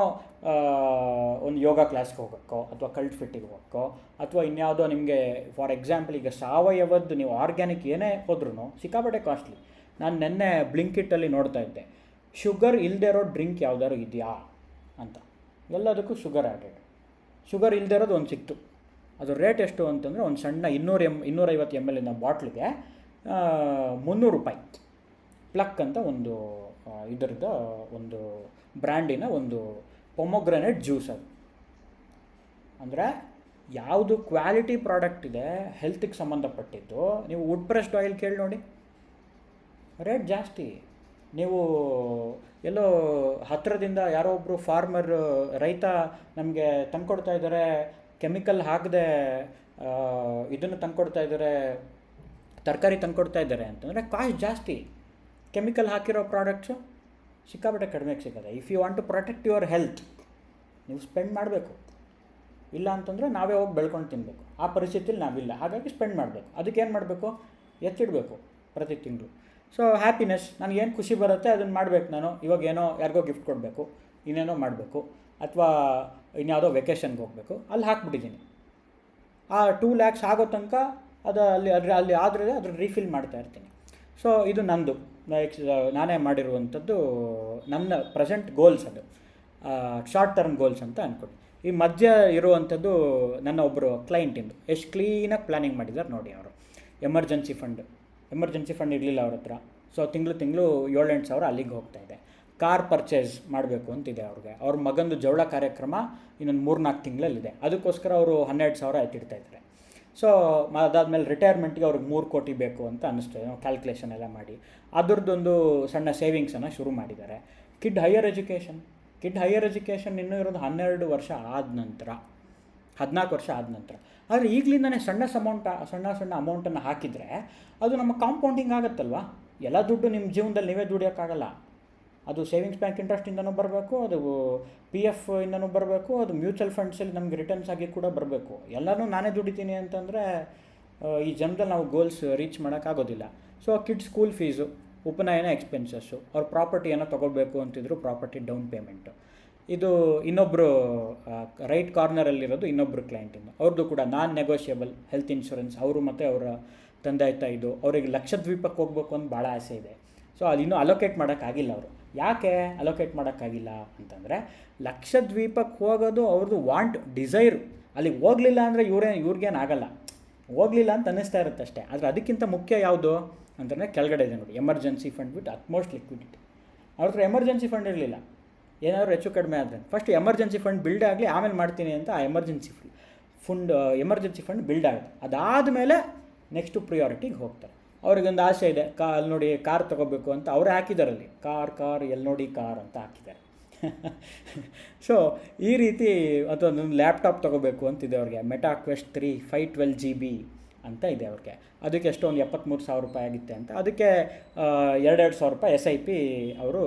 ಒಂದು ಯೋಗ ಕ್ಲಾಸ್ಗೆ ಹೋಗೋಕ್ಕೋ ಅಥವಾ ಕಲ್ಟ್ ಫಿಟ್ಟಿಗೆ ಹೋಗೋಕ್ಕೋ ಅಥವಾ ಇನ್ಯಾವುದೋ ನಿಮಗೆ, ಫಾರ್ ಎಕ್ಸಾಂಪಲ್ ಈಗ ಸಾವಯವದ್ದು ನೀವು ಆರ್ಗ್ಯಾನಿಕ್ ಏನೇ ಹೋದ್ರೂ ಸಿಕ್ಕಾಪಟ್ಟೆ ಕಾಸ್ಟ್ಲಿ. ನಾನು ನೆನ್ನೆ ಬ್ಲಿಂಕಿಟ್ಟಲ್ಲಿ ನೋಡ್ತಾ ಇದ್ದೆ, ಶುಗರ್ ಇಲ್ಲದೆ ಇರೋ ಡ್ರಿಂಕ್ ಯಾವ್ದಾದ್ರು ಇದೆಯಾ ಅಂತ. ಎಲ್ಲದಕ್ಕೂ ಶುಗರ್ ಆ್ಯಡೆಡ್. ಶುಗರ್ ಇಲ್ಲದೆ ಇರೋದು ಒಂದು ಸಿಕ್ತು. ಅದು ರೇಟ್ ಎಷ್ಟು ಅಂತಂದರೆ ಒಂದು ಸಣ್ಣ 250 ml ಬಾಟ್ಲಿಗೆ 300 ರೂಪಾಯಿ. ಪ್ಲಕ್ ಅಂತ ಒಂದು ಇದರದ ಒಂದು ಬ್ರ್ಯಾಂಡಿನ ಒಂದು ಪೊಮೊಗ್ರನೇಟ್ ಜ್ಯೂಸ್. ಅದು ಅಂದರೆ ಯಾವುದು ಕ್ವಾಲಿಟಿ ಪ್ರಾಡಕ್ಟ್ ಇದೆ ಹೆಲ್ತಿಗೆ ಸಂಬಂಧಪಟ್ಟಿದ್ದು, ನೀವು ವುಡ್ ಪ್ರೆಸ್ಡ್ ಆಯಿಲ್ ಕೇಳಿ ನೋಡಿ, ರೇಟ್ ಜಾಸ್ತಿ. ನೀವು ಎಲ್ಲೋ ಹತ್ತಿರದಿಂದ ಯಾರೋ ಒಬ್ಬರು ಫಾರ್ಮರ್, ರೈತ ನಮಗೆ ತಂದುಕೊಡ್ತಾ ಇದ್ದಾರೆ, ಕೆಮಿಕಲ್ ಹಾಕದೆ ಇದನ್ನು ತಂದುಕೊಡ್ತಾ ಇದ್ದಾರೆ, ತರಕಾರಿ ತಂದುಕೊಡ್ತಾ ಇದ್ದಾರೆ ಅಂತಂದರೆ ಕಾಸ್ಟ್ ಜಾಸ್ತಿ. ಕೆಮಿಕಲ್ ಹಾಕಿರೋ ಪ್ರಾಡಕ್ಟ್ಸು ಸಿಕ್ಕಾಪಟ್ಟೆ ಕಡಿಮೆಗೆ ಸಿಗೋದೆ. If you want to protect your health, ನೀವು ಸ್ಪೆಂಡ್ ಮಾಡಬೇಕು. ಇಲ್ಲ ಅಂತಂದರೆ ನಾವೇ ಹೋಗಿ ಬೆಳ್ಕೊಂಡು ತಿನ್ನಬೇಕು. ಆ ಪರಿಸ್ಥಿತಿಯಲ್ಲಿ ನಾವಿಲ್ಲ, ಹಾಗಾಗಿ ಸ್ಪೆಂಡ್ ಮಾಡಬೇಕು. ಅದಕ್ಕೇನು ಮಾಡಬೇಕು? ಎತ್ತಿಡಬೇಕು ಪ್ರತಿ ತಿಂಗಳು. ಸೊ ಹ್ಯಾಪಿನೆಸ್, ನನಗೇನು ಖುಷಿ ಬರುತ್ತೆ ಅದನ್ನು ಮಾಡಬೇಕು. ನಾನು ಇವಾಗ ಏನೋ ಯಾರಿಗೋ ಗಿಫ್ಟ್ ಕೊಡಬೇಕು, ಇನ್ನೇನೋ ಮಾಡಬೇಕು, ಅಥವಾ ಇನ್ಯಾವುದೋ ವೆಕೇಷನ್ಗೆ ಹೋಗಬೇಕು, ಅಲ್ಲಿ ಹಾಕ್ಬಿಟ್ಟಿದ್ದೀನಿ. ಆ 2 lakhs ಆಗೋ ತನಕ ಅದು ಅಲ್ಲಿ ಆದರೆ ಅದ್ರ ರೀಫಿಲ್ ಮಾಡ್ತಾ ಇರ್ತೀನಿ. ಸೊ ಇದು ನಂದು ನಾನೇ ಮಾಡಿರುವಂಥದ್ದು ನನ್ನ ಪ್ರೆಸೆಂಟ್ ಗೋಲ್ಸ್. ಅದು ಶಾರ್ಟ್ ಟರ್ಮ್ ಗೋಲ್ಸ್ ಅಂತ ಅಂದ್ಕೊಳ್ಳಿ. ಈ ಮಧ್ಯ ಇರುವಂಥದ್ದು ನನ್ನ ಒಬ್ಬರು ಕ್ಲೈಂಟಿಂದು ಎಷ್ಟು ಕ್ಲೀನಾಗಿ ಪ್ಲ್ಯಾನಿಂಗ್ ಮಾಡಿದ್ದಾರೆ ನೋಡಿ. ಅವರು ಎಮರ್ಜೆನ್ಸಿ ಫಂಡ್ ಇರಲಿಲ್ಲ ಅವ್ರ ಹತ್ರ. ಸೊ ತಿಂಗಳು 7-8 ಸಾವಿರ ಅಲ್ಲಿಗೆ ಹೋಗ್ತಾಯಿದೆ. ಕಾರ್ ಪರ್ಚೇಸ್ ಮಾಡಬೇಕು ಅಂತಿದೆ ಅವ್ರಿಗೆ. ಅವ್ರ ಮಗಂದು ಜವಳ ಕಾರ್ಯಕ್ರಮ ಇನ್ನೊಂದು 3-4 ತಿಂಗಳಲ್ಲಿದೆ. ಅದಕ್ಕೋಸ್ಕರ ಅವರು 12,000 ಎತ್ತಿಡ್ತಾಯಿದ್ದಾರೆ. ಸೊ ಅದಾದಮೇಲೆ ರಿಟೈರ್ಮೆಂಟ್ಗೆ ಅವ್ರಿಗೆ 3 ಕೋಟಿ ಬೇಕು ಅಂತ ಅನ್ನಿಸ್ತದೆ, ನಾವು ಕ್ಯಾಲ್ಕುಲೇಷನ್ ಎಲ್ಲ ಮಾಡಿ ಅದ್ರದ್ದೊಂದು ಸಣ್ಣ ಸೇವಿಂಗ್ಸನ್ನು ಶುರು ಮಾಡಿದ್ದಾರೆ. ಕಿಡ್ ಹೈಯರ್ ಎಜುಕೇಷನ್ ಇನ್ನೂ ಇರೋದು 12 ವರ್ಷ ಆದ ನಂತರ, 14 ವರ್ಷ ಆದ ನಂತರ. ಆದರೆ ಈಗಲಿಂದನೇ ಸಣ್ಣ ಅಮೌಂಟನ್ನು ಹಾಕಿದರೆ ಅದು ನಮ್ಮ ಕಾಂಪೌಂಡಿಂಗ್ ಆಗುತ್ತಲ್ವ. ಎಲ್ಲ ದುಡ್ಡು ನಿಮ್ಮ ಜೀವನದಲ್ಲಿ ನೀವೇ ದುಡಿಯೋಕ್ಕಾಗಲ್ಲ. ಅದು ಸೇವಿಂಗ್ಸ್ ಬ್ಯಾಂಕ್ ಇಂಟ್ರೆಸ್ಟಿಂದನೂ ಬರಬೇಕು, ಅದು PF ಇಂದನೂ ಬರಬೇಕು, ಅದು ಮ್ಯೂಚುವಲ್ ಫಂಡ್ಸಲ್ಲಿ ನಮಗೆ ರಿಟರ್ನ್ಸ್ ಆಗಿ ಕೂಡ ಬರಬೇಕು. ಎಲ್ಲನೂ ನಾನೇ ದುಡಿತೀನಿ ಅಂತಂದರೆ ಈ ಜನರಲ್ಲಿ ನಾವು ಗೋಲ್ಸ್ ರೀಚ್ ಮಾಡೋಕ್ಕಾಗೋದಿಲ್ಲ. ಸೊ ಕಿಡ್ಸ್ ಸ್ಕೂಲ್ ಫೀಸು, ಉಪನಯನ ಎಕ್ಸ್ಪೆನ್ಸಸ್ಸು, ಅವ್ರ ಪ್ರಾಪರ್ಟಿಯನ್ನು ತೊಗೊಳ್ಬೇಕು ಅಂತಿದ್ರು, ಪ್ರಾಪರ್ಟಿ ಡೌನ್ ಪೇಮೆಂಟು. ಇದು ಇನ್ನೊಬ್ಬರು ರೈಟ್ ಕಾರ್ನರಲ್ಲಿರೋದು ಇನ್ನೊಬ್ಬರು ಕ್ಲೈಂಟಿಂದ, ಅವ್ರದ್ದು ಕೂಡ ನಾನ್ ನೆಗೋಷಿಯಬಲ್ ಹೆಲ್ತ್ ಇನ್ಶೂರೆನ್ಸ್. ಅವರು ಮತ್ತು ಅವರ ತಂದೆ ಇದು ಅವರಿಗೆ ಲಕ್ಷದ್ವೀಪಕ್ಕೆ ಹೋಗ್ಬೇಕು ಅಂತ ಭಾಳ ಆಸೆ ಇದೆ. ಸೊ ಅದಿನ್ನೂ ಅಲೋಕೇಟ್ ಮಾಡೋಕ್ಕಾಗಿಲ್ಲ. ಅವರು ಯಾಕೆ ಅಲೋಕೇಟ್ ಮಾಡೋಕ್ಕಾಗಿಲ್ಲ ಅಂತಂದರೆ, ಲಕ್ಷದ್ವೀಪಕ್ಕೆ ಹೋಗೋದು ಅವ್ರದ್ದು ಡಿಸೈರು. ಅಲ್ಲಿಗೆ ಹೋಗಲಿಲ್ಲ ಅಂದರೆ ಇವ್ರಿಗೇನು ಆಗಲ್ಲ, ಹೋಗಲಿಲ್ಲ ಅಂತ ಅನ್ನಿಸ್ತಾ ಇರುತ್ತೆ ಅಷ್ಟೇ. ಆದರೆ ಅದಕ್ಕಿಂತ ಮುಖ್ಯ ಯಾವುದು ಅಂತಂದರೆ ಕೆಳಗಡೆ ಇದೆ ನೋಡಿ, emergency fund with utmost liquidity. ಅವ್ರ ಹತ್ರ ಎಮರ್ಜೆನ್ಸಿ ಫಂಡ್ ಇರಲಿಲ್ಲ, ಏನಾದರೂ ಹೆಚ್ಚು ಕಡಿಮೆ ಆದರೆ ಫಸ್ಟ್ ಎಮರ್ಜೆನ್ಸಿ ಫಂಡ್ ಬಿಲ್ಡ್ ಆಗಲಿ, ಆಮೇಲೆ ಮಾಡ್ತೀನಿ ಅಂತ ಆ ಎಮರ್ಜೆನ್ಸಿ ಫಂಡ್ ಬಿಲ್ಡ್ ಆಗುತ್ತೆ. ಅದಾದಮೇಲೆ ನೆಕ್ಸ್ಟು ಪ್ರಿಯಾರಿಟಿಗೆ ಹೋಗ್ತಾರೆ. ಅವ್ರಿಗೊಂದು ಆಸೆ ಇದೆ, ಅಲ್ಲಿ ನೋಡಿ ಕಾರ್ ತೊಗೋಬೇಕು ಅಂತ ಅವರೇ ಹಾಕಿದಾರಲ್ಲಿ, ಕಾರ್ ಎಲ್ಲಿ ನೋಡಿ ಕಾರ್ ಅಂತ ಹಾಕಿದ್ದಾರೆ. ಸೊ ಈ ರೀತಿ ಅಥವಾ ಒಂದು ಲ್ಯಾಪ್ಟಾಪ್ ತೊಗೋಬೇಕು ಅಂತಿದೆ ಅವ್ರಿಗೆ, ಮೆಟಾ ಕ್ವೆಸ್ಟ್ 3 512 GB ಅಂತ ಇದೆ ಅವ್ರಿಗೆ. ಅದಕ್ಕೆ ಎಷ್ಟೋ ಒಂದು 73,000 ರೂಪಾಯಿ ಆಗಿತ್ತೆ ಅಂತ. ಅದಕ್ಕೆ 2,000 ರೂಪಾಯಿ SIP ಅವರು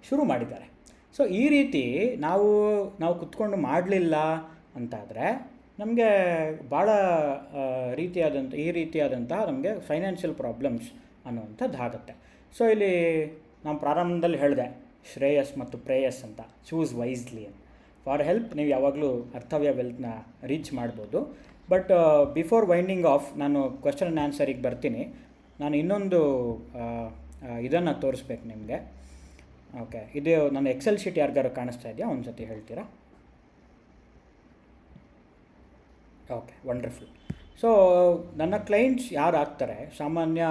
ಶುರು ಮಾಡಿದ್ದಾರೆ. ಸೊ ಈ ರೀತಿ ನಾವು ಕುತ್ಕೊಂಡು ಮಾಡಲಿಲ್ಲ ಅಂತಾದರೆ ನಮಗೆ ಭಾಳ ಈ ರೀತಿಯಾದಂತಹ ನಮಗೆ ಫೈನಾನ್ಷಿಯಲ್ ಪ್ರಾಬ್ಲಮ್ಸ್ ಅನ್ನುವಂಥದ್ದು ಆಗುತ್ತೆ. ಸೊ ಇಲ್ಲಿ ನಾನು ಪ್ರಾರಂಭದಲ್ಲಿ ಹೇಳಿದೆ ಶ್ರೇಯಸ್ ಮತ್ತು ಪ್ರೇಯಸ್ ಅಂತ, ಚೂಸ್ ವೈಸ್ಲಿ ಅಂತ. ಫಾರ್ ಹೆಲ್ಪ್ ನೀವು ಯಾವಾಗಲೂ ಅರ್ಥವ್ಯ ವೆಲ್ತ್ನ ರೀಚ್ ಮಾಡ್ಬೋದು. ಬಟ್ ಬಿಫೋರ್ ವೈಂಡಿಂಗ್ ಆಫ್ ನಾನು ಕ್ವೆಶ್ಚನ್ ಆ್ಯಂಡ್ ಆನ್ಸರಿಗೆ ಬರ್ತೀನಿ. ನಾನು ಇನ್ನೊಂದು ಇದನ್ನು ತೋರಿಸ್ಬೇಕು ನಿಮಗೆ. ಓಕೆ, ಇದು ನನ್ನ ಎಕ್ಸೆಲ್ ಶೀಟ್ ಯಾರಿಗಾರು ಕಾಣಿಸ್ತಾ ಇದೆಯಾ? ಒಂದು ಸತಿ ಹೇಳ್ತೀರಾ? Okay, wonderful. ಸೊ ನನ್ನ ಕ್ಲೈಂಟ್ಸ್ ಯಾರು ಆಗ್ತಾರೆ, ಸಾಮಾನ್ಯ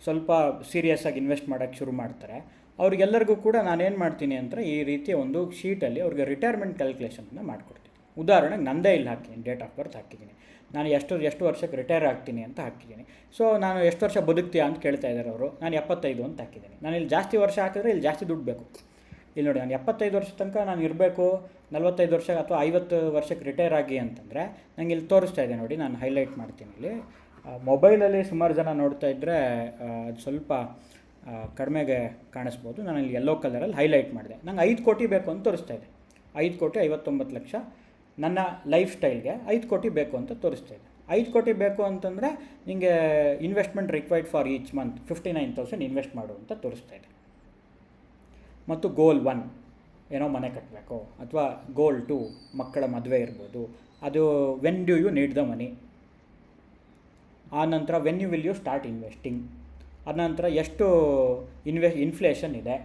ಸ್ವಲ್ಪ ಸೀರಿಯಸ್ ಆಗಿ ಇನ್ವೆಸ್ಟ್ ಮಾಡೋಕ್ಕೆ ಶುರು ಮಾಡ್ತಾರೆ, ಅವ್ರಿಗೆಲ್ಲರಿಗೂ ಕೂಡ ನಾನೇನು ಮಾಡ್ತೀನಿ ಅಂದರೆ ಈ ರೀತಿಯ ಒಂದು ಶೀಟಲ್ಲಿ ಅವ್ರಿಗೆ ರಿಟೈರ್ಮೆಂಟ್ ಕ್ಯಾಲ್ಕುಲೇಷನ್ನ ಮಾಡಿಕೊಡ್ತೀನಿ. ಉದಾಹರಣೆಗೆ ನಂದೇ ಇಲ್ಲಿ ಹಾಕಿದ್ದೀನಿ, ಡೇಟ್ ಆಫ್ ಬರ್ತ್ ಹಾಕಿದ್ದೀನಿ, ನಾನು ಎಷ್ಟು ವರ್ಷಕ್ಕೆ ರಿಟೈರ್ ಆಗ್ತೀನಿ ಅಂತ ಹಾಕಿದ್ದೀನಿ. ಸೊ ನಾನು ಎಷ್ಟು ವರ್ಷ ಬದುಕ್ತೀಯಾ ಅಂತ ಕೇಳ್ತಾ ಇದ್ದಾರೆ ಅವರು. ನಾನು 75 ಅಂತ ಹಾಕಿದ್ದೀನಿ. ನಾನು ಇಲ್ಲಿ ಜಾಸ್ತಿ ವರ್ಷ ಹಾಕಿದ್ರೆ ಇಲ್ಲಿ ಜಾಸ್ತಿ ದುಡ್ಡು ಬೇಕು. ಇಲ್ಲಿ ನೋಡಿ, ನಾನು 75 ವರ್ಷ ತನಕ ನಾನು ಇರಬೇಕು, 45 ವರ್ಷ ಅಥವಾ 50 ವರ್ಷಕ್ಕೆ ರಿಟೈರ್ ಆಗಿ ಅಂತಂದರೆ ನನಗೆ ಇಲ್ಲಿ ತೋರಿಸ್ತಾ ಇದೆ ನೋಡಿ. ನಾನು ಹೈಲೈಟ್ ಮಾಡ್ತೀನಿ ಇಲ್ಲಿ. ಮೊಬೈಲಲ್ಲಿ ಸುಮಾರು ಜನ ನೋಡ್ತಾ ಇದ್ದರೆ ಅದು ಸ್ವಲ್ಪ ಕಡಿಮೆಗೆ ಕಾಣಿಸ್ಬೋದು. ನಾನು ಇಲ್ಲಿ ಯೆಲ್ಲೋ ಕಲರಲ್ಲಿ ಹೈಲೈಟ್ ಮಾಡಿದೆ. ನಂಗೆ 5 ಕೋಟಿ ಬೇಕು ಅಂತ ತೋರಿಸ್ತಾ ಇದೆ. 5,59,00,000 ನನ್ನ ಲೈಫ್ ಸ್ಟೈಲ್ಗೆ 5 ಕೋಟಿ ಬೇಕು ಅಂತ ತೋರಿಸ್ತಾ ಇದೆ. 5 ಕೋಟಿ ಬೇಕು ಅಂತಂದರೆ ನಿಮಗೆ investment required for each month 59,000 invest ಮಾಡು ಅಂತ ತೋರಿಸ್ತಾ ಇದೆ. ಮತ್ತು ಗೋಲ್ 1 ಏನೋ ಮನೆ ಕಟ್ಟಬೇಕು, ಅಥವಾ ಗೋಲ್ 2 ಮಕ್ಕಳ ಮದುವೆ ಇರ್ಬೋದು. ಅದು when do you need the money. ಆ ನಂತರ when you will you start investing. ಅನಂತರ ಎಷ್ಟು ಇನ್ಫ್ಲೇಷನ್ ಇದೆ,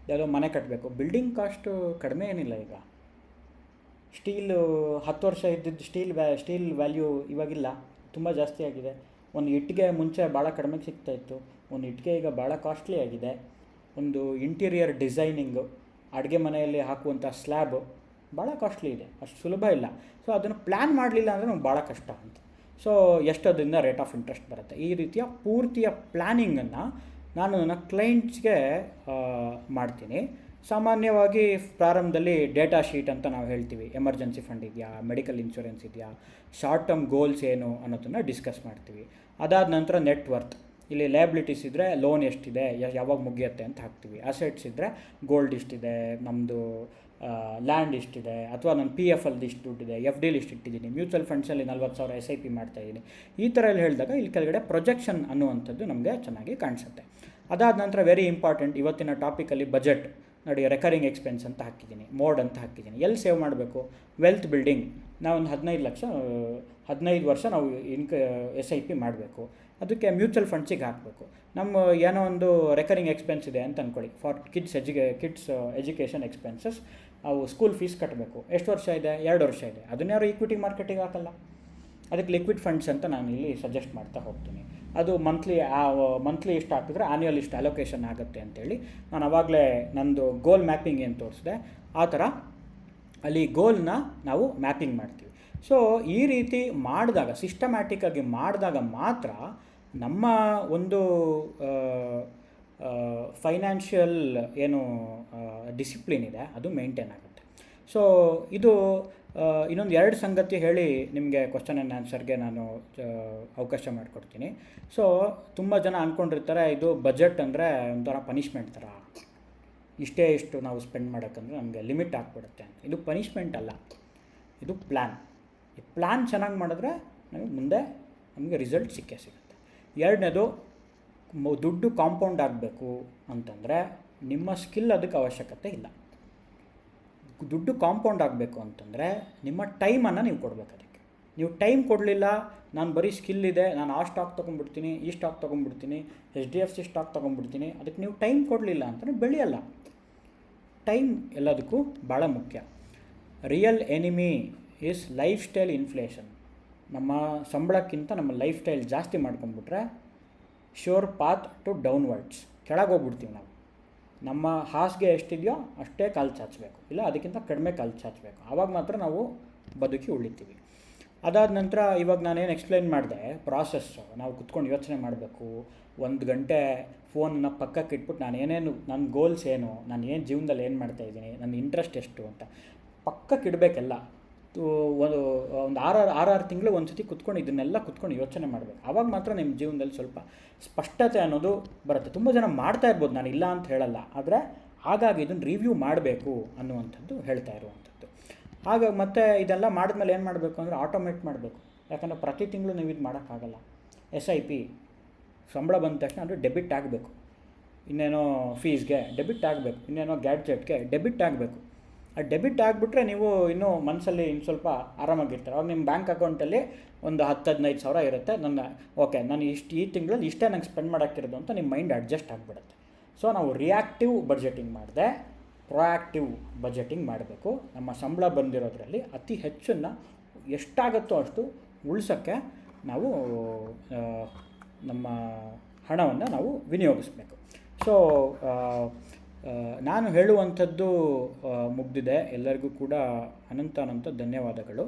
ಯಾವುದೋ ಮನೆ ಕಟ್ಟಬೇಕು. ಬಿಲ್ಡಿಂಗ್ ಕಾಸ್ಟು ಕಡಿಮೆ ಏನಿಲ್ಲ ಈಗ. ಸ್ಟೀಲು 10 ವರ್ಷ ಇದ್ದಿದ್ದು ಸ್ಟೀಲ್ ವ್ಯಾಲ್ಯೂ ಇವಾಗಿಲ್ಲ, ತುಂಬ ಜಾಸ್ತಿ ಆಗಿದೆ. ಒಂದು ಇಟ್ಟಿಗೆ ಮುಂಚೆ ಭಾಳ ಕಡಿಮೆಗೆ ಸಿಗ್ತಾಯಿತ್ತು, ಒಂದು ಇಟ್ಟಿಗೆ ಈಗ ಭಾಳ ಕಾಸ್ಟ್ಲಿ ಆಗಿದೆ. ಒಂದು ಇಂಟೀರಿಯರ್ ಡಿಸೈನಿಂಗು, ಅಡುಗೆ ಮನೆಯಲ್ಲಿ ಹಾಕುವಂಥ ಸ್ಲ್ಯಾಬು ಭಾಳ ಕಾಸ್ಟ್ಲಿ ಇದೆ, ಅಷ್ಟು ಸುಲಭ ಇಲ್ಲ. ಸೊ ಅದನ್ನು ಪ್ಲ್ಯಾನ್ ಮಾಡಲಿಲ್ಲ ಅಂದರೆ ನಮ್ಗೆ ಭಾಳ ಕಷ್ಟ ಅಂತ. ಸೊ ಎಷ್ಟೋದ್ರಿಂದ ರೇಟ್ ಆಫ್ ಇಂಟ್ರೆಸ್ಟ್ ಬರುತ್ತೆ. ಈ ರೀತಿಯ ಪೂರ್ತಿಯ ಪ್ಲ್ಯಾನಿಂಗನ್ನು ನಾನು ನನ್ನ ಕ್ಲೈಂಟ್ಸ್ಗೆ ಮಾಡ್ತೀನಿ. ಸಾಮಾನ್ಯವಾಗಿ ಪ್ರಾರಂಭದಲ್ಲಿ ಡೇಟಾ ಶೀಟ್ ಅಂತ ನಾವು ಹೇಳ್ತೀವಿ. ಎಮರ್ಜೆನ್ಸಿ ಫಂಡ್ ಇದೆಯಾ, ಮೆಡಿಕಲ್ ಇನ್ಶೂರೆನ್ಸ್ ಇದೆಯಾ, ಶಾರ್ಟ್ ಟರ್ಮ್ ಗೋಲ್ಸ್ ಏನು ಅನ್ನೋದನ್ನು ಡಿಸ್ಕಸ್ ಮಾಡ್ತೀವಿ. ಅದಾದ ನಂತರ ನೆಟ್ವರ್ತ್, ಇಲ್ಲಿ ಲಯಬಿಲಿಟೀಸ್ ಇದ್ದರೆ ಲೋನ್ ಎಷ್ಟಿದೆ, ಯಾವಾಗ ಮುಗಿಯುತ್ತೆ ಅಂತ ಹಾಕ್ತೀವಿ. ಅಸೆಟ್ಸ್ ಇದ್ದರೆ ಗೋಲ್ಡ್ ಇಷ್ಟಿದೆ, ನಮ್ಮದು ಲ್ಯಾಂಡ್ ಇಷ್ಟಿದೆ, ಅಥವಾ ನನ್ನ PF ಅಲ್ಲಿ ಇಷ್ಟು ದುಡ್ಡಿದೆ, FD ಇಷ್ಟು ಇಟ್ಟಿದ್ದೀನಿ, ಮ್ಯೂಚುವಲ್ ಫಂಡ್ಸಲ್ಲಿ 40,000 SIP ಮಾಡ್ತಾಯಿದ್ದೀನಿ. ಈ ಥರ ಎಲ್ಲ ಹೇಳಿದಾಗ ಇಲ್ಲಿ ಕೆಳಗಡೆ ಪ್ರೊಜೆಕ್ಷನ್ ಅನ್ನುವಂಥದ್ದು ನಮಗೆ ಚೆನ್ನಾಗಿ ಕಾಣಿಸುತ್ತೆ. ಅದಾದ ನಂತರ ವೆರಿ ಇಂಪಾರ್ಟೆಂಟ್ ಇವತ್ತಿನ ಟಾಪಿಕಲ್ಲಿ ಬಜೆಟ್ ನೋಡಿ. ರೆಕರಿಂಗ್ ಎಕ್ಸ್ಪೆನ್ಸ್ ಅಂತ ಹಾಕಿದ್ದೀನಿ, ಮೋಡ್ ಅಂತ ಹಾಕಿದ್ದೀನಿ. ಎಲ್ಲಿ ಸೇವ್ ಮಾಡಬೇಕು? Wealth building. ನಾವೊಂದು 15 ವರ್ಷ ನಾವು SIP ಮಾಡಬೇಕು. ಅದಕ್ಕೆ ಮ್ಯೂಚುವಲ್ ಫಂಡ್ಸಿಗೆ ಹಾಕಬೇಕು. ನಮ್ಮ ಏನೋ ಒಂದು ರೆಕರಿಂಗ್ ಎಕ್ಸ್ಪೆನ್ಸ್ ಇದೆ ಅಂತ ಅಂದ್ಕೊಳ್ಳಿ, ಫಾರ್ ಕಿಡ್ಸ್ ಎಜುಕೇಷನ್ ಎಕ್ಸ್ಪೆನ್ಸಸ್. ಅವು ಸ್ಕೂಲ್ ಫೀಸ್ ಕಟ್ಟಬೇಕು. ಎಷ್ಟು ವರ್ಷ ಇದೆ? 2 ವರ್ಷ ಇದೆ. ಅದನ್ಯಾರು ಈಕ್ವಿಟಿ ಮಾರ್ಕೆಟಿಗೆ ಹಾಕಲ್ಲ. ಅದಕ್ಕೆ ಲಿಕ್ವಿಡ್ ಫಂಡ್ಸ್ ಅಂತ ನಾನು ಇಲ್ಲಿ ಸಜೆಸ್ಟ್ ಮಾಡ್ತಾ ಹೋಗ್ತೀನಿ. ಅದು ಮಂತ್ಲಿ ಇಷ್ಟು ಹಾಕಿದ್ರೆ ಆ್ಯನ್ಯುವಲ್ ಇಷ್ಟು ಅಲೋಕೇಶನ್ ಆಗುತ್ತೆ ಅಂತೇಳಿ ನಾನು ಆವಾಗಲೇ ನಂದು ಗೋಲ್ ಮ್ಯಾಪಿಂಗ್ ಏನು ತೋರಿಸಿದೆ ಆ ಥರ ಅಲ್ಲಿ ಗೋಲ್ನ ನಾವು ಮ್ಯಾಪಿಂಗ್ ಮಾಡ್ತೀವಿ. ಸೊ ಈ ರೀತಿ ಮಾಡಿದಾಗ, ಸಿಸ್ಟಮ್ಯಾಟಿಕ್ಕಾಗಿ ಮಾಡಿದಾಗ ಮಾತ್ರ ನಮ್ಮ ಒಂದು ಫೈನಾನ್ಷಿಯಲ್ ಏನು ಡಿಸಿಪ್ಲಿನ್ ಇದೆ ಅದು ಮೇಂಟೈನ್ ಆಗುತ್ತೆ. ಸೊ ಇದು ಇನ್ನೊಂದು 2 ಸಂಗತಿ ಹೇಳಿ ನಿಮಗೆ ಕ್ವಶನ್ ಆ್ಯಂಡ್ ಆನ್ಸರ್ಗೆ ನಾನು ಅವಕಾಶ ಮಾಡಿಕೊಡ್ತೀನಿ. ಸೊ ತುಂಬ ಜನ ಅಂದ್ಕೊಂಡಿರ್ತಾರೆ ಇದು ಬಜೆಟ್ ಅಂದರೆ ಒಂಥರ ಪನಿಷ್ಮೆಂಟ್ ಥರ, ಇಷ್ಟು ನಾವು ಸ್ಪೆಂಡ್ ಮಾಡೋಕ್ಕಂದ್ರೆ ನಮಗೆ ಲಿಮಿಟ್ ಆಗಿಬಿಡುತ್ತೆ ಅಂತ. ಇದು ಪನಿಷ್ಮೆಂಟ್ ಅಲ್ಲ, ಇದು ಪ್ಲ್ಯಾನ್. ಈ ಪ್ಲ್ಯಾನ್ ಚೆನ್ನಾಗಿ ಮಾಡಿದ್ರೆ ನಮಗೆ ರಿಸಲ್ಟ್ ಸಿಕ್ಕೇ ಸಿಗುತ್ತೆ. 2ನೇದು ದುಡ್ಡು ಕಾಂಪೌಂಡ್ ಆಗಬೇಕು ಅಂತಂದರೆ ನಿಮ್ಮ ಸ್ಕಿಲ್ ಅದಕ್ಕೆ ಅವಶ್ಯಕತೆ ಇಲ್ಲ. ದುಡ್ಡು ಕಾಂಪೌಂಡ್ ಆಗಬೇಕು ಅಂತಂದರೆ ನಿಮ್ಮ ಟೈಮನ್ನು ನೀವು ಕೊಡಬೇಕು. ಅದಕ್ಕೆ ನೀವು ಟೈಮ್ ಕೊಡಲಿಲ್ಲ, ನಾನು ಬರೀ ಸ್ಕಿಲ್ ಇದೆ, ನಾನು ಆ ಸ್ಟಾಕ್ ತೊಗೊಂಡ್ಬಿಡ್ತೀನಿ, ಈ ಸ್ಟಾಕ್ ತೊಗೊಂಡ್ಬಿಡ್ತೀನಿ, HDFC ಸ್ಟಾಕ್ ತೊಗೊಂಡ್ಬಿಡ್ತೀನಿ, ಅದಕ್ಕೆ ನೀವು ಟೈಮ್ ಕೊಡಲಿಲ್ಲ ಅಂತಲೇ ಬೆಳೆಯಲ್ಲ. ಟೈಮ್ ಎಲ್ಲದಕ್ಕೂ ಭಾಳ ಮುಖ್ಯ. Real enemy is life style inflation. ನಮ್ಮ ಸಂಬಳಕ್ಕಿಂತ ನಮ್ಮ ಲೈಫ್ ಸ್ಟೈಲ್ ಜಾಸ್ತಿ ಮಾಡ್ಕೊಂಡ್ಬಿಟ್ರೆ ಶ್ಯೂರ್ ಪಾತ್ ಟು ಡೌನ್ವರ್ಡ್ಸ್, ಕೆಳಗೆ ಹೋಗ್ಬಿಡ್ತೀವಿ ನಾವು. ನಮ್ಮ ಹಾಸಿಗೆ ಎಷ್ಟಿದೆಯೋ ಅಷ್ಟೇ ಕಾಲು ಚಾಚಬೇಕು, ಇಲ್ಲ ಅದಕ್ಕಿಂತ ಕಡಿಮೆ ಕಾಲು ಚಾಚಬೇಕು. ಆವಾಗ ಮಾತ್ರ ನಾವು ಬದುಕಿ ಉಳಿತೀವಿ. ಅದಾದ ನಂತರ ಇವಾಗ ನಾನೇನು ಎಕ್ಸ್ಪ್ಲೈನ್ ಮಾಡಿದೆ ಪ್ರಾಸೆಸ್ಸು, ನಾವು ಕುತ್ಕೊಂಡು ಯೋಚನೆ ಮಾಡಬೇಕು. 1 ಗಂಟೆ ಫೋನನ್ನ ಪಕ್ಕಕ್ಕೆ ಇಟ್ಬಿಟ್ಟು ನನ್ನ ಗೋಲ್ಸ್ ಏನು, ನಾನು ಏನು ಜೀವನದಲ್ಲಿ ಏನು ಮಾಡ್ತಾಯಿದ್ದೀನಿ, ನನ್ನ ಇಂಟ್ರೆಸ್ಟ್ ಎಷ್ಟು ಅಂತ ಪಕ್ಕಕ್ಕೆ ಇಡಬೇಕೆಲ್ಲ. ಒಂದು 6 ತಿಂಗಳು ಒಂದು ಸತಿ ಇದನ್ನೆಲ್ಲ ಕುತ್ಕೊಂಡು ಯೋಚನೆ ಮಾಡಬೇಕು. ಆವಾಗ ಮಾತ್ರ ನಿಮ್ಮ ಜೀವನದಲ್ಲಿ ಸ್ವಲ್ಪ ಸ್ಪಷ್ಟತೆ ಅನ್ನೋದು ಬರುತ್ತೆ. ತುಂಬ ಜನ ಮಾಡ್ತಾ ಇರ್ಬೋದು, ನಾನು ಇಲ್ಲ ಅಂತ ಹೇಳಲ್ಲ, ಆದರೆ ಹಾಗಾಗಿ ಇದನ್ನು ರಿವ್ಯೂ ಮಾಡಬೇಕು ಅನ್ನುವಂಥದ್ದು ಹೇಳ್ತಾ ಇರುವಂಥದ್ದು. ಹಾಗಾಗಿ ಮತ್ತೆ ಇದೆಲ್ಲ ಮಾಡಿದ್ಮೇಲೆ ಏನು ಮಾಡಬೇಕು ಅಂದರೆ ಆಟೋಮೇಟ್ ಮಾಡಬೇಕು. ಯಾಕಂದರೆ ಪ್ರತಿ ತಿಂಗಳು ನೀವು ಇದು ಮಾಡೋಕ್ಕಾಗಲ್ಲ. SIP ಸಂಬಳ ಬಂದ ತಕ್ಷಣ ಅಂದರೆ ಡೆಬಿಟ್ ಆಗಬೇಕು, ಇನ್ನೇನೋ ಫೀಸ್ಗೆ ಡೆಬಿಟ್ ಆಗಬೇಕು, ಇನ್ನೇನೋ ಗ್ಯಾಡ್ಜೆಟ್ಗೆ ಡೆಬಿಟ್ ಆಗಬೇಕು. ಆ ಡೆಬಿಟ್ ಆಗಿಬಿಟ್ರೆ ನೀವು ಇನ್ನೂ ಮನಸ್ಸಲ್ಲಿ ಇನ್ನು ಸ್ವಲ್ಪ ಆರಾಮಾಗಿರ್ತಾರೆ. ಅವಾಗ ನಿಮ್ಮ ಬ್ಯಾಂಕ್ ಅಕೌಂಟಲ್ಲಿ ಒಂದು 10-15 ಸಾವಿರ ಇರುತ್ತೆ. ನಾನು ಈ ತಿಂಗಳಲ್ಲಿ ಇಷ್ಟೇ ನಂಗೆ ಸ್ಪೆಂಡ್ ಮಾಡೋಕ್ಕಿರೋದು ಅಂತ ನಿಮ್ಮ ಮೈಂಡ್ ಅಡ್ಜಸ್ಟ್ ಆಗಿಬಿಡುತ್ತೆ. ಸೊ ನಾವು ರಿಯಾಕ್ಟಿವ್ ಬಜೆಟಿಂಗ್ ಮಾಡದೆ ಪ್ರೊಯಾಕ್ಟಿವ್ ಬಜೆಟಿಂಗ್ ಮಾಡಬೇಕು. ನಮ್ಮ ಸಂಬಳ ಬಂದಿರೋದ್ರಲ್ಲಿ ಅತಿ ಹೆಚ್ಚನ್ನು ಎಷ್ಟಾಗುತ್ತೋ ಅಷ್ಟು ಉಳಿಸೋಕ್ಕೆ ನಾವು ನಮ್ಮ ಹಣವನ್ನು ನಾವು ವಿನಿಯೋಗಿಸ್ಬೇಕು. ಸೊ ನಾನು ಹೇಳುವಂಥದ್ದು ಮುಗಿದಿದೆ. ಎಲ್ಲರಿಗೂ ಕೂಡ ಅನಂತ ಧನ್ಯವಾದಗಳು.